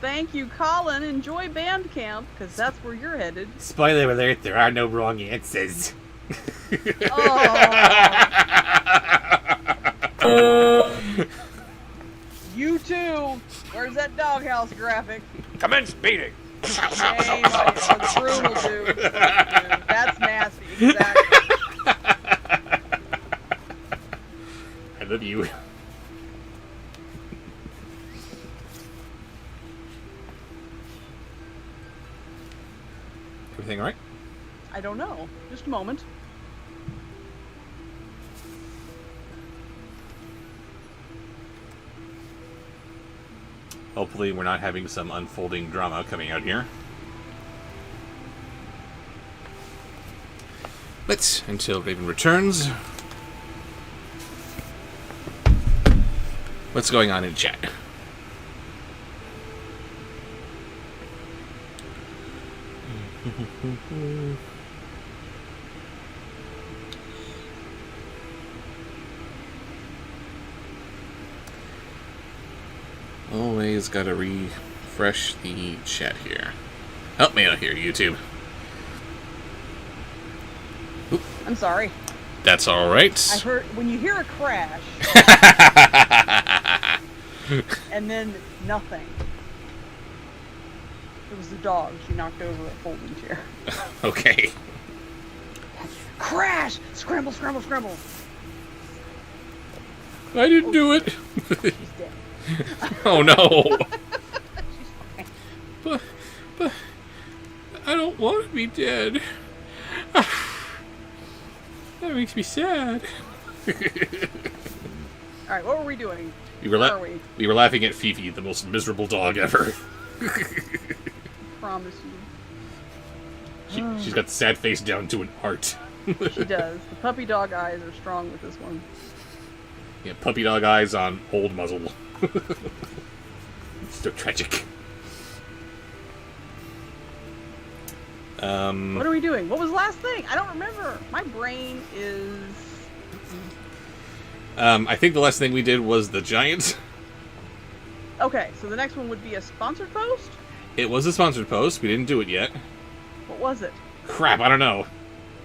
A: Thank you, Colin. Enjoy band camp, because that's where you're headed.
F: Spoiler alert, there are no wrong answers.
A: Oh. You too. Where's that doghouse graphic?
C: Commence beating.
A: Hey, the broom will do. That's nasty. Exactly.
B: I love you. Everything alright?
A: I don't know. Just a moment.
B: Hopefully we're not having some unfolding drama coming out here. But until Raven returns... What's going on in chat? Always gotta refresh the chat here. Help me out here, YouTube. Oop.
A: I'm sorry.
B: That's alright.
A: I heard when you hear a crash and then nothing. It was the dog. She knocked over a folding chair.
B: Okay.
A: Crash! Scramble, scramble, scramble.
B: I didn't do it.
A: She's dead.
B: Oh no.
A: She's fine.
B: But I don't want to be dead. That makes me sad.
A: Alright, what were we doing?
B: We were,
A: Where are we?
B: we were laughing at Fifi, the most miserable dog ever.
A: Promise you.
B: She's got the sad face down to an art.
A: She does. The puppy dog eyes are strong with this one.
B: Yeah, puppy dog eyes on old muzzle. So tragic.
A: What are we doing? What was the last thing? I don't remember. My brain is...
B: I think the last thing we did was the Giants.
A: Okay, so the next one would be a sponsored post?
B: It was a sponsored post. We didn't do it yet.
A: What was it?
B: Crap, I don't know.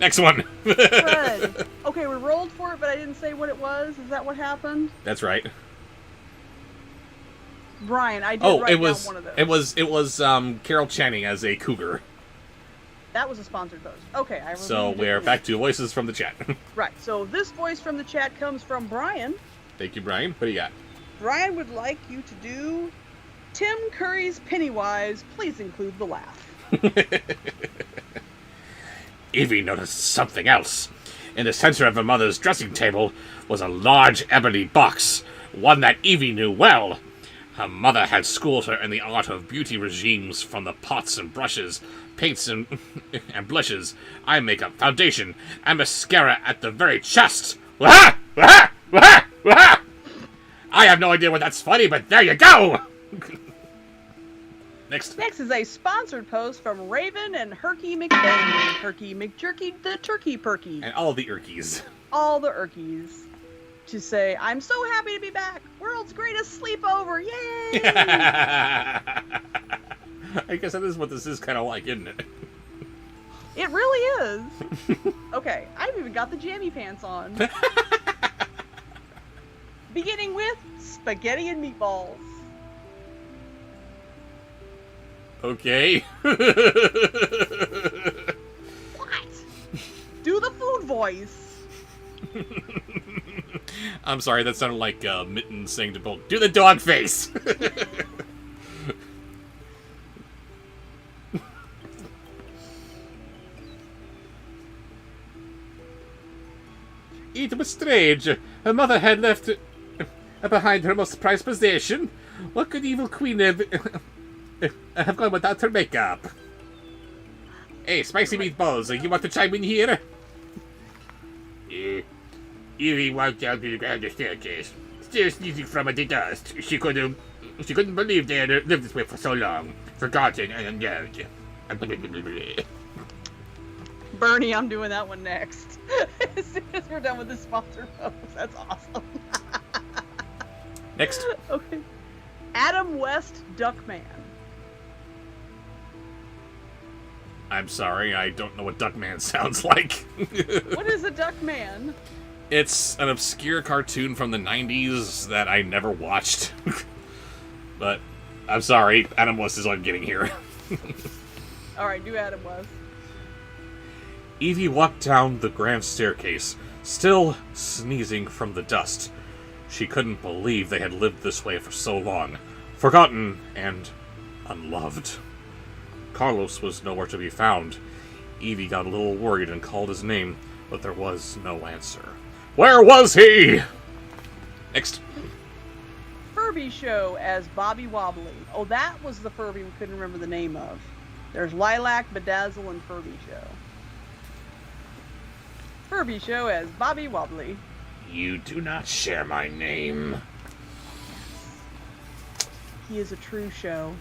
B: Next one.
A: Good. Okay, we rolled for it, but I didn't say what it was. Is that what happened?
B: That's right.
A: Brian, I did write down one of those.
B: It was Carol Channing as a cougar.
A: That was a sponsored post. Okay, I
B: So we're back to voices from the chat.
A: Right, so this voice from the chat comes from Brian.
B: Thank you, Brian. What do you got?
A: Brian would like you to do Tim Curry's Pennywise. Please include the laugh.
B: Evie noticed something else. In the center of her mother's dressing table was a large ebony box, one that Evie knew well. Her mother had schooled her in the art of beauty regimes, from the pots and brushes, paints and blushes, eye makeup, foundation, and mascara at the very chest. Wah! Wah! Wah! Wah! I have no idea why that's funny, but there you go! Next.
A: Next is a sponsored post from Raven and Herky McBain. Herky McJerky the Turkey Perky.
B: And all the Urkies.
A: All the Urkies. To say, I'm so happy to be back. World's greatest sleepover. Yay!
B: I guess that is what this is kind of like, isn't it?
A: It really is. Okay, I've even got the jammy pants on. Beginning with spaghetti and meatballs.
B: Okay.
A: What? Do the food voice.
B: I'm sorry, that sounded like Mitten saying to Bolt, do the dog face! It was strange. Her mother had left behind her most prized possession. What could evil queen have gone without her makeup? Hey, spicy meatballs, you want to chime in here? Evie walked down to the ground staircase, still sneezing from the dust. She couldn't believe they had lived this way for so long, forgotten and unloved.
A: Bernie, I'm doing that one next. As soon as we're done with the sponsor post. That's awesome.
B: Next.
A: Okay. Adam West Duckman.
B: I'm sorry, I don't know what Duckman sounds like.
A: What is a Duckman?
B: It's an obscure cartoon from the 90s that I never watched. But, I'm sorry, Adam West is what I'm getting here.
A: Alright, do Adam West.
B: Evie walked down the grand staircase, still sneezing from the dust. She couldn't believe they had lived this way for so long, forgotten and unloved. Carlos was nowhere to be found. Evie got a little worried and called his name, but there was no answer. Where was he? Next.
A: Furby Show as Bobby Wobbly. Oh, that was the Furby we couldn't remember the name of. There's Lilac, Bedazzle, and Furby Show. Furby Show as Bobby Wobbly.
B: You do not share my name.
A: He is a true show.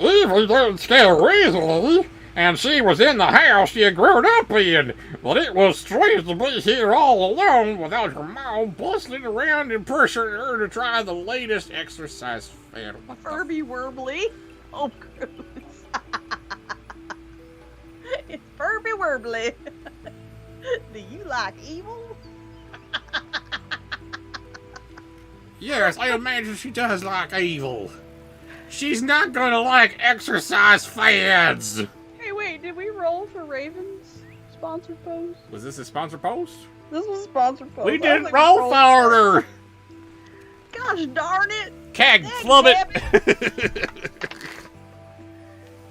C: Evie didn't scare easily, and she was in the house you grew up in. But it was strange to be here all alone without her mom bustling around and pressuring her to try the latest exercise fad.
A: Furby Werbly. Oh, gross. It's Furby Werbly. Do you like evil?
C: Yes, I imagine she does like evil. She's not gonna like exercise fads.
A: Hey, wait, did we roll for Raven's sponsored post?
B: Was this a sponsor post?
A: This was a sponsored post.
C: We
A: I don't
C: didn't
A: think
C: roll
A: rolled
C: for her.
A: Gosh darn it!
B: Keg,
A: Dang,
B: flub it!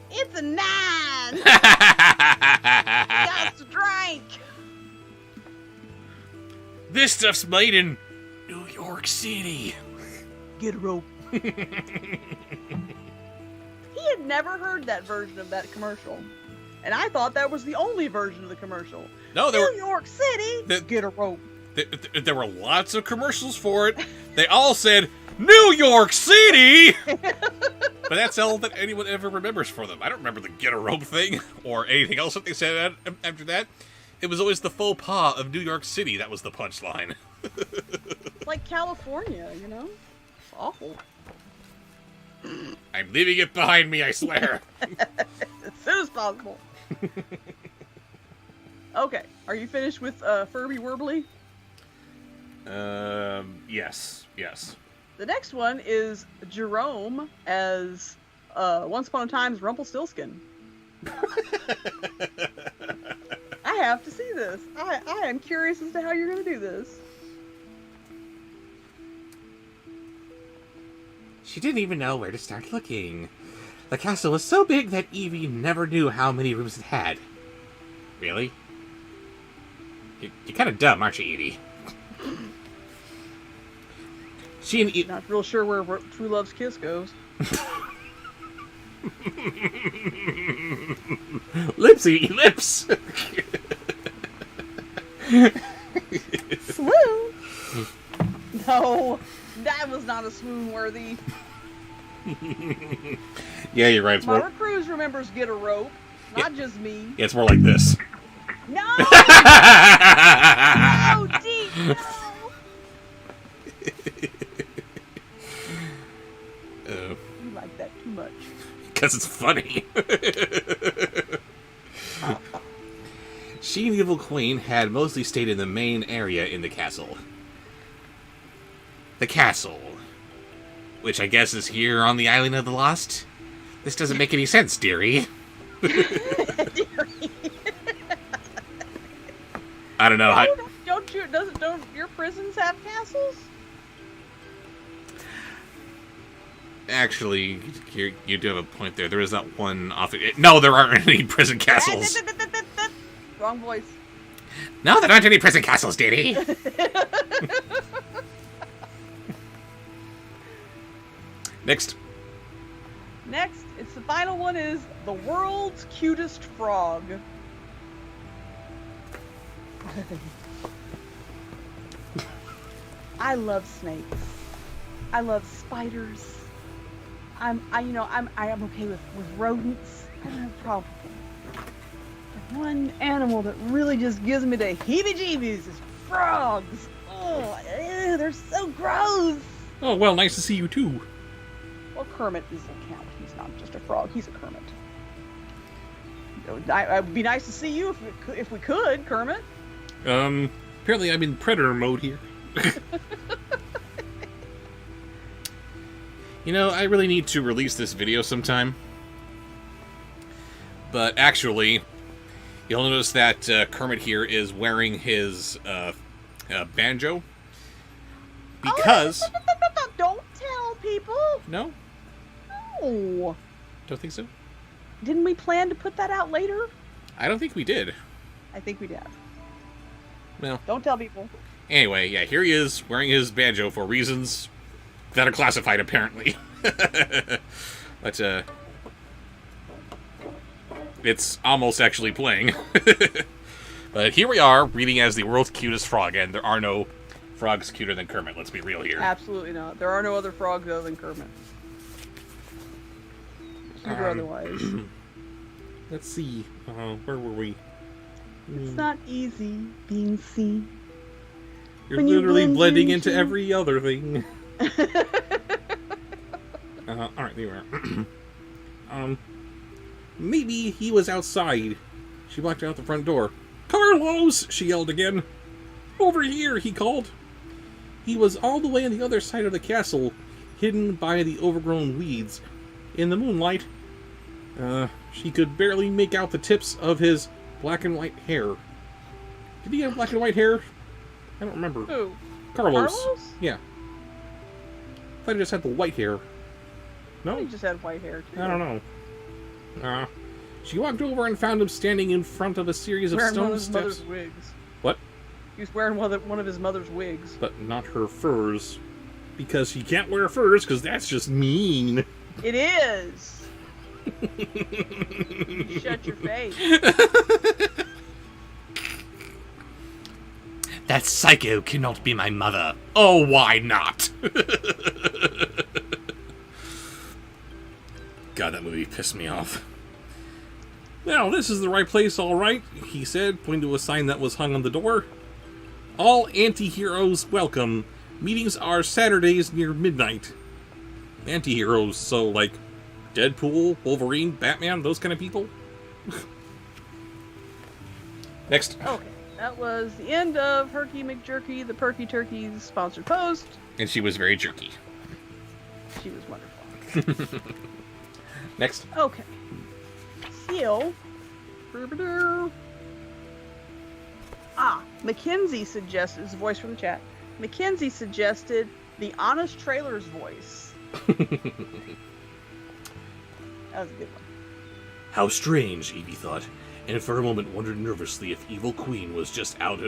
A: It's a 9! Got to drink!
B: This stuff's made in New York City.
A: Get a rope. never heard that version of that commercial. And I thought that was the only version of the commercial.
B: No,
A: New York City, get a rope.
B: There were lots of commercials for it. They all said, New York City! But that's all that anyone ever remembers for them. I don't remember the get a rope thing or anything else that they said after that. It was always the faux pas of New York City that was the punchline.
A: Like California, you know? It's awful.
B: I'm leaving it behind me, I swear.
A: As soon as possible. Okay, are you finished with Furby Werbly?
B: Yes.
A: The next one is Jerome as Once Upon a Time's Rumpelstiltskin. I have to see this. I am curious as to how you're going to do this.
F: She didn't even know where to start looking. The castle was so big that Evie never knew how many rooms it had. Really? You're kind of dumb, aren't you, Edie? She and Evie...
A: Not real sure where True Love's Kiss goes.
C: Lipsy, lips!
A: Swoon? No, that was not a swoon worthy.
C: Yeah, you're right. It's
A: Mara
C: more,
A: Cruz remembers Get a Rope, not just me.
C: yeah, it's more like this.
A: No! No, Deke, no! You like that too much.
B: Because it's funny.
F: She and Evil Queen had mostly stayed in the main area in the castle. The castle. Which I guess is here on the Island of the Lost? This doesn't make any sense, dearie.
B: I don't know.
A: Don't your prisons have castles?
B: Actually, you do have a point there. There is that one off. No, there aren't any prison castles.
A: Wrong voice.
F: No, there aren't any prison castles, dearie.
B: Next.
A: Next, it's the final one is the world's cutest frog. I love snakes. I love spiders. I am okay with rodents. I don't have a problem with them. The one animal that really just gives me the heebie-jeebies is frogs. Oh, ew, they're so gross.
B: Oh, well, nice to see you too.
A: Well, Kermit doesn't count. He's not just a frog. He's a Kermit. It would be nice to see you if we could, Kermit.
B: Apparently I'm in predator mode here. You know, I really need to release this video sometime. But actually, you'll notice that Kermit here is wearing his banjo. Because...
A: Oh, don't tell people!
B: No?
A: No!
B: Don't think so?
A: Didn't we plan to put that out later?
B: I don't think we did.
A: I think we did.
B: Well.
A: Don't tell people.
B: Anyway, yeah, here he is, wearing his banjo for reasons that are classified, apparently. But, it's almost actually playing. But here we are, reading as the world's cutest frog, and there are no frogs cuter than Kermit, let's be real here.
A: Absolutely not. There are no other frogs other than Kermit. Cute or otherwise.
C: Let's see. Where were we?
A: It's not easy being seen.
C: You're
A: When you
C: literally
A: blend
C: blending into
A: into-
C: every other thing. Alright, there you are. Maybe he was outside. She walked out the front door. Carlos! She yelled again. Over here, he called. He was all the way on the other side of the castle, hidden by the overgrown weeds. In the moonlight, she could barely make out the tips of his black and white hair. Did he have black and white hair? I don't remember.
A: Who?
C: Carlos.
A: Carlos?
C: Yeah. I thought he just had the white hair. No?
A: He just had white hair, too.
C: I don't know. She walked over and found him standing in front of a series of
A: Wearing one
C: stone
A: of his mother's
C: steps.
A: wigs.
C: What?
A: He was wearing one of his mother's wigs.
C: But not her furs. Because she can't wear furs, because that's just mean.
A: It is! Shut your face.
B: That psycho cannot be my mother. Oh, why not? God, that movie pissed me off. Now, this is the right place, all right, he said, pointing to a sign that was hung on the door. All anti-heroes welcome. Meetings are Saturdays near midnight. Anti-heroes, so like Deadpool, Wolverine, Batman, those kind of people? Next.
A: Okay, that was the end of Herky McJerky, the Perky Turkey's sponsored post.
B: And she was very jerky.
A: She was wonderful.
B: Next.
A: Okay. Seal. Mackenzie suggested, this is a voice from the chat. Mackenzie suggested the Honest Trailer's voice. That was a good one.
B: How strange, Evie thought, and for a moment wondered nervously if Evil Queen was just out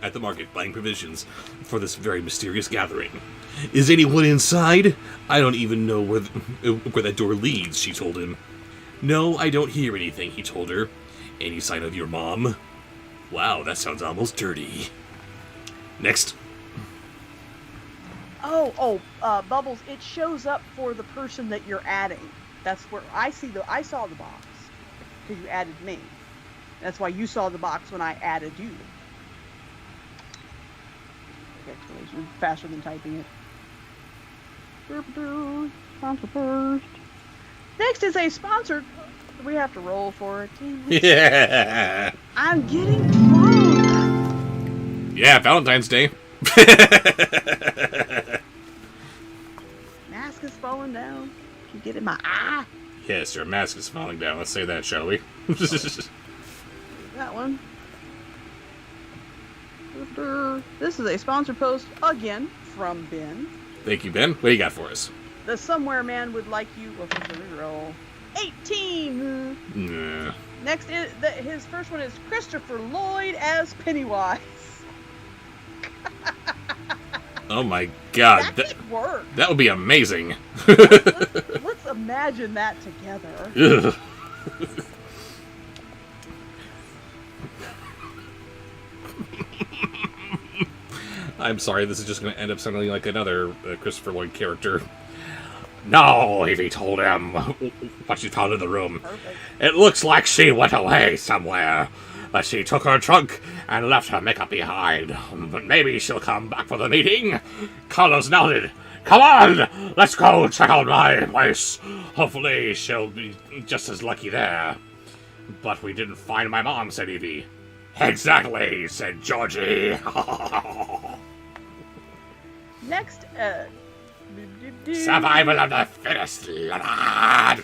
B: at the market buying provisions for this very mysterious gathering. Is anyone inside? I don't even know where that door leads, she told him. No, I don't hear anything, he told her. Any sign of your mom? Wow, that sounds almost dirty. Next.
A: Bubbles, it shows up for the person that you're adding. That's where I saw the box. Because you added me. That's why you saw the box when I added you. Explanation faster than typing it. Sponsor first. Next is a sponsored. We have to roll for it.
B: Yeah.
A: I'm getting drunk.
B: Yeah, Valentine's Day.
A: Mask is falling down. Can you get in my eye?
B: Yes, your mask is falling down. Let's say that, shall we?
A: That one. This is a sponsored post again from Ben.
B: Thank you, Ben. What do you got for us?
A: The Somewhere Man would like you. Well, for the reroll. 18.
B: Nah.
A: Next, his first one is Christopher Lloyd as Pennywise.
B: Oh my God,
A: That could work.
B: that would be amazing.
A: Let's imagine that together.
B: Ugh. I'm sorry, this is just going to end up sounding like another Christopher Lloyd character. No, Evie told him what she found in the room.
A: Perfect.
B: It looks like she went away somewhere, but she took her trunk and left her makeup behind. But maybe she'll come back for the meeting. Carlos nodded. Come on, let's go check out my place. Hopefully she'll be just as lucky there. But we didn't find my mom, said Evie. Exactly, said Georgie.
A: Next,
B: Survival of the fittest, Leonard.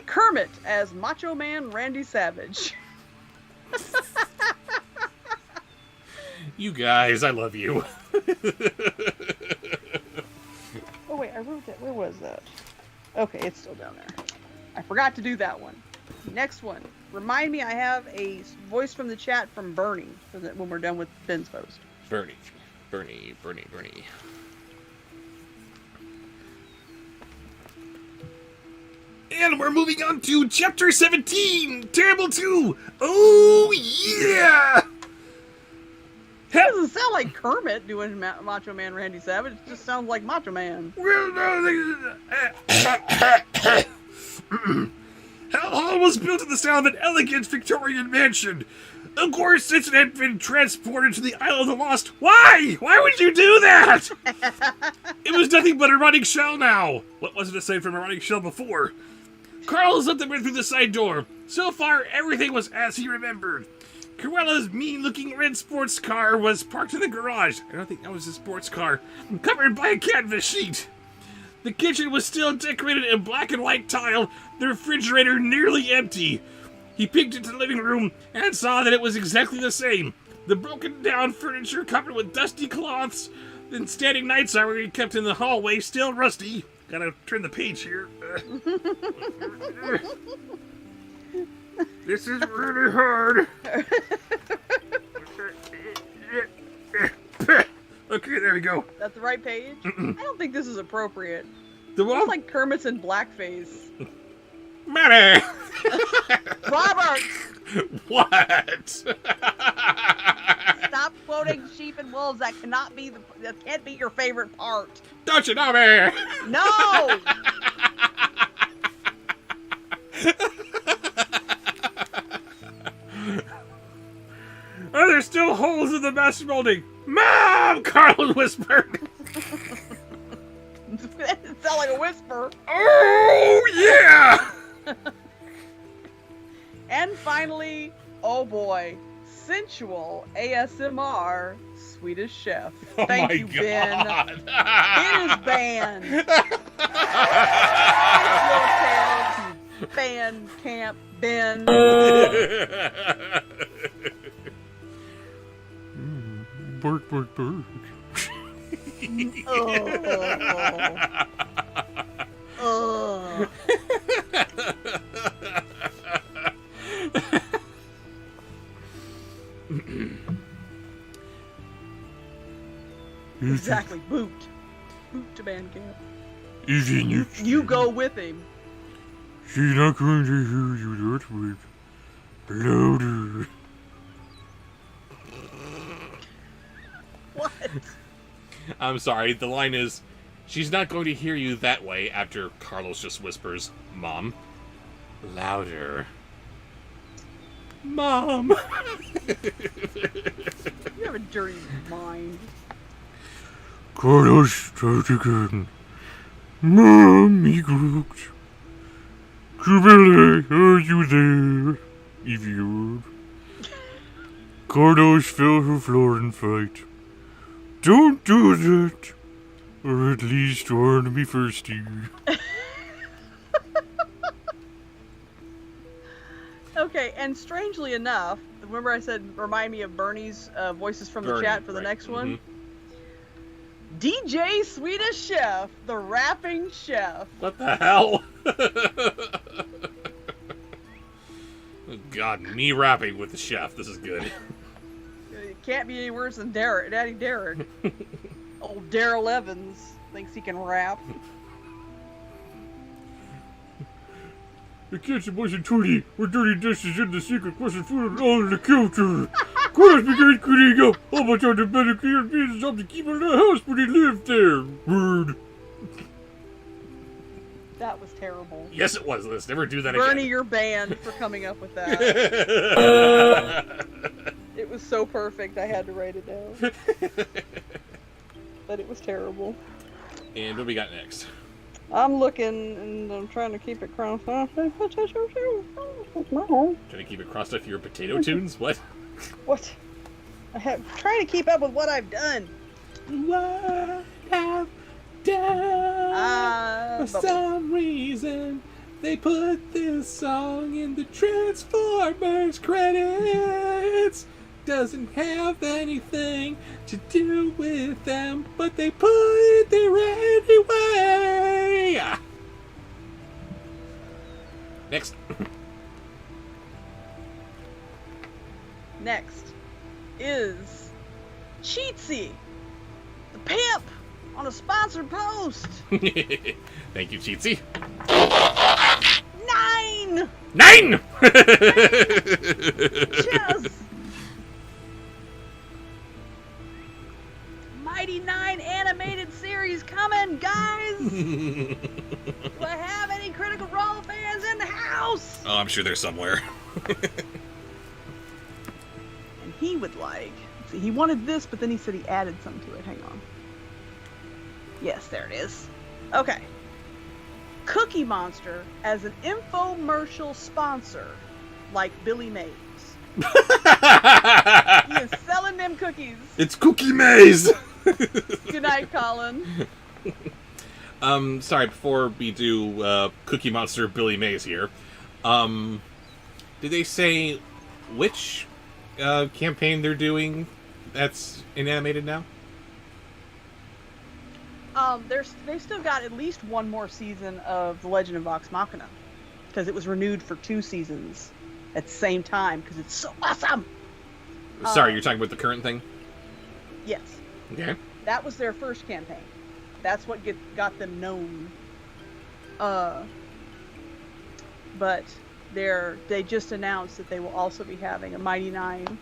A: Kermit as Macho Man Randy Savage.
B: You guys, I love you.
A: Oh wait, I wrote that. Where was that? Okay, it's still down there. I forgot to do that one. Next one. Remind me I have a voice from the chat from Bernie when we're done with Ben's post.
B: Bernie. And we're moving on to Chapter 17, Terrible 2. Oh, yeah!
A: That doesn't sound like Kermit doing Macho Man Randy Savage. It just sounds like Macho Man.
C: Hellhole was built in the style of an elegant Victorian mansion. Of course, since it had been transported to the Isle of the Lost. Why? Why would you do that? It was nothing but a rotting shell now. What wasn't aside from a rotting shell before? Carlos let them in through the side door. So far, everything was as he remembered. Cruella's mean-looking red sports car was parked in the garage. I don't think that was a sports car. Covered by a canvas sheet. The kitchen was still decorated in black and white tile, the refrigerator nearly empty. He peeked into the living room and saw that it was exactly the same. The broken down furniture covered with dusty cloths, the standing nights already kept in the hallway still rusty. Gotta turn the page here. This is really hard. Okay, there we go.
A: That's the right page? I don't think this is appropriate.
C: The
A: Looks
C: one?
A: like Kermit's in blackface.
C: Manny!
A: Robert!
B: What?
A: Stop quoting sheep and wolves. That can't be your favorite part.
C: Don't you know me?
A: No!
C: Are there still holes in the mesh molding? Mom! Carl whispered.
A: That didn't sound like a whisper.
C: Oh, yeah!
A: And finally, oh boy, sensual ASMR Swedish Chef.
C: Oh
A: Thank
C: my
A: you, Ben.
C: God.
A: It is banned. Ban camp Ben.
C: Bark, bark, bark.
A: Oh. Exactly, boot to band camp. You go with him.
C: She's not going to hear you that way. Louder.
A: What?
B: I'm sorry, the line is, she's not going to hear you that way after Carlos just whispers, Mom. Louder. Mom.
A: You have a dirty mind.
C: Carlos, start again. Mommy croaked. Camilla, are you there? If you would. Carlos fell to the floor and fight. Don't do that. Or at least warn me first, you.
A: Okay, and strangely enough, remember I said remind me of Bernie's voices from the
B: Bernie,
A: chat for the
B: right.
A: next one? DJ Swedish Chef, the rapping chef.
B: What the hell? Oh God, me rapping with the chef. This is good.
A: It can't be any worse than Daddy Derek. Old Daryl Evans thinks he can rap.
C: The kitchen wasn't dirty. We're dirty dishes in the secret wasn't food on the counter. Carlos began cleaning up. How much on the better clear pieces up to keep him in the house, but he lived there. Word.
A: That was terrible.
B: Yes, it was. Let's never do that
A: Bernie,
B: again.
A: you're banned for coming up with that. It was so perfect, I had to write it down. But it was terrible.
B: And what we got next?
A: I'm looking and I'm trying to keep it crossed off.
B: Trying to keep it crossed off your potato tunes? What?
A: What? Trying to keep up with what I've done.
B: What have done? For some reason, they put this song in the Transformers credits. Doesn't have anything to do with them, but they put it there anyway. Next.
A: Next is Cheatsy, the pimp, on a sponsored post.
B: Thank you, Cheatsy.
A: 9!
B: 9!
A: Cheers! Mighty 9 animated series coming, guys! Do I have any Critical Role fans in the house?
B: Oh, I'm sure they're somewhere.
A: And he would like... See, he wanted this, but then he said he added some to it. Hang on. Yes, there it is. Okay. Cookie Monster as an infomercial sponsor, like Billy Mays. He is selling them cookies.
B: It's Cookie Maze!
A: Good night, Colin.
B: Sorry, before we do Cookie Monster Billy Mays here, did they say which campaign they're doing that's animated now?
A: They've still got at least one more season of The Legend of Vox Machina, because it was renewed for 2 seasons at the same time, because it's so awesome!
B: Sorry, you're talking about the current thing?
A: Yes.
B: Okay.
A: That was their first campaign. That's what got them known. But they just announced that they will also be having a Mighty Nine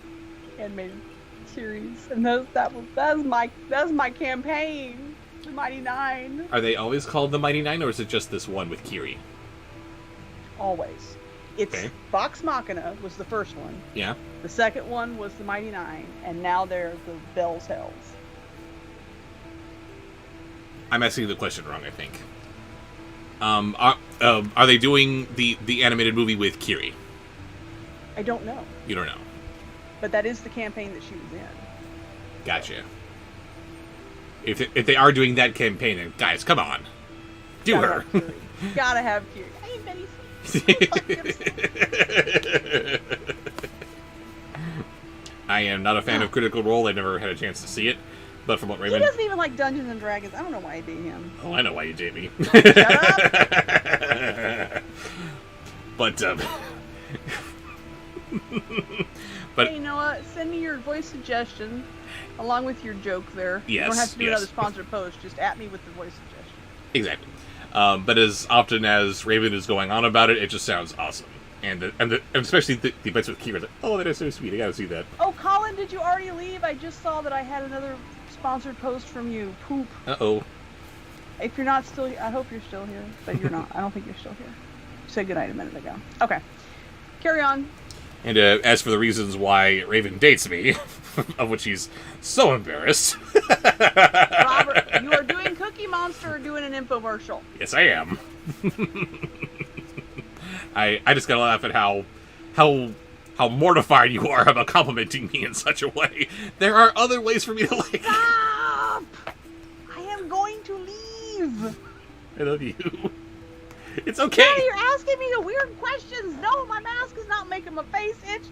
A: animated series, and that's my campaign, the Mighty Nine.
B: Are they always called the Mighty Nine, or is it just this one with Kiri?
A: Always. It's
B: Okay.
A: Vox Machina was the first one.
B: Yeah.
A: The second one was the Mighty Nine, and now they're the Bell's Hells.
B: I'm asking the question wrong, I think. Are they doing the animated movie with Kiri?
A: I don't know,
B: You don't know.
A: but that is the campaign that she was in.
B: Gotcha. If they are doing that campaign, then guys, come on, do
A: Gotta
B: her.
A: have Kiri. Gotta have Kiri. Hey, Betty.
B: I am not a fan of Critical Role. I never had a chance to see it, but from what
A: He
B: Raven,
A: doesn't even like Dungeons and Dragons. I don't know why I date him.
B: oh, I know why you date me.
A: Shut up.
B: But
A: Hey, you know what? Send me your voice suggestion along with your joke there. You don't
B: Yes,
A: have to do
B: yes.
A: another sponsored post. Just at me with the voice suggestion.
B: exactly. But as often as Raven is going on about it, it just sounds awesome. And especially the bits with Kira, like, oh, that is so sweet. I gotta see that.
A: Oh, Colin, did you already leave? I just saw that I had another sponsored post from you. Poop.
B: Uh-oh.
A: If you're not still here, I hope you're still here, but you're not. I don't think you're still here. You said goodnight a minute ago. Okay. Carry on.
B: And as for the reasons why Raven dates me, of which he's so embarrassed.
A: Robert, you are doing Cookie Monster or doing an infomercial?
B: Yes, I am. I just gotta laugh at how mortified you are about complimenting me in such a way. There are other ways for me to like.
A: Stop! I am going to leave.
B: I love you. It's okay.
A: Daddy, you're asking me the weird questions. No, my mask is not making my face itch.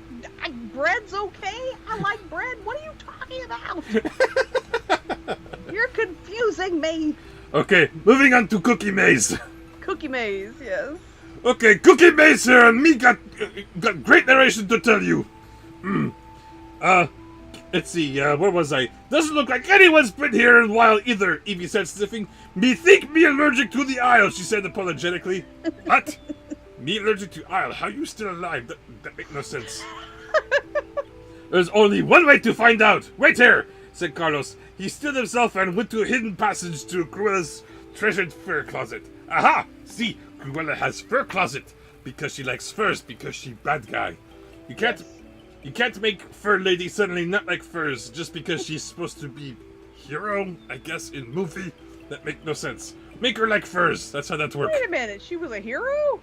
A: Bread's okay. I like bread. What are you talking about? You're confusing me.
C: Okay, moving on to Cookie Maze.
A: Cookie Maze, yes.
C: Okay, Cookie Maze here, and me got great narration to tell you. Let's see, where was I? Doesn't look like anyone's been here in a while either, Evie said, sniffing. Me think me allergic to the aisle, she said apologetically. What? Me allergic to aisle? How you still alive? That make no sense. There's only one way to find out. Wait here, said Carlos. He stilled himself and went to a hidden passage to Cruella's treasured fur closet. Aha! See, Cruella has fur closet because she likes furs, because she bad guy. You can't make fur lady suddenly not like furs just because she's supposed to be hero, I guess, in movie. That make no sense. Make her like furs. That's how that works.
A: Wait a minute. She was a hero?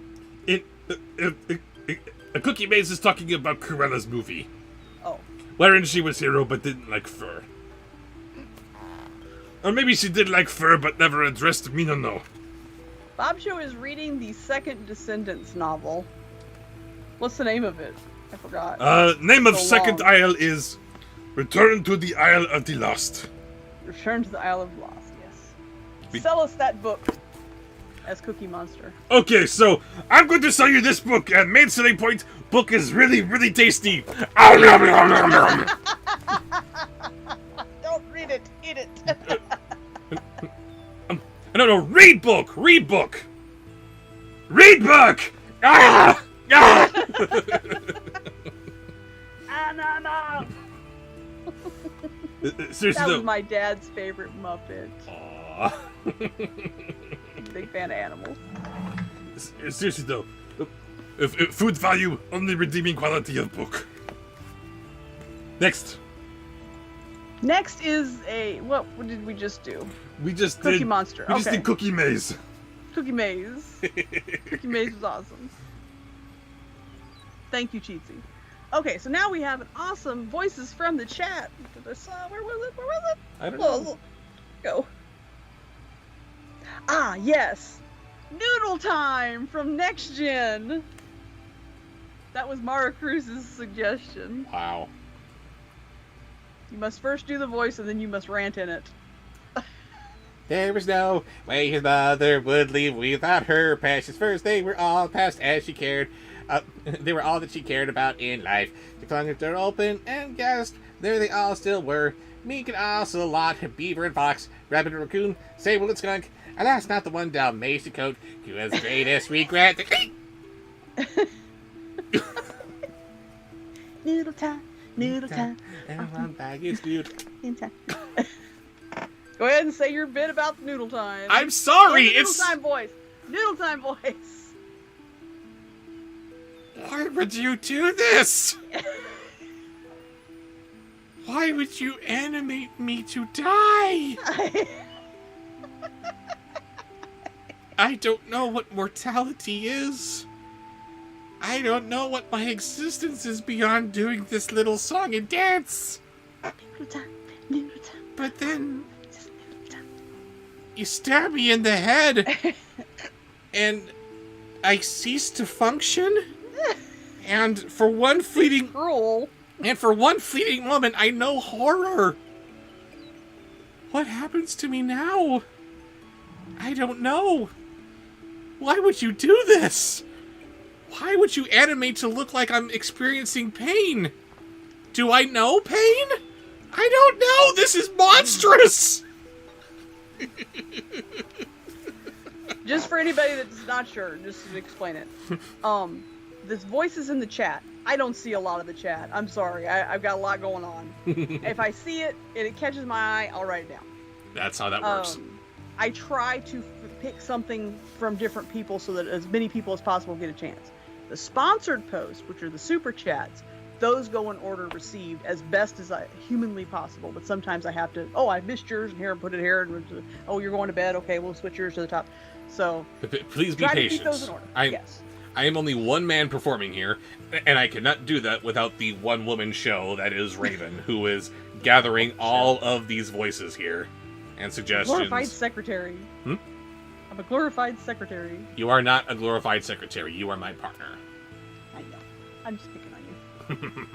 C: A Cookie Maze is talking about Cruella's movie,
A: Oh.
C: wherein she was hero but didn't like fur. Or maybe she did like fur but never addressed me, no.
A: Bobsheaux is reading the second Descendants novel. What's the name of it? I forgot.
C: Name of
A: So
C: second
A: long.
C: isle is Return to the Isle of the Lost.
A: Return to the Isle of Lost, yes. Sell us that book as Cookie Monster.
C: Okay, so I'm going to sell you this book, and main selling point, book is really, really tasty.
A: Don't read it, eat it.
C: No, read book! Read book! Read book! Ah! Ah!
A: No.
C: Seriously
A: That was
C: though.
A: my dad's favorite Muppet.
C: Aw.
A: Big fan of animals.
C: Seriously though. If food value, only redeeming quality of book. Next.
A: Next is what did we just do?
C: We just
A: Cookie
C: did
A: Monster.
C: We just
A: Okay.
C: did Cookie Maze.
A: Cookie Maze. Cookie Maze was awesome. Thank you, Cheatsy. Okay, so now we have an awesome voices from the chat. Where was it?
B: I don't know.
A: Go. Ah, yes. Noodle Time from Next Gen. That was Mara Cruz's suggestion.
B: Wow.
A: You must first do the voice and then you must rant in it.
F: There was no way his mother would leave without her precious furs. They were all past as she cared. They were all that she cared about in life. She flung her door open and gasped. There they all still were. Mink and ocelot, beaver and fox, rabbit and raccoon, sable and skunk, Alas, not the one Dalmatian coat who has greatest regret.
A: Noodle time, noodle time.
F: And one bag is noodle.
A: In time. Go ahead and say your bit about noodle time.
B: I'm sorry,
A: Noodle
B: it's...
A: time voice. Noodle time voice.
B: Why would you do this? Why would you animate me to die? I don't know what mortality is. I don't know what my existence is beyond doing this little song and dance.
A: Noodle time, noodle time.
B: But then
A: Just noodle time.
B: you stab me in the head, and I cease to function. And for one fleeting
A: Cruel.
B: moment, I know horror. What happens to me now? I don't know. Why would you do this? Why would you animate to look like I'm experiencing pain? Do I know pain? I don't know. This is monstrous.
A: Just for anybody that's not sure, just to explain it. This voice is in the chat. I don't see a lot of the chat. I'm sorry. I've got a lot going on. If I see it and it catches my eye, I'll write it down.
B: That's how that works.
A: I try to pick something from different people so that as many people as possible get a chance. The sponsored posts, which are the super chats, those go in order received as best as humanly possible. But sometimes I have to, I missed yours, and here, put it here. And, you're going to bed. Okay, we'll switch yours to the top. So
B: Please be
A: try to
B: patient.
A: keep those in order. Yes.
B: I am only one man performing here, and I cannot do that without the one-woman show that is Raven, who is gathering all of these voices here and suggestions.
A: Glorified secretary. I'm a glorified secretary.
B: You are not a glorified secretary. You are my partner.
A: I know. I'm just picking on you.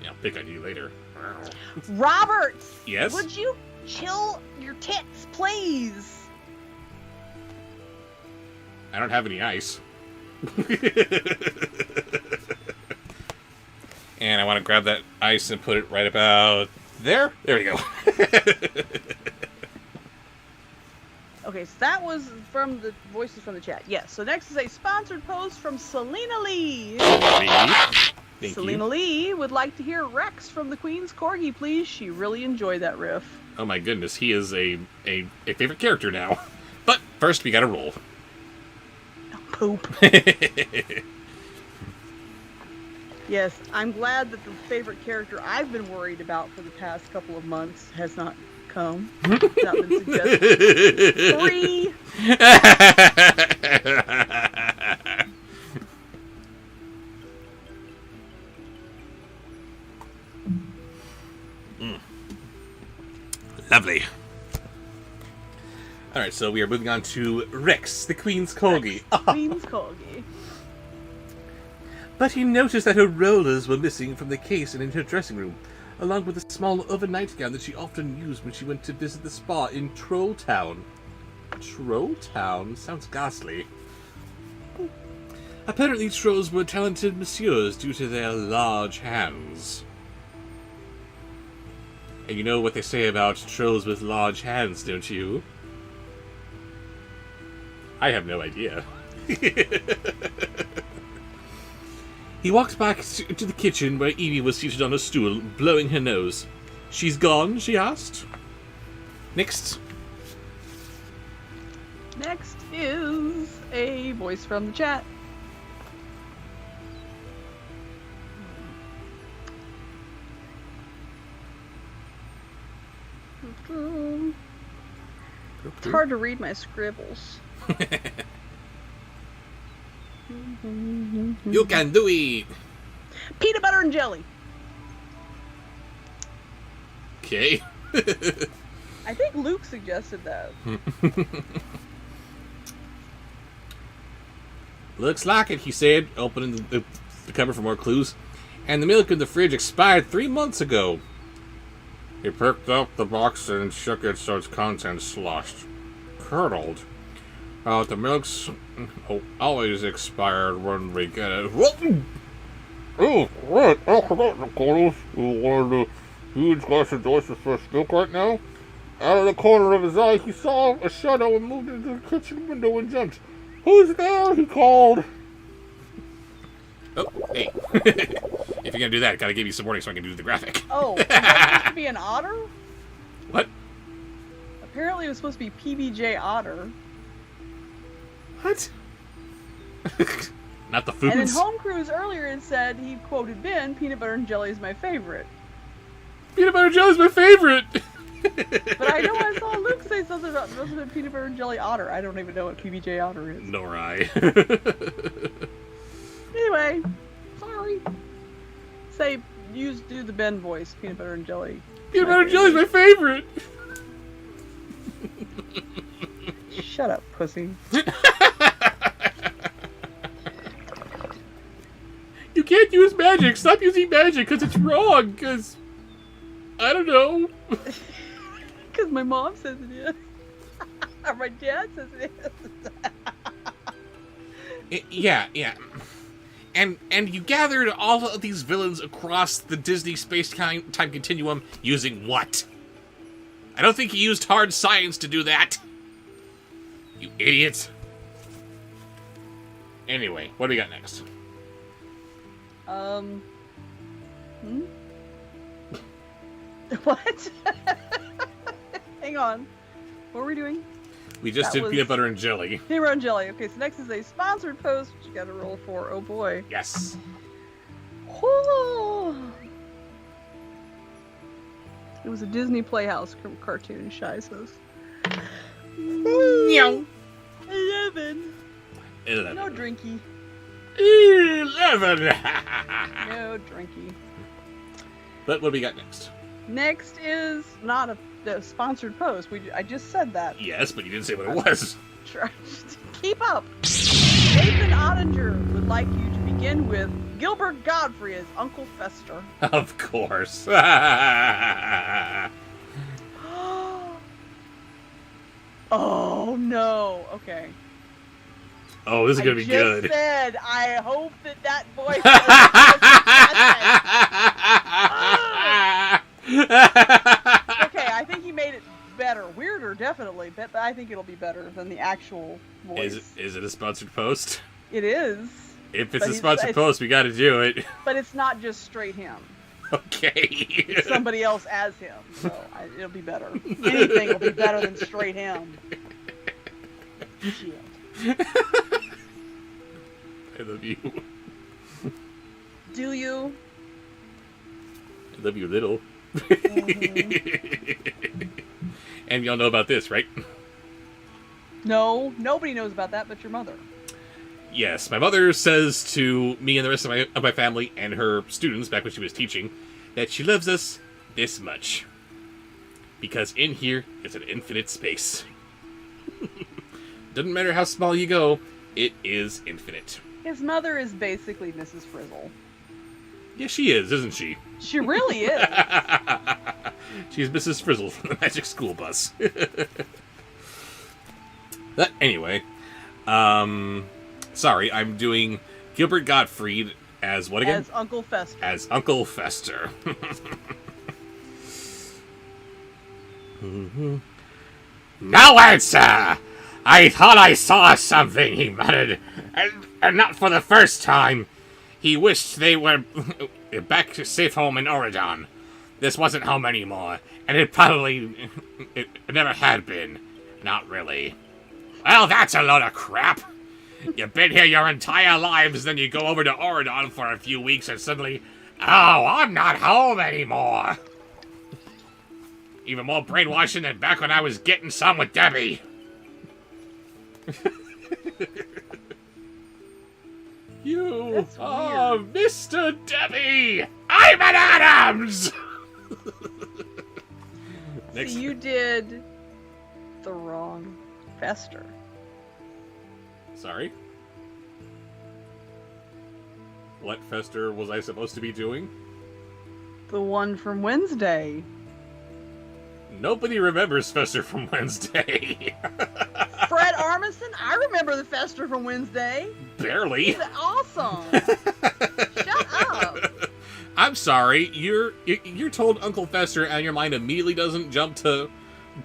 B: Yeah, I'll pick on you later.
A: Robert!
B: Yes?
A: Would you chill your tits, please?
B: I don't have any ice. And I want to grab that ice and put it right about there. There we go.
A: Okay, so that was from the voices from the chat. Yes, so next is a sponsored post from Selena Lee.
B: Thank
A: Selena
B: you.
A: Lee would like to hear Rex from the Queen's Corgi, please. She really enjoyed that riff.
B: Oh my goodness, he is a favorite character now. But first, we gotta roll.
A: Poop. Yes, I'm glad that the favorite character I've been worried about for the past couple of months has not come. Not been suggested. 3.
B: Lovely. Alright, so we are moving on to Rex, the Queen's Corgi.
A: Queen's Corgi.
B: But he noticed that her rollers were missing from the case and in her dressing room, along with a small overnight gown that she often used when she went to visit the spa in Trolltown. Trolltown? Sounds ghastly. Apparently trolls were talented messieurs due to their large hands. And you know what they say about trolls with large hands, don't you? I have no idea. He walked back to the kitchen where Evie was seated on a stool, blowing her nose. She's gone? She asked. Next.
A: Next is a voice from the chat. It's hard to read my scribbles.
B: You can do it!
A: Peanut butter and jelly.
B: Okay.
A: I think Luke suggested that.
B: Looks like it, he said, opening the cupboard for more clues. And the milk in the fridge expired 3 months ago. He picked up the box and shook it so its contents sloshed. Curdled. The milk's always expired when we get it.
C: Oh, right. I forgot the Carlos. You wanted a huge glass of delicious fresh milk right now? Out of the corner of his eye, he saw a shadow and moved into the kitchen window and jumped. "Who's there?" he called.
B: Oh, hey. If you're gonna do that, gotta give me some warning so I can do the graphic.
A: Oh, is that supposed to be an otter?
B: What?
A: Apparently it was supposed to be PBJ Otter.
B: What? Not the
A: And in
B: foods?
A: Home Cruise earlier it said, he quoted Ben, "Peanut butter and jelly is my favorite."
B: Peanut butter jelly's my favorite!
A: But I know I saw Luke say something about peanut butter and jelly otter. I don't even know what PBJ Otter is.
B: Nor I.
A: Anyway, sorry. Say, do the Ben voice, peanut butter and jelly.
B: Peanut butter jelly's my favorite!
A: Shut up, pussy.
B: You can't use magic. Stop using magic because it's wrong. Because I don't know.
A: Because my mom says it is. Or my dad says it is.
B: Yeah. And you gathered all of these villains across the Disney space-time continuum using what? I don't think you used hard science to do that. You idiot. Anyway, what do we got next?
A: What? Hang on. What were we doing?
B: We just
A: That
B: did
A: was-
B: peanut butter and jelly.
A: Peanut butter and jelly. Okay, so next is a sponsored post, which you gotta roll for. Oh boy.
B: Yes.
A: It was a Disney Playhouse cartoon, Shy says.
B: Meow.
A: 11.
B: 11.
A: No drinky.
B: 11.
A: No drinky.
B: But what do we got next?
A: Next is not a sponsored post. I just said that.
B: Yes, but you didn't say what it was.
A: Try keep up. Nathan Ottinger would like you to begin with Gilbert Godfrey as Uncle Fester.
B: Of course.
A: Oh no. Okay.
B: Oh, this is gonna be good.
A: I just said I hope that voice. Okay, I think he made it better. Weirder, definitely, but I think it'll be better than the actual voice.
B: Is it a sponsored post?
A: It is.
B: If it's
A: But
B: a sponsored post, we gotta do it.
A: But it's not just straight him.
B: Okay.
A: It's somebody else as him, so it'll be better. Anything will be better than straight him. Shit.
B: I love you.
A: Do you?
B: I love you, little.
A: Mm-hmm.
B: And y'all know about this, right?
A: No, nobody knows about that but your mother.
B: Yes, my mother says to me and the rest of my family and her students back when she was teaching that she loves us this much. Because in here is an infinite space. Doesn't matter how small you go, it is infinite.
A: His mother is basically Mrs. Frizzle.
B: Yes, she is, isn't she?
A: She really is.
B: She's Mrs. Frizzle from the Magic School Bus. But anyway, sorry, I'm doing Gilbert Gottfried as what again?
A: As Uncle Fester.
B: As Uncle Fester. No answer! I thought I saw something, he muttered. And not for the first time. He wished they were back to safe home in Oregon. This wasn't home anymore, and it never had been. Not really. Well, that's a load of crap. You've been here your entire lives, then you go over to Oregon for a few weeks, and suddenly, oh, I'm not home anymore. Even more brainwashing than back when I was getting some with Debbie. You
A: That's
B: are
A: weird.
B: Mr. Debbie! I'm an Adams! Next.
A: See, you did the wrong Fester.
B: Sorry? What Fester was I supposed to be doing?
A: The one from Wednesday.
B: Nobody remembers Fester from Wednesday.
A: Fred Armisen? I remember the Fester from Wednesday.
B: Barely.
A: He's awesome. Shut up.
B: I'm sorry. You're told Uncle Fester and your mind immediately doesn't jump to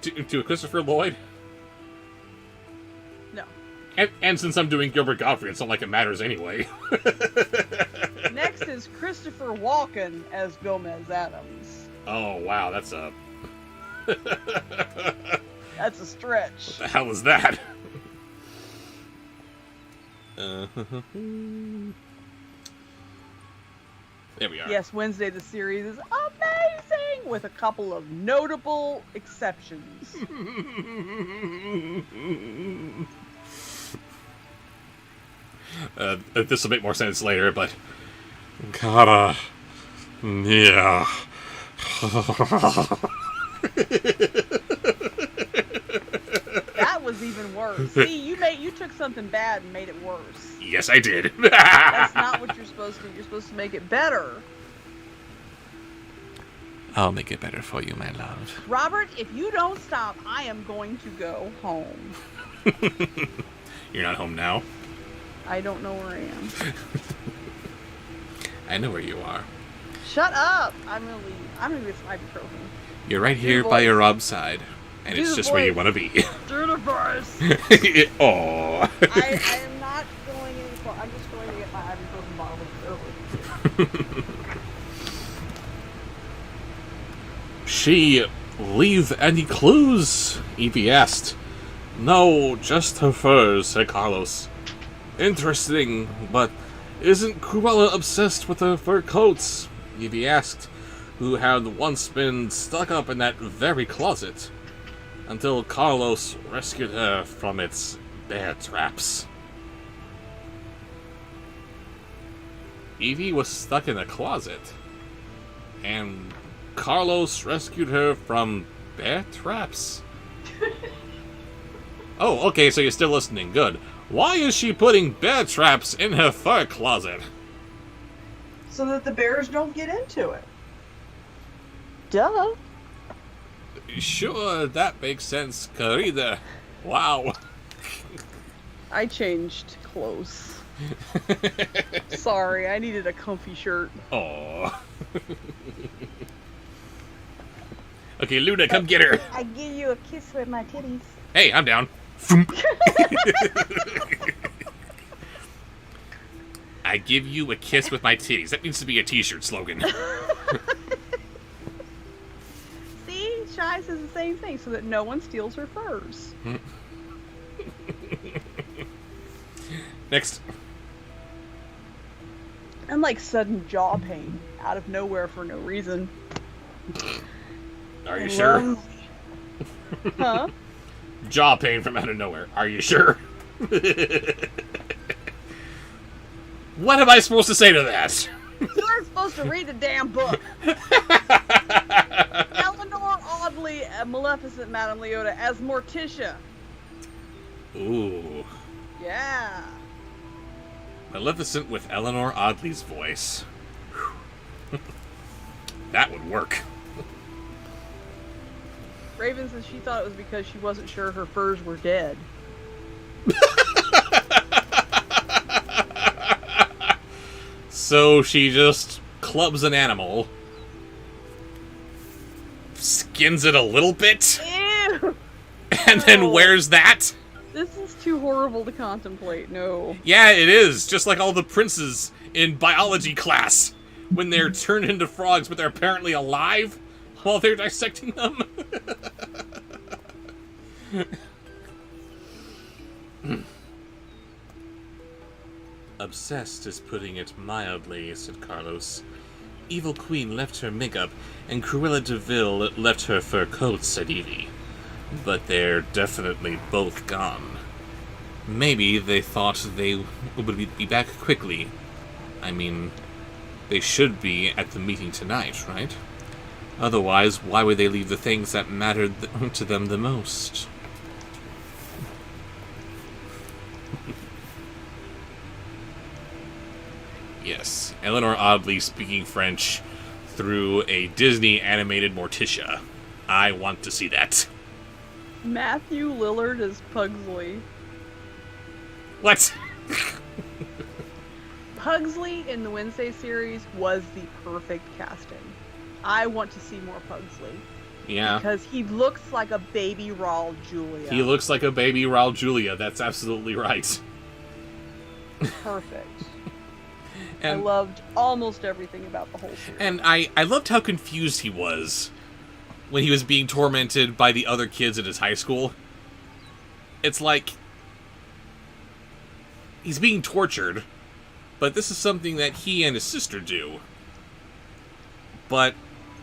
B: to Christopher Lloyd?
A: No.
B: And since I'm doing Gilbert Gottfried, it's not like it matters anyway.
A: Next is Christopher Walken as Gomez Adams.
B: Oh, wow, that's a...
A: That's a stretch.
B: What the hell is that? There we are.
A: Yes, Wednesday the series is amazing, with a couple of notable exceptions.
B: This will make more sense later, but... Gotta... Yeah...
A: That was even worse. See, you took something bad and made it worse.
B: Yes, I did.
A: That's not what you're supposed to do. You're supposed to make it better.
B: I'll make it better for you, my love.
A: Robert, if you don't stop, I am going to go home.
B: You're not home now?
A: I don't know where I am.
B: I know where you are.
A: Shut up! I'm gonna leave. I'm gonna get some ibuprofen.
B: You're right here by your Rob's side. And it's just where you want to be.
A: Do the voice!
B: Aww.
A: I am not going any far. I'm just going to get my ibuprofen bottle.
B: She leave any clues? Evie asked. No, just her furs, said Carlos. Interesting, but isn't Cruella obsessed with her fur coats? Evie asked, who had once been stuck up in that very closet, until Carlos rescued her from its bear traps. Evie was stuck in a closet, and Carlos rescued her from bear traps? Oh, okay, so you're still listening. Good. Why is she putting bear traps in her fur closet?
A: So that the bears don't get into it. Duh.
B: Sure, that makes sense, querida. Wow.
A: I changed clothes. Sorry, I needed a comfy shirt.
B: Aww. Okay, Luna, come get her.
E: I give you a kiss with my titties.
B: Hey, I'm down. I give you a kiss with my titties. That needs to be a t-shirt slogan.
A: See, Shy says the same thing so that no one steals her furs.
B: Next.
A: And like sudden jaw pain out of nowhere for no reason.
B: Are you sure?
A: Huh?
B: Jaw pain from out of nowhere. Are you sure? What am I supposed to say to that?
A: You're supposed to read the damn book. Eleanor Audley, Maleficent Madame Leota as Morticia.
B: Ooh.
A: Yeah.
B: Maleficent with Eleanor Audley's voice. That would work.
A: Raven says she thought it was because she wasn't sure her furs were dead.
B: So she just clubs an animal, skins it a little bit,
A: Ew!
B: and then wears that?
A: This is too horrible to contemplate, no.
B: Yeah, it is. Just like all the princes in biology class. When they're turned into frogs, but they're apparently alive while they're dissecting them. Obsessed is putting it mildly, said Carlos. Evil Queen left her makeup, and Cruella de Vil left her fur coats, said Evie. But they're definitely both gone. Maybe they thought they would be back quickly. I mean, they should be at the meeting tonight, right? Otherwise, why would they leave the things that mattered to them the most? Yes, Eleanor Audley speaking French through a Disney animated Morticia. I want to see that.
A: Matthew Lillard is Pugsley.
B: What?
A: Pugsley in the Wednesday series was the perfect casting. I want to see more Pugsley.
B: Yeah.
A: Because he looks like a baby Raul Julia.
B: He looks like a baby Raul Julia. That's absolutely right.
A: Perfect. I
B: And,
A: loved almost everything about the whole series.
B: and I loved how confused he was when he was being tormented by the other kids at his high school. It's like he's being tortured, but this is something that he and his sister do. But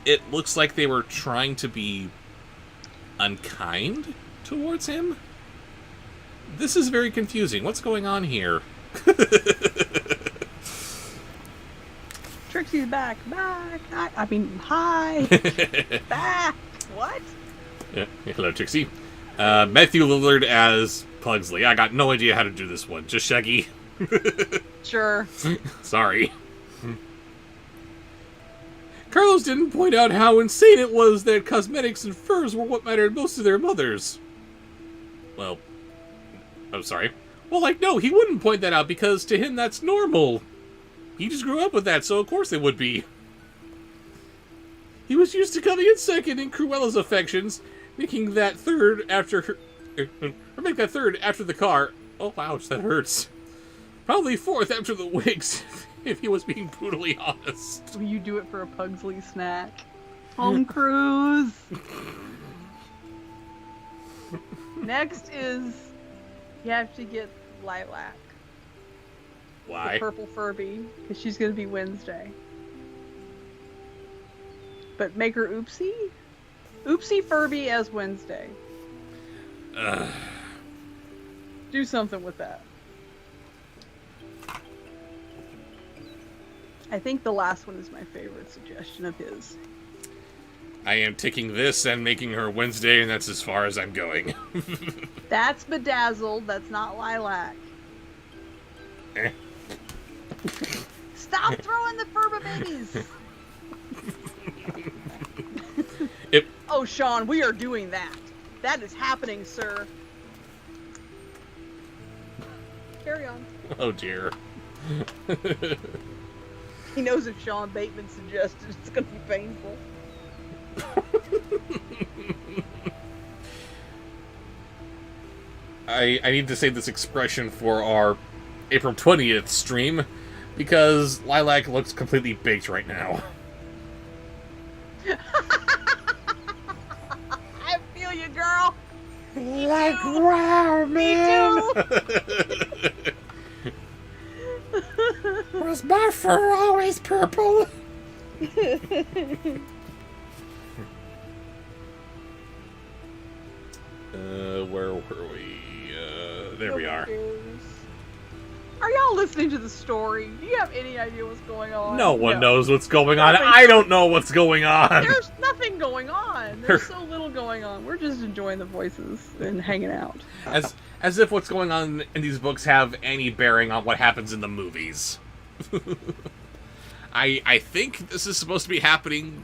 B: it looks like they were trying to be unkind towards him. This is very confusing. What's going on here?
A: Trixie's back. I mean, hi. Back. What?
B: Yeah. Hello, Trixie. Matthew Lillard as Pugsley. I got no idea how to do this one. Just Shaggy.
A: Sure.
B: Sorry. Carlos didn't point out how insane it was that cosmetics and furs were what mattered most to their mothers. Well, I'm sorry. Well, no, he wouldn't point that out because to him that's normal. He just grew up with that, so of course they would be. He was used to coming in second in Cruella's affections, making that third after the car. Oh, ouch, that hurts. Probably fourth after the wigs, if he was being brutally honest.
A: Will you do it for a Pugsley snack? Home cruise. Next is you have to get Lilac.
B: Why?
A: The purple Furby, because she's going to be Wednesday. But make her Oopsie? Oopsie Furby as Wednesday. Do something with that. I think the last one is my favorite suggestion of his.
B: I am taking this and making her Wednesday, and that's as far as I'm going.
A: That's Bedazzled, that's not Lilac.
B: Eh.
A: Stop throwing the Furba babies! Oh, Sean, we are doing that. That is happening, sir. Carry on.
B: Oh, dear.
A: He knows if Sean Bateman suggested it's going to be painful.
B: I need to save this expression for our April 20th stream, because Lilac looks completely baked right now.
A: I feel you, girl.
D: Like, wow, man. Was my fur always purple?
B: Where were we? There we are.
A: Are y'all listening to the story? Do you have any idea what's going on?
B: No one knows what's going on. I don't know what's going on.
A: There's nothing going on. There's so little going on. We're just enjoying the voices and hanging out.
B: As if what's going on in these books have any bearing on what happens in the movies. I think this is supposed to be happening.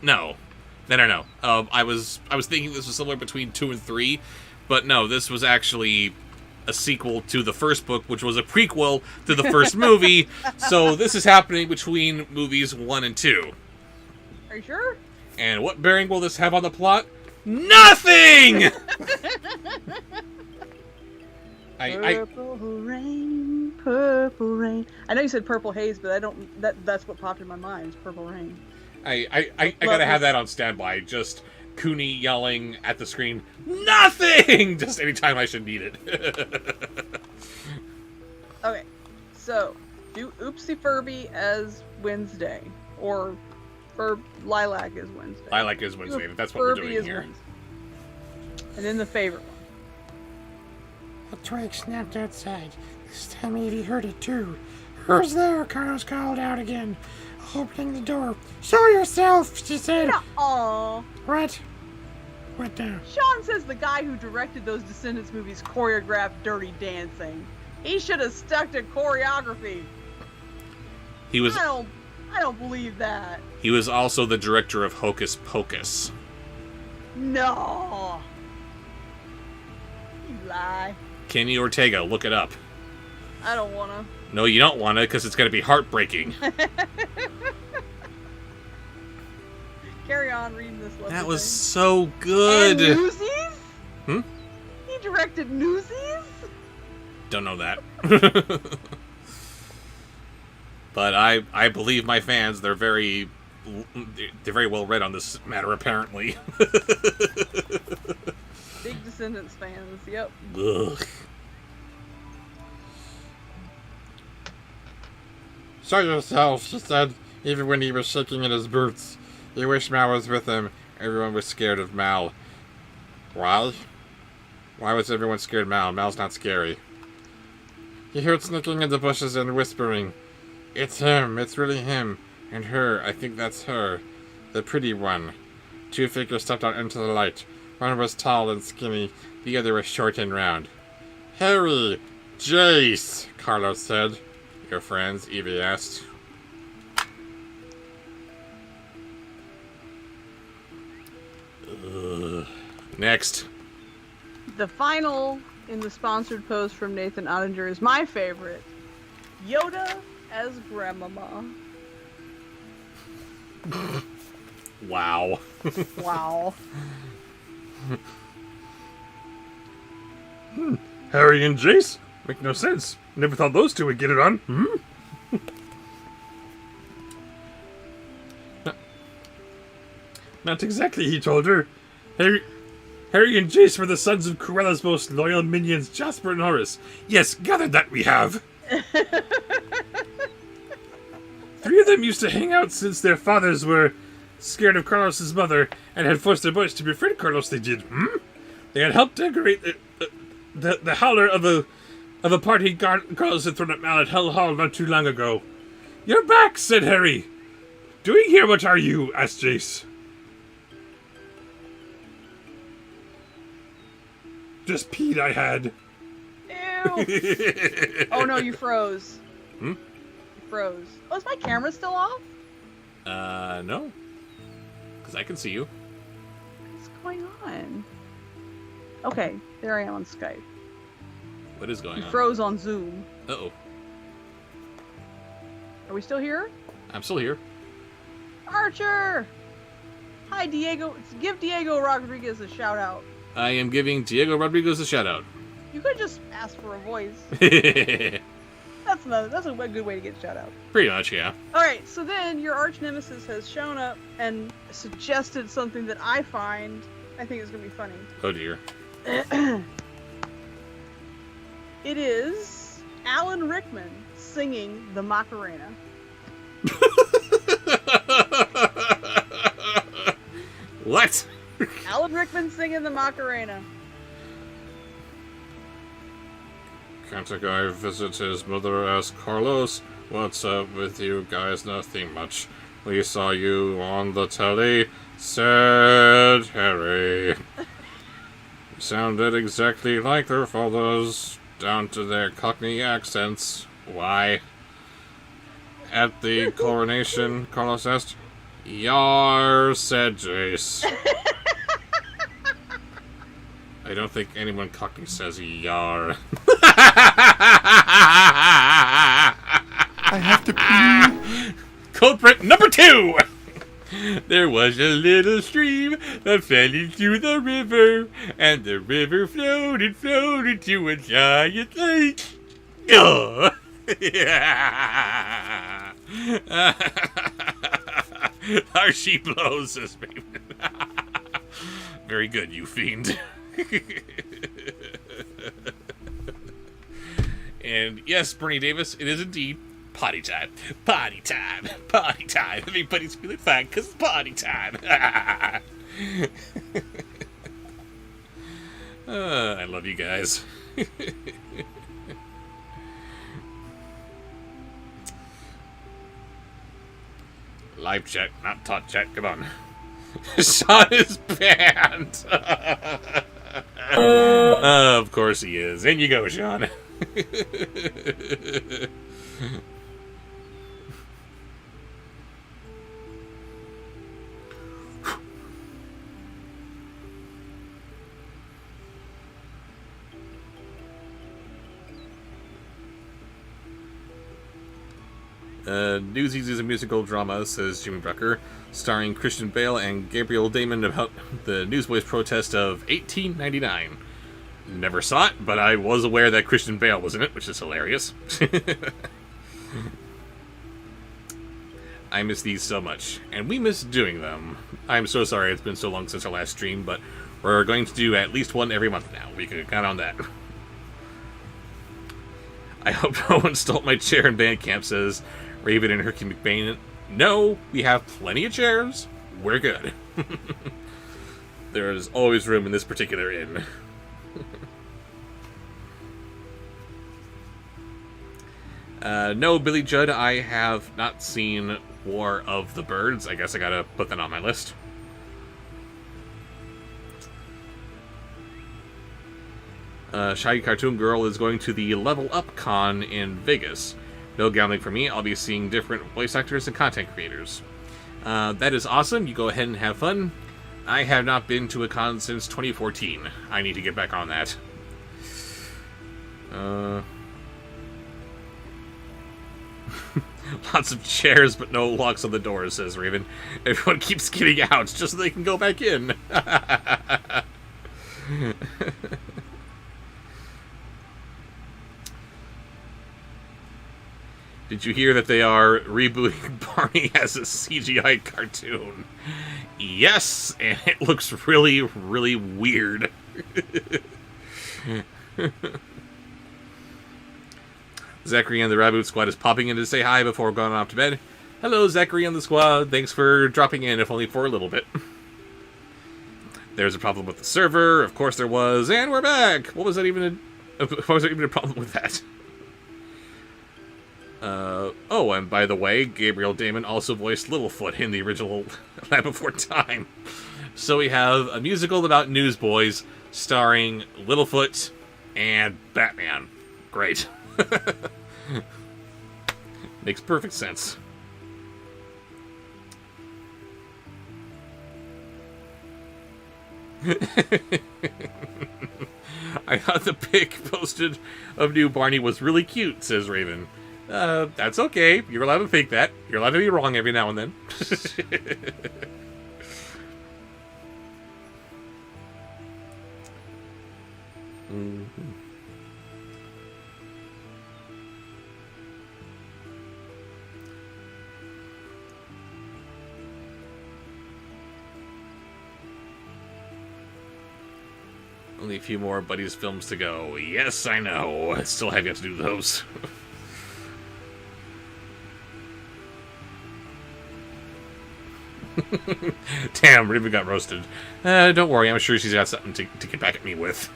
B: No. I was thinking this was somewhere between 2 and 3, but no, this was actually a sequel to the first book, which was a prequel to the first movie. So this is happening between movies 1 and 2.
A: Are you sure?
B: And what bearing will this have on the plot? Nothing!
A: Purple rain, purple rain. I know you said purple haze, but I don't. That's what popped in my mind. Is purple rain.
B: I gotta have that on standby. Just Cooney yelling at the screen, nothing! Just anytime I should need it.
A: Okay, so do Oopsie Furby as Wednesday, or Lilac as Wednesday.
B: Lilac is Wednesday. That's what we're
A: Furby
B: doing
A: is
B: here.
A: Wednesday. And then the favorite one.
D: A twig snapped outside. This time Evie heard it too. Who's there? Carlos called out again, opening the door. Show yourself, she said.
A: Aww.
D: What? What now?
A: Sean says the guy who directed those Descendants movies choreographed Dirty Dancing. He should have stuck to choreography.
B: He was
A: I don't believe that.
B: He was also the director of Hocus Pocus.
A: No. You lie.
B: Kenny Ortega, look it up.
A: I don't wanna.
B: No, you don't want to, because it's going to be heartbreaking.
A: Carry on reading this lovely
B: That was
A: thing.
B: so good.
A: And Newsies?
B: Hmm?
A: He directed Newsies?
B: Don't know that. But I believe my fans. They're very well read on this matter, apparently.
A: Big Descendants fans, yep.
B: Ugh.
C: Show yourself, she said, even when he was shaking in his boots. He wished Mal was with him. Everyone was scared of Mal. Why? Why was everyone scared of Mal? Mal's not scary. He heard sneaking in the bushes and whispering. It's him. It's really him. And her. I think that's her. The pretty one. Two figures stepped out into the light. One was tall and skinny. The other was short and round. Harry! Jace! Carlos said. Your friends? Evie asked.
B: Next.
A: The final in the sponsored post from Nathan Ottinger is my favorite. Yoda as Grandmama.
B: Wow.
A: Wow.
C: Harry and Jace? Make no sense. Never thought those two would get it on. Not exactly, he told her. Harry and Jace were the sons of Cruella's most loyal minions, Jasper and Horace. Yes, gathered that we have. Three of them used to hang out since their fathers were scared of Carlos's mother and had forced their boys to befriend Carlos. They did. They had helped decorate the howler of a party Carlos had thrown at Mal at Hell Hall not too long ago. You're back, said Harry. Doing here, what are you? Asked Jace. Just peed, I had.
A: Ew. Oh no, you froze. You froze. Oh, is my camera still off?
B: No. Because I can see you.
A: What's going on? Okay, there I am on Skype.
B: What is going
A: You
B: on?
A: froze on Zoom.
B: Uh-oh.
A: Are we still here?
B: I'm still here.
A: Archer! Hi, Diego. Give Diego Rodriguez a shout out.
B: I am giving Diego Rodriguez a shout out.
A: You could just ask for a voice.
B: Pretty
A: That's a good way to get a shout out.
B: much, yeah.
A: Alright, so then your arch nemesis has shown up and suggested something that I think is going to be funny.
B: Oh dear.
A: It is Alan Rickman singing the Macarena.
B: What?
A: Alan Rickman singing the Macarena.
C: Can't a guy visit his mother? Asked Carlos. What's up with you guys? Nothing much. We saw you on the telly, said Harry. You sounded exactly like their fathers, down to their Cockney accents. Why? At the coronation, Carlos asked. Yar, said Jace. I don't think anyone Cockney says yar.
G: I have to pee.
B: Culprit number 2! There was a little stream that fell into the river, and the river floated to a giant lake. Oh. Yeah. How she blows this baby. Very good, you fiend. And yes, Bernie Davis, it is indeed potty time. Potty time. Potty time. Everybody's feeling fine because it's potty time. I love you guys. Live chat, not talk chat. Come on. Sean is banned. Of course he is. In you go, Sean. Newsies is a musical drama, says Jimmy Brucker. starring Christian Bale and Gabriel Damon about the Newsboys protest of 1899. Never saw it, but I was aware that Christian Bale was in it, which is hilarious. I miss these so much, and we miss doing them. I'm so sorry it's been so long since our last stream, but we're going to do at least one every month now. We can count on that. I hope no one stole my chair in Bandcamp, says Raven and Herky McBain. No, we have plenty of chairs. We're good. There's always room in this particular inn. No, Billy Judd, I have not seen War of the Birds. I guess I gotta put that on my list. Shy Cartoon Girl is going to the Level Up Con in Vegas. No gambling for me. I'll be seeing different voice actors and content creators. That is awesome. You go ahead and have fun. I have not been to a con since 2014. I need to get back on that. Lots of chairs, but no locks on the doors, says Raven. Everyone keeps getting out just so they can go back in. Did you hear that they are rebooting Barney as a CGI cartoon? Yes, and it looks really, really weird. Zachary and the Raboot Squad is popping in to say hi before going off to bed. Hello, Zachary and the squad. Thanks for dropping in, if only for a little bit. There's a problem with the server. Of course there was. And we're back! What was that even a problem with that? Oh, and by the way, Gabriel Damon also voiced Littlefoot in the original Land Before Time. So we have a musical about newsboys starring Littlefoot and Batman. Great. Makes perfect sense. I thought the pic posted of new Barney was really cute, says Raven. That's okay. You're allowed to think that. You're allowed to be wrong every now and then. Mm-hmm. Only a few more Buddies films to go. Yes, I know. I still have yet to do those. Damn, Raven got roasted. Don't worry, I'm sure she's got something to get back at me with.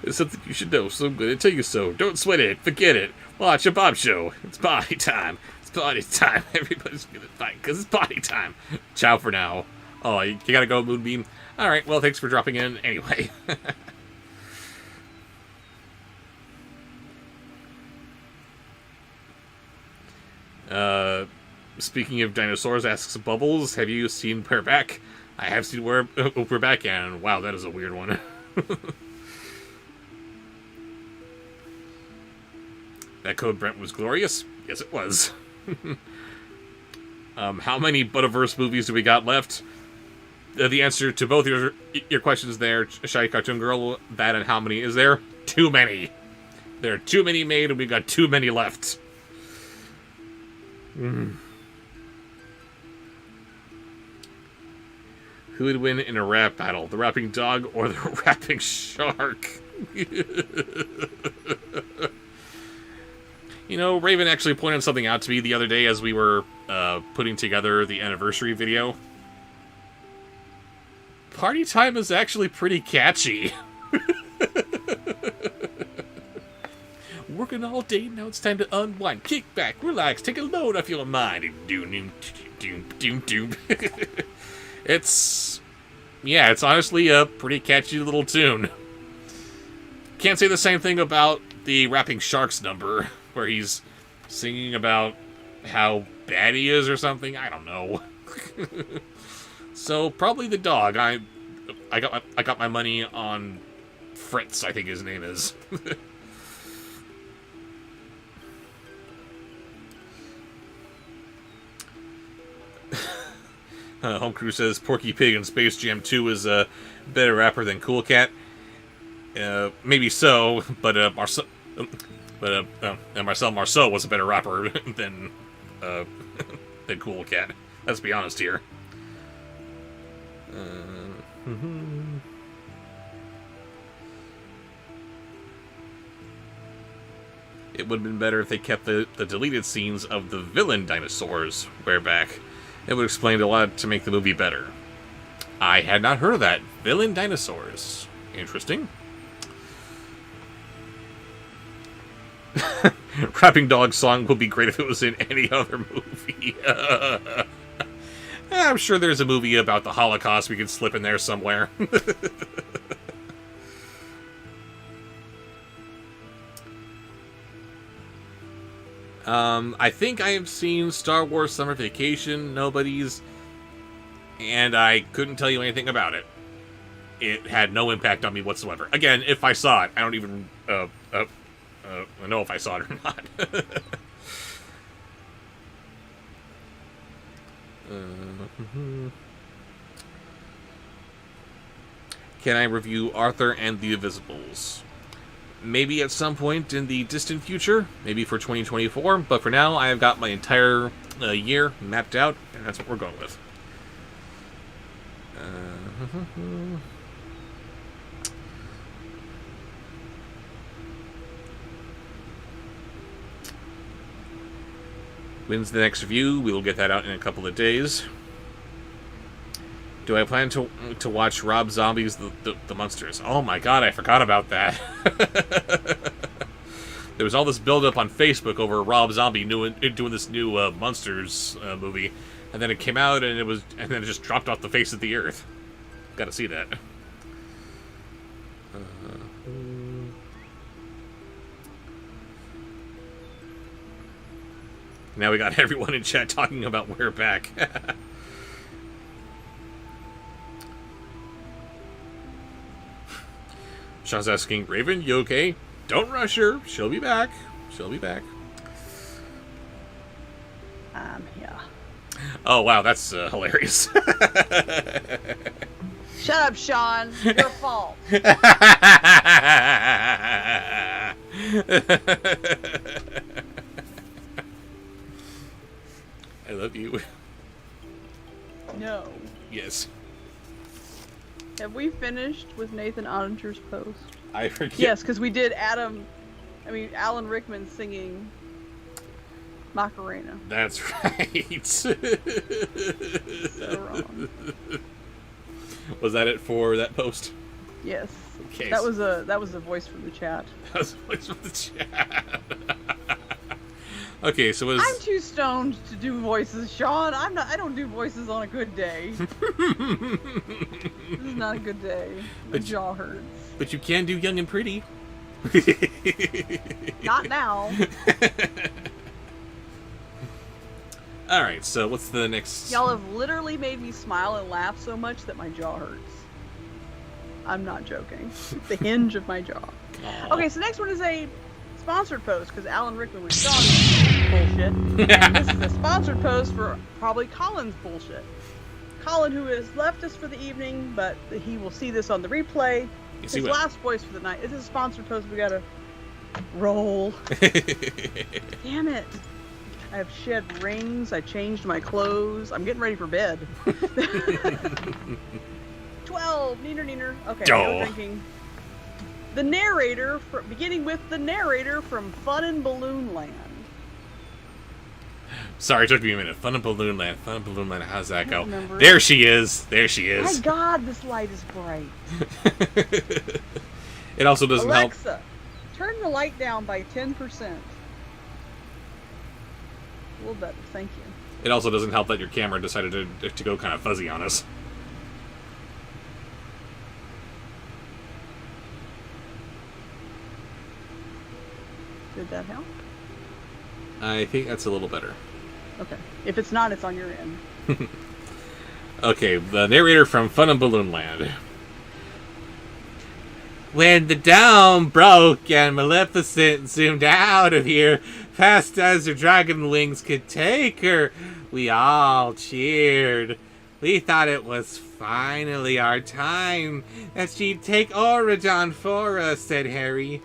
B: It's something you should know, so I'm going to tell you so. Don't sweat it, forget it. Watch a Bobsheaux. It's party time. It's party time. Everybody's gonna fight, because it's party time. Ciao for now. Oh, you gotta go, Moonbeam? Alright, well, thanks for dropping in anyway. Speaking of dinosaurs, asks Bubbles, have you seen Bareback? I have seen Bareback, and wow, that is a weird one. That Code Brent was glorious? Yes, it was. How many Butterverse movies do we got left? The answer to both your questions there, Shy Cartoon Girl, that and how many is there? Too many. There are too many made, and we've got too many left. Who would win in a rap battle? The rapping dog or the rapping shark? You know, Raven actually pointed something out to me the other day as we were putting together the anniversary video. Party Time is actually pretty catchy. Working all day, now it's time to unwind. Kick back, relax, take a load off your mind. It's honestly a pretty catchy little tune. Can't say the same thing about the Rapping Sharks number, where he's singing about how bad he is or something. I don't know. So probably the dog. I got my money on Fritz, I think his name is. Home Crew says Porky Pig in Space Jam 2 is a better rapper than Cool Cat. Maybe so, but Marcel Marceau was a better rapper than Cool Cat. Let's be honest here. It would have been better if they kept the deleted scenes of the villain dinosaurs back. It would explain a lot to make the movie better. I had not heard of that. Villain dinosaurs. Interesting. Rapping Dog song would be great if it was in any other movie. I'm sure there's a movie about the Holocaust we could slip in there somewhere. I think I have seen Star Wars Summer Vacation, Nobody's, and I couldn't tell you anything about it. It had no impact on me whatsoever. Again, if I saw it, I don't even know if I saw it or not. Can I review Arthur and the Invisibles? Maybe at some point in the distant future, maybe for 2024, but for now I have got my entire year mapped out, and that's what we're going with. When's the next review? We will get that out in a couple of days. Do I plan to watch Rob Zombie's the Monsters? Oh my god, I forgot about that. There was all this build-up on Facebook over Rob Zombie doing this new Monsters movie, and then it came out and then it just dropped off the face of the earth. Got to see that. Now we got everyone in chat talking about We're Back. Sean's asking, Raven, you okay? Don't rush her. She'll be back. She'll be back.
A: Yeah.
B: Oh, wow, that's hilarious.
A: Shut up, Sean. Your fault.
B: I love you.
A: No.
B: Yes.
A: Have we finished with Nathan Ottinger's post?
B: I forget.
A: Yes, because we did Alan Rickman singing Macarena.
B: That's right.
A: So wrong.
B: Was that it for that post?
A: Yes.
B: Okay.
A: That was a voice from the chat.
B: That was a voice from the chat. Okay, so was...
A: I'm too stoned to do voices, Sean. I don't do voices on a good day. This is not a good day. My jaw hurts.
B: But you can do Young and Pretty.
A: Not now.
B: Alright, so what's the next...
A: Y'all have literally made me smile and laugh so much that my jaw hurts. I'm not joking. It's the hinge of my jaw.
B: Aww.
A: Okay, so next one is a sponsored post, because Alan Rickman was Sean's bullshit. And this is a sponsored post for probably Colin's bullshit. Colin, who has left us for the evening, but he will see this on the replay. His last voice for the night. This is a sponsored post. We gotta roll. Damn it. I have shed rings. I changed my clothes. I'm getting ready for bed. 12. Neener. Okay, no drinking. The narrator, beginning with the narrator from Fun and Balloon Land.
B: Sorry, it took me a minute. Fun and Balloon Land. Fun and Balloon Land. How's that go? There she is. There she is.
A: My God, this light is bright.
B: It also doesn't help.
A: Alexa, turn the light down by 10%. A little better, thank you.
B: It also doesn't help that your camera decided to go kind of fuzzy on us.
A: Did that help?
B: I think that's a little better.
A: Okay. If it's not, it's on your end.
B: Okay, the narrator from Fun and Balloon Land. When the dome broke and Maleficent zoomed out of here, fast as her dragon wings could take her, we all cheered.
F: We thought it was finally our time, that she'd take Oridon for us, said Harry.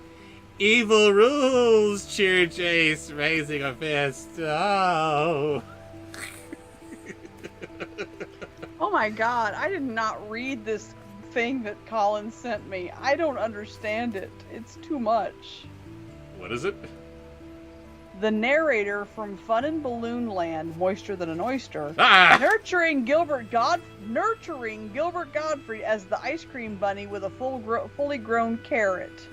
F: Evil rules, cheered Jace, raising a fist. Oh.
A: Oh my god, I did not read this thing that Colin sent me. I don't understand it. It's too much.
B: What is it?
A: The narrator from Fun in Balloon Land, Moister Than an Oyster,
B: Ah!
A: nurturing Gilbert Godfrey as the ice cream bunny with a fully grown carrot.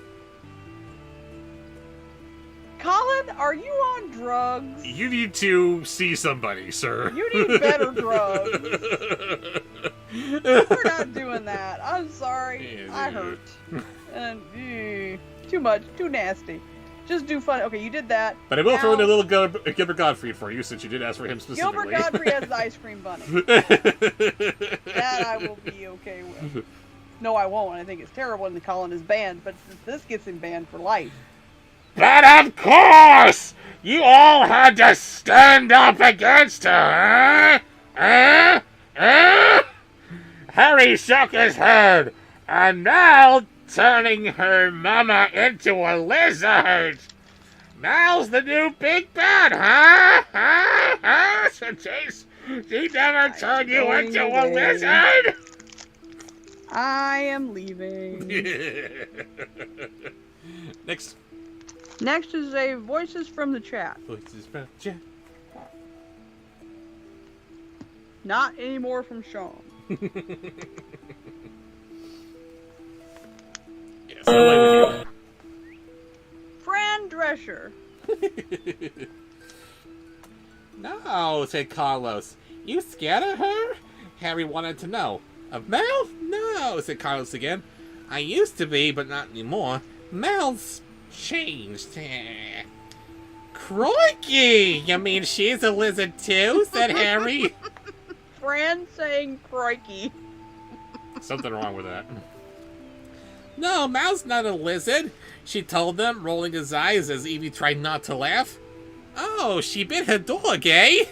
A: Colin, are you on drugs?
B: You need to see somebody, sir.
A: You need better drugs. We're not doing that. I'm sorry.
B: Yeah,
A: I hurt. And too much, too nasty. Just do fun. Okay, you did that.
B: But I will
A: Now,
B: throw in a little Gilbert Gottfried for you, since you did ask for him specifically.
A: Gilbert Godfrey as the ice cream bunny. That I will be okay with. No, I won't. I think it's terrible and Colin is banned, but this gets him banned for life.
C: But of course! You all had to stand up against her, Harry shook his head, and now turning her mama into a lizard. Mal's the new big bad, huh? Said Chase. She never turned you into a lizard?
A: I am leaving.
B: Next.
A: Next is a voices from the chat.
B: Voices from chat.
A: Not anymore from Sean.
B: Yes, I like
A: Fran Drescher.
F: No, said Carlos. You scared of her? Harry wanted to know. Of Mel? No, said Carlos again. I used to be, but not anymore. Mel's changed. Crikey! You mean she's a lizard too? Said Harry.
A: Fran saying crikey.
B: Something wrong with that.
F: No, Mal's not a lizard, she told them, rolling his eyes as Evie tried not to laugh. Oh, she bit her dog, eh?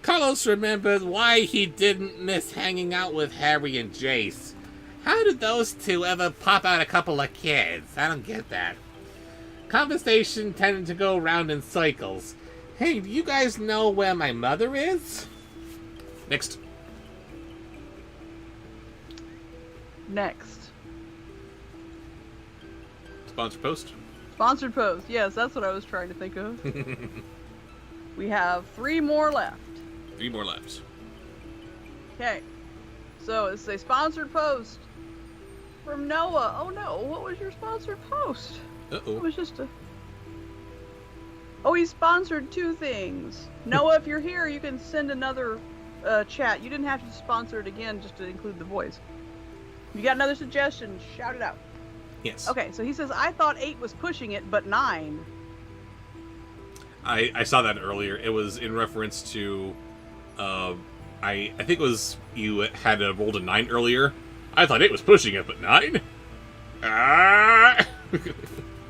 F: Carlos remembered why he didn't miss hanging out with Harry and Jace. How did those two ever pop out a couple of kids? I don't get that. Conversation tended to go round in cycles. Hey, do you guys know where my mother is?
B: Next.
A: Next.
B: Sponsor post.
A: Sponsored post. Yes, that's what I was trying to think of. We have 3 more left.
B: 3 more left.
A: Okay. So it's a sponsored post from Noah. Oh no, what was your sponsored post? It
B: Uh-oh.
A: was just a... Oh, he sponsored 2 things. Noah, if you're here, you can send another chat. You didn't have to sponsor it again just to include the voice. If you got another suggestion, shout it out.
B: Yes.
A: Okay, so he says, I thought 8 was pushing it, but 9.
B: I saw that earlier. It was in reference to, I think it was you had rolled a 9 earlier. I thought it was pushing it, but 9? Ah!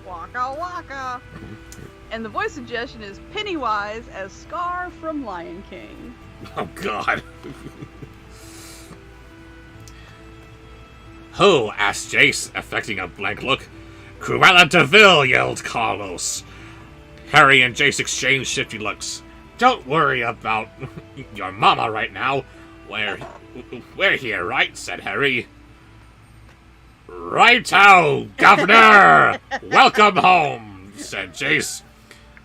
A: Waka waka. And the voice suggestion is Pennywise as Scar from Lion King.
B: Oh, God. Who? Asked Jace, affecting a blank look. Cruella de Vil, yelled Carlos. Harry and Jace exchanged shifty looks. Don't worry about your mama right now. We're here, right? Said Harry. Righto, Governor! Welcome home, said Jace,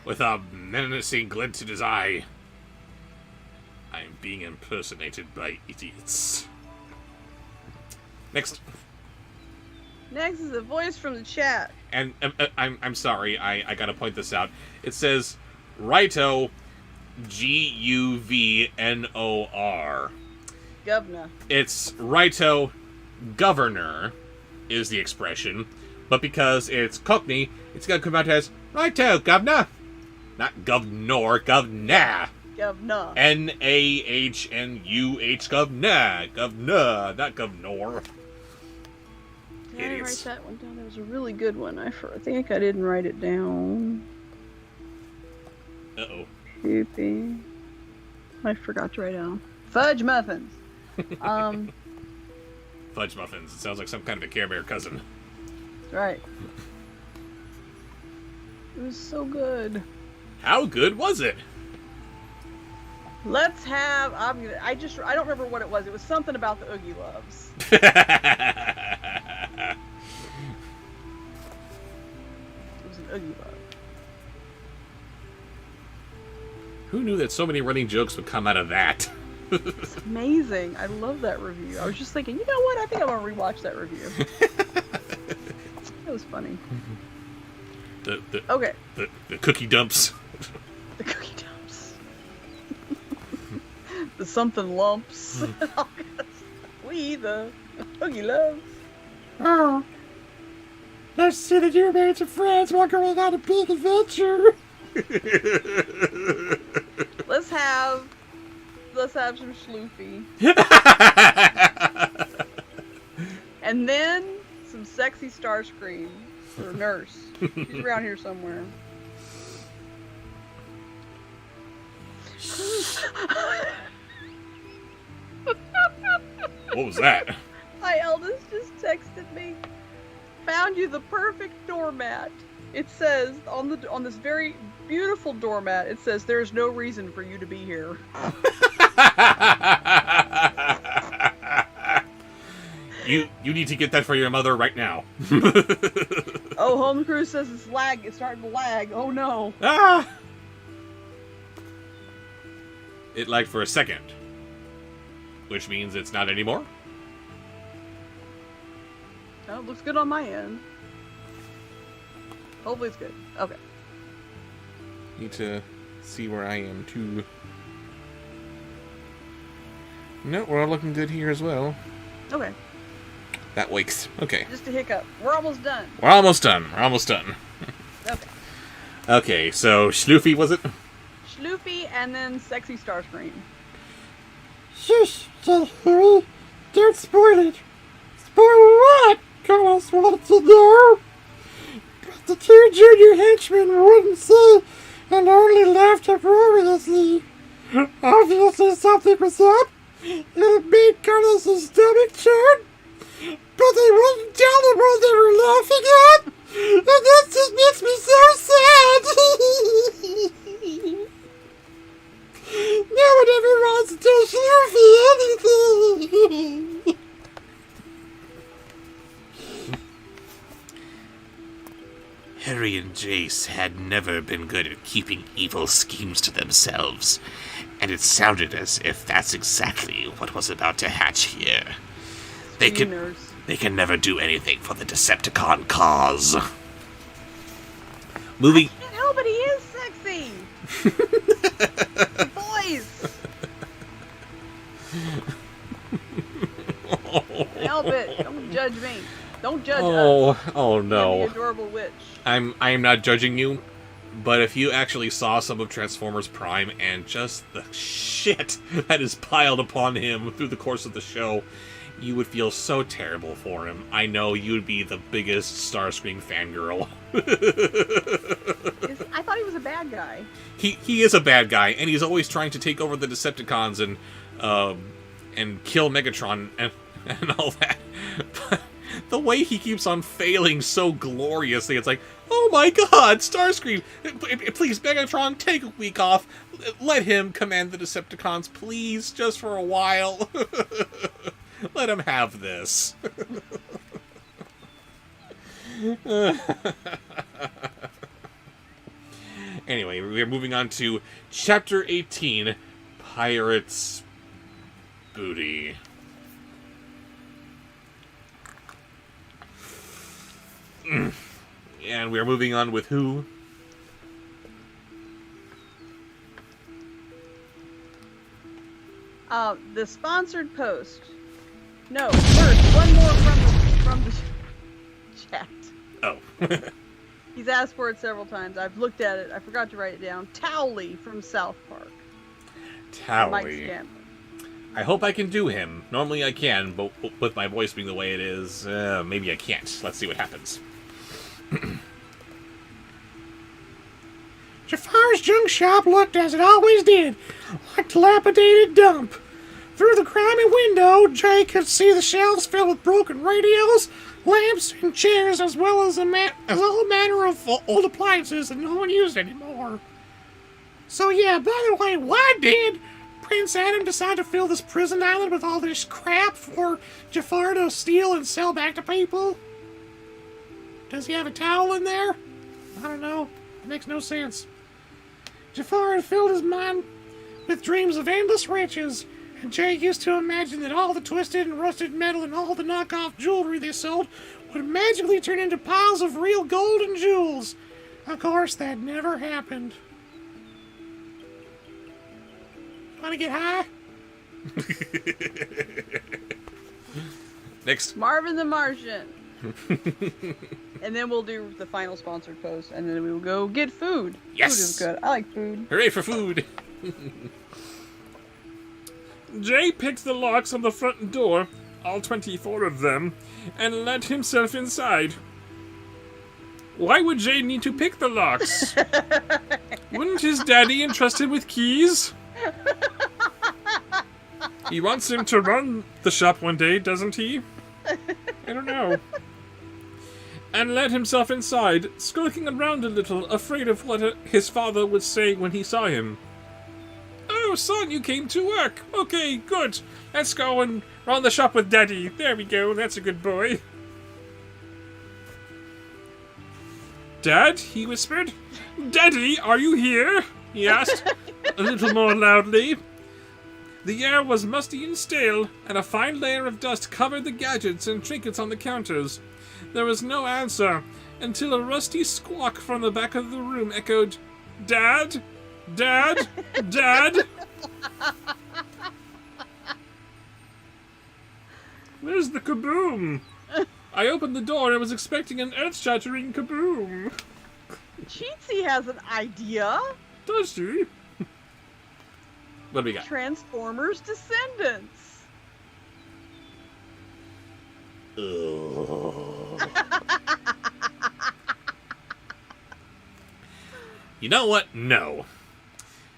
B: with a menacing glint in his eye. I'm being impersonated by idiots. Next.
A: Next is a voice from the chat.
B: And I'm sorry, I gotta point this out. It says Righto, G-U-V-N-O-R.
A: Governor.
B: It's Righto, Governor, is the expression. But because it's Cockney, it's gonna come out as Righto, Governor. Not Governor, Governor.
A: Governor.
B: N-A-H-N-U-H, Governor. Governor, not Governor.
A: Did I write
B: Idiots.
A: that one down? That was a really good one. I think I didn't write it down.
B: Uh-oh.
A: Creepy. I forgot to write down. Fudge muffins.
B: Fudge muffins. It sounds like some kind of a Care Bear cousin.
A: Right. It was so good.
B: How good was it?
A: Let's have. I don't remember what it was. It was something about the Oogie Loves. It was an Oogie Love.
B: Who knew that so many running jokes would come out of that?
A: It's amazing. I love that review. I was just thinking, you know what? I think I'm gonna rewatch that review. It was funny. Okay.
B: The cookie dumps.
A: The cookie dumps. The something lumps. We the Oogie Loves.
D: Oh. Let's see the new mates of friends while going on a big adventure.
A: Let's have some schloofy. And then some sexy Starscream or nurse. She's around here somewhere.
B: What was that?
A: My eldest just texted me. Found you the perfect doormat. It says on this very beautiful doormat, it says there's no reason for you to be here.
B: You need to get that for your mother right now.
A: Oh, home crew says it's starting to lag. Oh no.
B: Ah! It lagged for a second. Which means it's not anymore.
A: Oh, it looks good on my end. Hopefully it's good. Okay.
B: Need to see where I am too. No, we're all looking good here as well.
A: Okay.
B: That wakes. Okay.
A: Just a hiccup. We're almost done.
B: We're almost done. We're almost done.
A: Okay.
B: Okay, so Schloofy, was it?
A: Schloofy and then sexy Starscream.
D: Shush, said Harry. Don't spoil it. Spoil what? Carlos wanted to know. But the two junior henchmen wouldn't say and only laughed uproariously. Obviously something was up, and it made Carlos' stomach churn. But they wouldn't tell him what they were laughing at, and that just makes me so sad. No one ever wants to tell Schloofy anything.
F: Harry and Jace had never been good at keeping evil schemes to themselves, and it sounded as if that's exactly what was about to hatch here. They can never do anything for the Decepticon cause. Moving.
A: I can't help it, he is sexy. The boys. Can't help it. Don't judge me. Don't judge us.
B: Oh no.
A: You're the adorable witch.
B: I am not judging you, but if you actually saw some of Transformers Prime and just the shit that is piled upon him through the course of the show, you would feel so terrible for him. I know you'd be the biggest Starscream fangirl.
A: I thought he was a bad guy.
B: He is a bad guy, and he's always trying to take over the Decepticons and kill Megatron and all that. But the way he keeps on failing so gloriously, it's like, oh my god, Starscream! Please, Megatron, take a week off. Let him command the Decepticons, please, just for a while. Let him have this. Anyway, we're moving on to Chapter 18, Pirate's Booty. And we're moving on with who?
A: The sponsored post. No, first, one more from the chat.
B: Oh.
A: He's asked for it several times. I've looked at it. I forgot to write it down. Towley from South Park. Mike
B: Towley.
A: Scanlon.
B: I hope I can do him. Normally I can, but with my voice being the way it is, maybe I can't. Let's see what happens.
D: Jafar's junk shop looked as it always did, like a dilapidated dump. Through the grimy window, Jay could see the shelves filled with broken radios, lamps, and chairs, as well as all manner of old appliances that no one used anymore. So yeah, by the way, why did Prince Adam decide to fill this prison island with all this crap for Jafar to steal and sell back to people? Does he have a towel in there? I don't know. It makes no sense. Jafar had filled his mind with dreams of endless riches, and Jay used to imagine that all the twisted and rusted metal and all the knockoff jewelry they sold would magically turn into piles of real gold and jewels. Of course, that never happened. Want to get high?
B: Next.
A: Marvin the Martian. And then we'll do the final sponsored post, and then we will go get food.
B: Yes!
A: Food is good. I like food.
B: Hooray for food!
C: Jay picked the locks on the front door, all 24 of them, and let himself inside. Why would Jay need to pick the locks? Wouldn't his daddy entrust him with keys? He wants him to run the shop one day, doesn't he? I don't know. And let himself inside, skulking around a little, afraid of what his father would say when he saw him. Oh, son, you came to work. Okay, good. Let's go and run the shop with Daddy. There we go, that's a good boy. Dad, he whispered. Daddy, are you here? He asked, a little more loudly. The air was musty and stale, and a fine layer of dust covered the gadgets and trinkets on the counters. There was no answer, until a rusty squawk from the back of the room echoed, Dad? Dad? Dad? Where's the kaboom? I opened the door and was expecting an earth-shattering kaboom.
A: Cheatsy has an idea.
C: Does she?
B: What do we got?
A: Transformers Descendants.
B: You know what? No.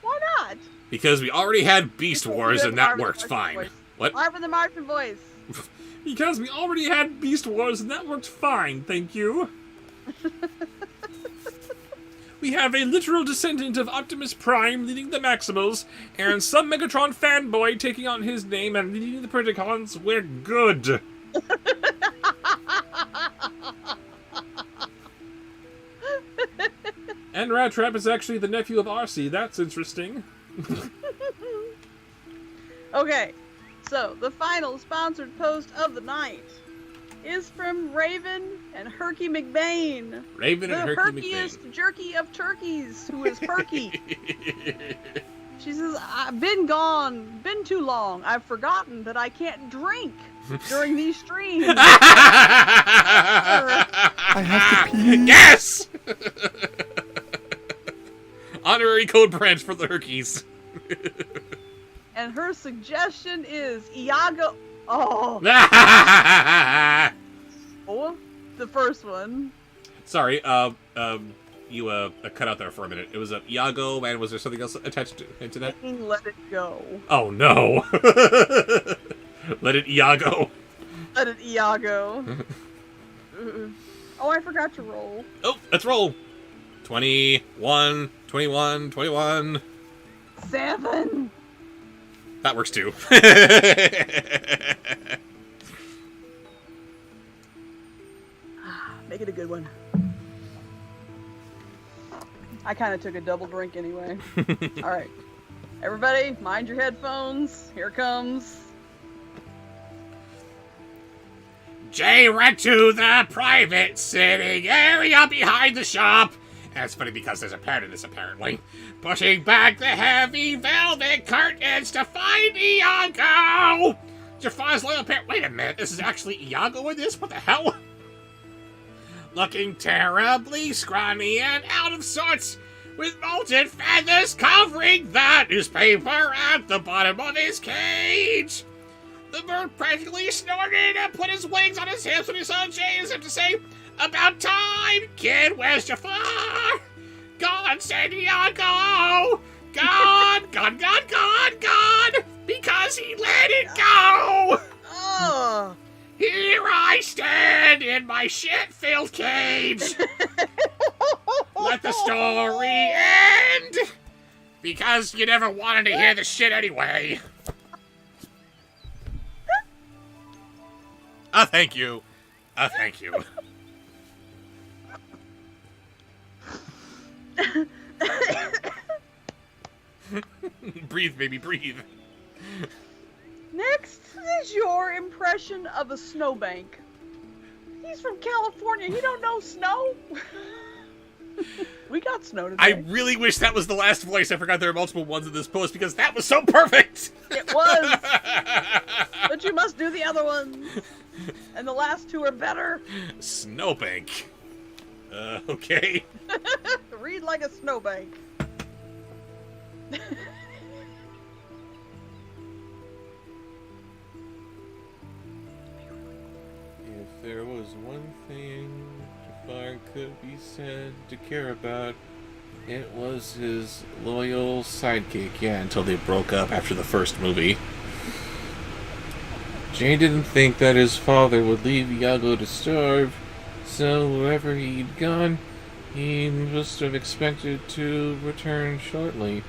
A: Why not?
B: Because we already had Beast Wars and that
A: Marvin
B: worked
A: the
B: fine.
A: Martian voice.
B: What?
A: Marvin the Martian voice.
C: Because we already had Beast Wars and that worked fine, thank you. We have a literal descendant of Optimus Prime leading the Maximals, and some Megatron fanboy taking on his name and leading the Predacons. We're good. And Rat Trap is actually the nephew of Arcee. That's interesting.
A: Okay, so the final sponsored post of the night is from Raven and Herky McBain.
B: Raven and
A: The
B: Herky
A: herkiest
B: McBain.
A: jerky of turkeys, who is Herky. She says, I've been gone, been too long. I've forgotten that I can't drink during these streams.
G: I have to pee.
B: Yes! Honorary code branch for the Herkies.
A: And her suggestion is Iago. Oh, the first one.
B: Sorry, you cut out there for a minute. It was a Iago, and was there something else attached to that?
A: Let it go.
B: Oh no! Let it Iago.
A: Let it Iago. Oh, I forgot to roll.
B: Oh, let's roll. 21, 21, 21.
A: 7.
B: That works too.
A: Make it a good one. I kind of took a double drink anyway. All right. Everybody, mind your headphones. Here it comes.
F: Jay went to the private sitting area behind the shop. And it's funny because there's a parrot in this, apparently. Pushing back the heavy velvet curtains to find Iago! Jafar's loyal parrot. Wait a minute, this is actually Iago in this? What the hell? Looking terribly scrawny and out of sorts, with molten feathers covering the newspaper at the bottom of his cage. The bird practically snorted and put his wings on his hips when he saw Jay as if to say, "About time, kid, where's Jafar? Gone, San Diego! Gone, gone, gone, gone, gone!
B: Because he let it go!
A: Ugh.
B: Here I stand in my shit-filled cage! Let the story end! Because you never wanted to hear the shit anyway. Thank you. Thank you. Breathe, baby, breathe.
A: Next is your impression of a snowbank. He's from California. He don't know snow. We got snow today.
B: I really wish that was the last voice. I forgot there are multiple ones in this post because that was so perfect.
A: It was. But you must do the other ones. And the last two are better.
B: Snowbank. Okay.
A: Read like a snowbank.
C: If there was one thing Jafar could be said to care about, it was his loyal sidekick.
B: Yeah, until they broke up after the first movie.
C: Jay didn't think that his father would leave Iago to starve, so wherever he'd gone, he must have expected to return shortly.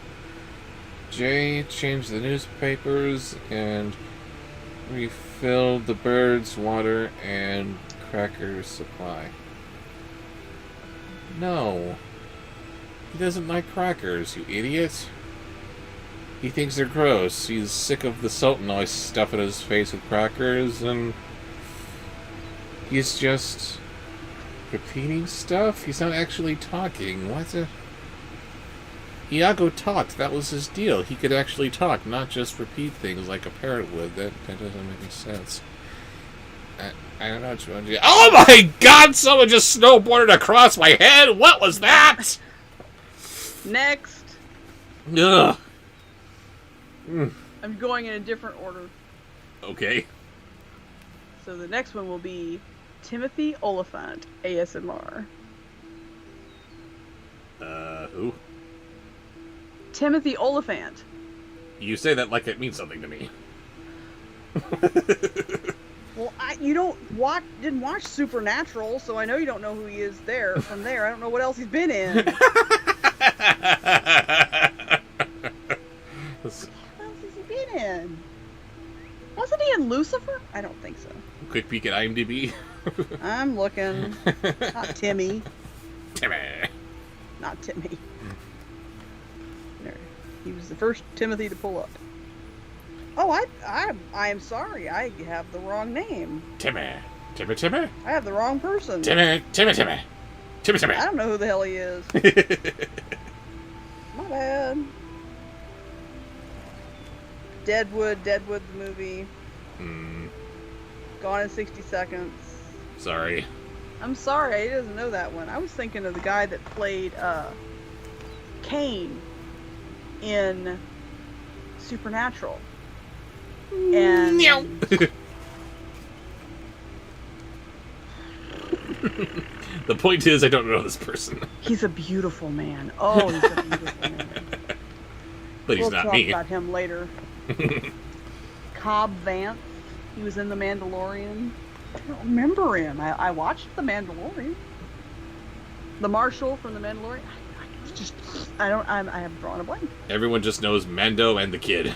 C: Jay changed the newspapers and refilled the birds' water and cracker supply. No. He doesn't like crackers, you idiot. He thinks they're gross. He's sick of the Sultan always stuffing his face with crackers, and he's just repeating stuff? He's not actually talking. What a... Iago talked. That was his deal. He could actually talk, not just repeat things like a parrot would. That doesn't make any sense. I don't know what you want to do. Oh my god! Someone just snowboarded across my head! What was that?
A: Next.
B: Ugh.
A: I'm going in a different order.
B: Okay.
A: So the next one will be Timothy Oliphant, ASMR.
B: Who?
A: Timothy Oliphant.
B: You say that like it means something to me.
A: Well, you didn't watch Supernatural, so I know you don't know who he is there. From there, I don't know what else he's been in. What else has he been in? Wasn't he in Lucifer? I don't think so.
B: Quick peek at IMDb.
A: I'm looking. Not Timmy.
B: Timmy.
A: Not Timmy. There. He was the first Timothy to pull up. Oh, I am sorry. I have the wrong name.
B: Timmy.
A: I have the wrong person.
B: Timmy.
A: I don't know who the hell he is. My bad. Deadwood the movie. Gone in 60 Seconds.
B: Sorry.
A: I'm sorry, he doesn't know that one. I was thinking of the guy that played Cain in Supernatural. And
B: The point is, I don't know this person.
A: he's a beautiful man. Oh, he's a beautiful man.
B: But he's not
A: We'll
B: me.
A: talk about him later. Cobb Vanth. He was in The Mandalorian. I don't remember him. I watched The Mandalorian. The Marshal from The Mandalorian. I have drawn a blank.
B: Everyone just knows Mando and the kid.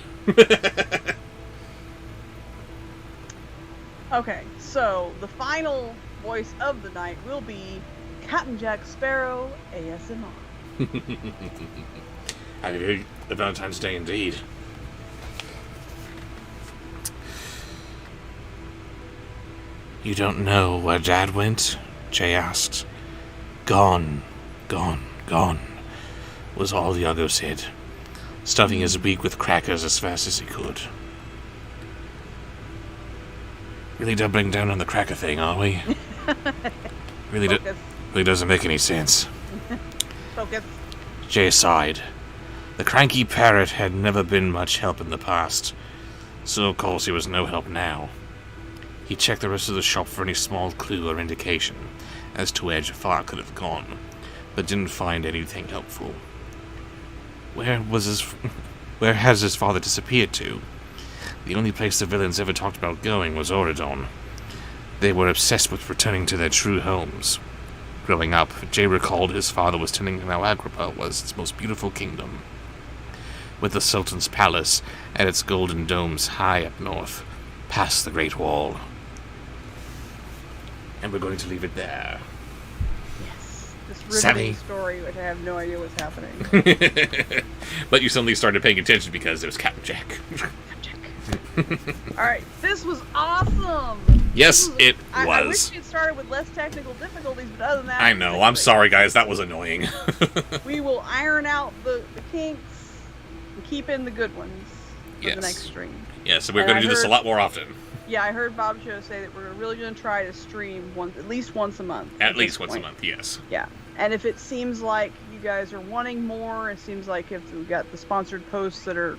A: Okay, so the final voice of the night will be Captain Jack Sparrow, ASMR.
B: Happy Valentine's Day indeed. You don't know where Dad went? Jay asked. Gone, was all Iago said, stuffing his beak with crackers as fast as he could. Really doubling down on the cracker thing, are we? Really doesn't make any sense.
A: Focus.
B: Jay sighed. The cranky parrot had never been much help in the past, so of course he was no help now. He checked the rest of the shop for any small clue or indication as to where Jafar could have gone, but didn't find anything helpful. Where has his father disappeared to?
C: The only place the villains ever talked about going was Oridon. They were obsessed with returning to their true homes. Growing up, Jay recalled his father was telling him how Agrippa was its most beautiful kingdom, with the Sultan's palace and its golden domes high up north, past the Great Wall. And we're going to leave it there.
A: Yes. This
C: Savvy.
A: riveting story, which I have no idea what's happening.
B: But you suddenly started paying attention because it was Captain Jack.
A: All right, this was awesome.
B: Yes, it
A: I wish
B: was.
A: we'd started with less technical difficulties, but other than that,
B: I
A: it was
B: know.
A: great.
B: I'm sorry, guys. That was annoying.
A: We will iron out the kinks and keep in the good ones for
B: Yes.
A: the next stream.
B: Yeah, so we're
A: And
B: going
A: I
B: to do this a
A: heard-
B: lot more often.
A: Yeah, I heard Bobsheaux say that we're really going to try to stream at least once a month.
B: At
A: this
B: least once a
A: point.
B: month, yes.
A: Yeah, and if it seems like you guys are wanting more, it seems like if we've got the sponsored posts that are,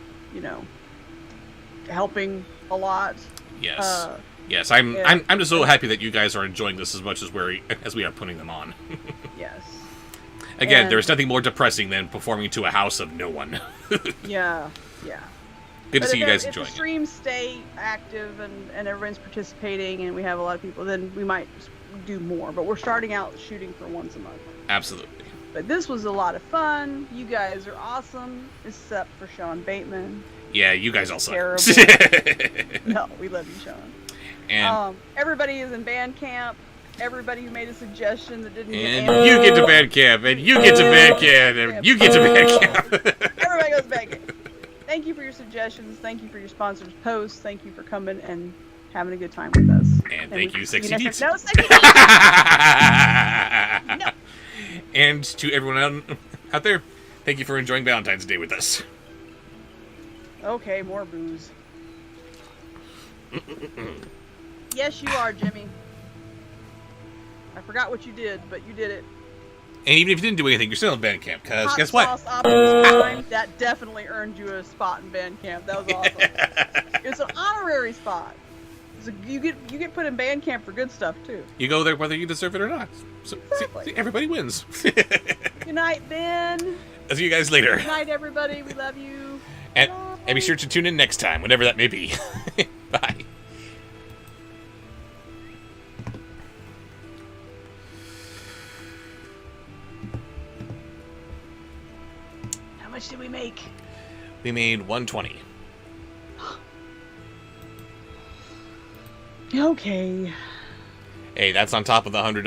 A: helping a lot.
B: Yes. Yes, I'm just so happy that you guys are enjoying this as much as we are putting them on.
A: Yes.
B: Again,
A: And-
B: there's nothing more depressing than performing to a house of no one.
A: Yeah.
B: Good to see you guys
A: if
B: enjoying
A: the
B: it.
A: streams stay active and everyone's participating and we have a lot of people, then we might do more. But we're starting out shooting for once a month.
B: Absolutely.
A: But this was a lot of fun. You guys are awesome, except for Sean Bateman.
B: Yeah, you guys all suck.
A: Terrible. No, we love you, Sean.
B: And
A: Everybody is in band camp. Everybody who made a suggestion that didn't get
B: and
A: answered.
B: you get to band camp, and you get to band camp, and you get to band camp.
A: Everybody goes band camp. Thank you for your suggestions. Thank you for your sponsors' posts. Thank you for coming and having a good time with us.
B: And thank you,
A: we-
B: Sexy Deets.
A: No, Sexy Deets! No.
B: And to everyone out there, thank you for enjoying Valentine's Day with us.
A: Okay, more booze. Yes, you are, Jimmy. I forgot what you did, but you did it.
B: And even if you didn't do anything, you're still in band camp, because
A: Hot
B: guess what?
A: Sauce Optimus Prime, that definitely earned you a spot in band camp. That was awesome. It's an honorary spot. You get put in band camp for good stuff too.
B: You go there whether you deserve it or not. So,
A: Exactly.
B: see, everybody wins.
A: Good night, Ben.
B: I'll see you guys later.
A: Good night, everybody. We love you.
B: And be sure to tune in next time, whenever that may be. Bye.
A: How much did we make?
B: We made 120.
A: Okay.
B: Hey, that's on top of the $100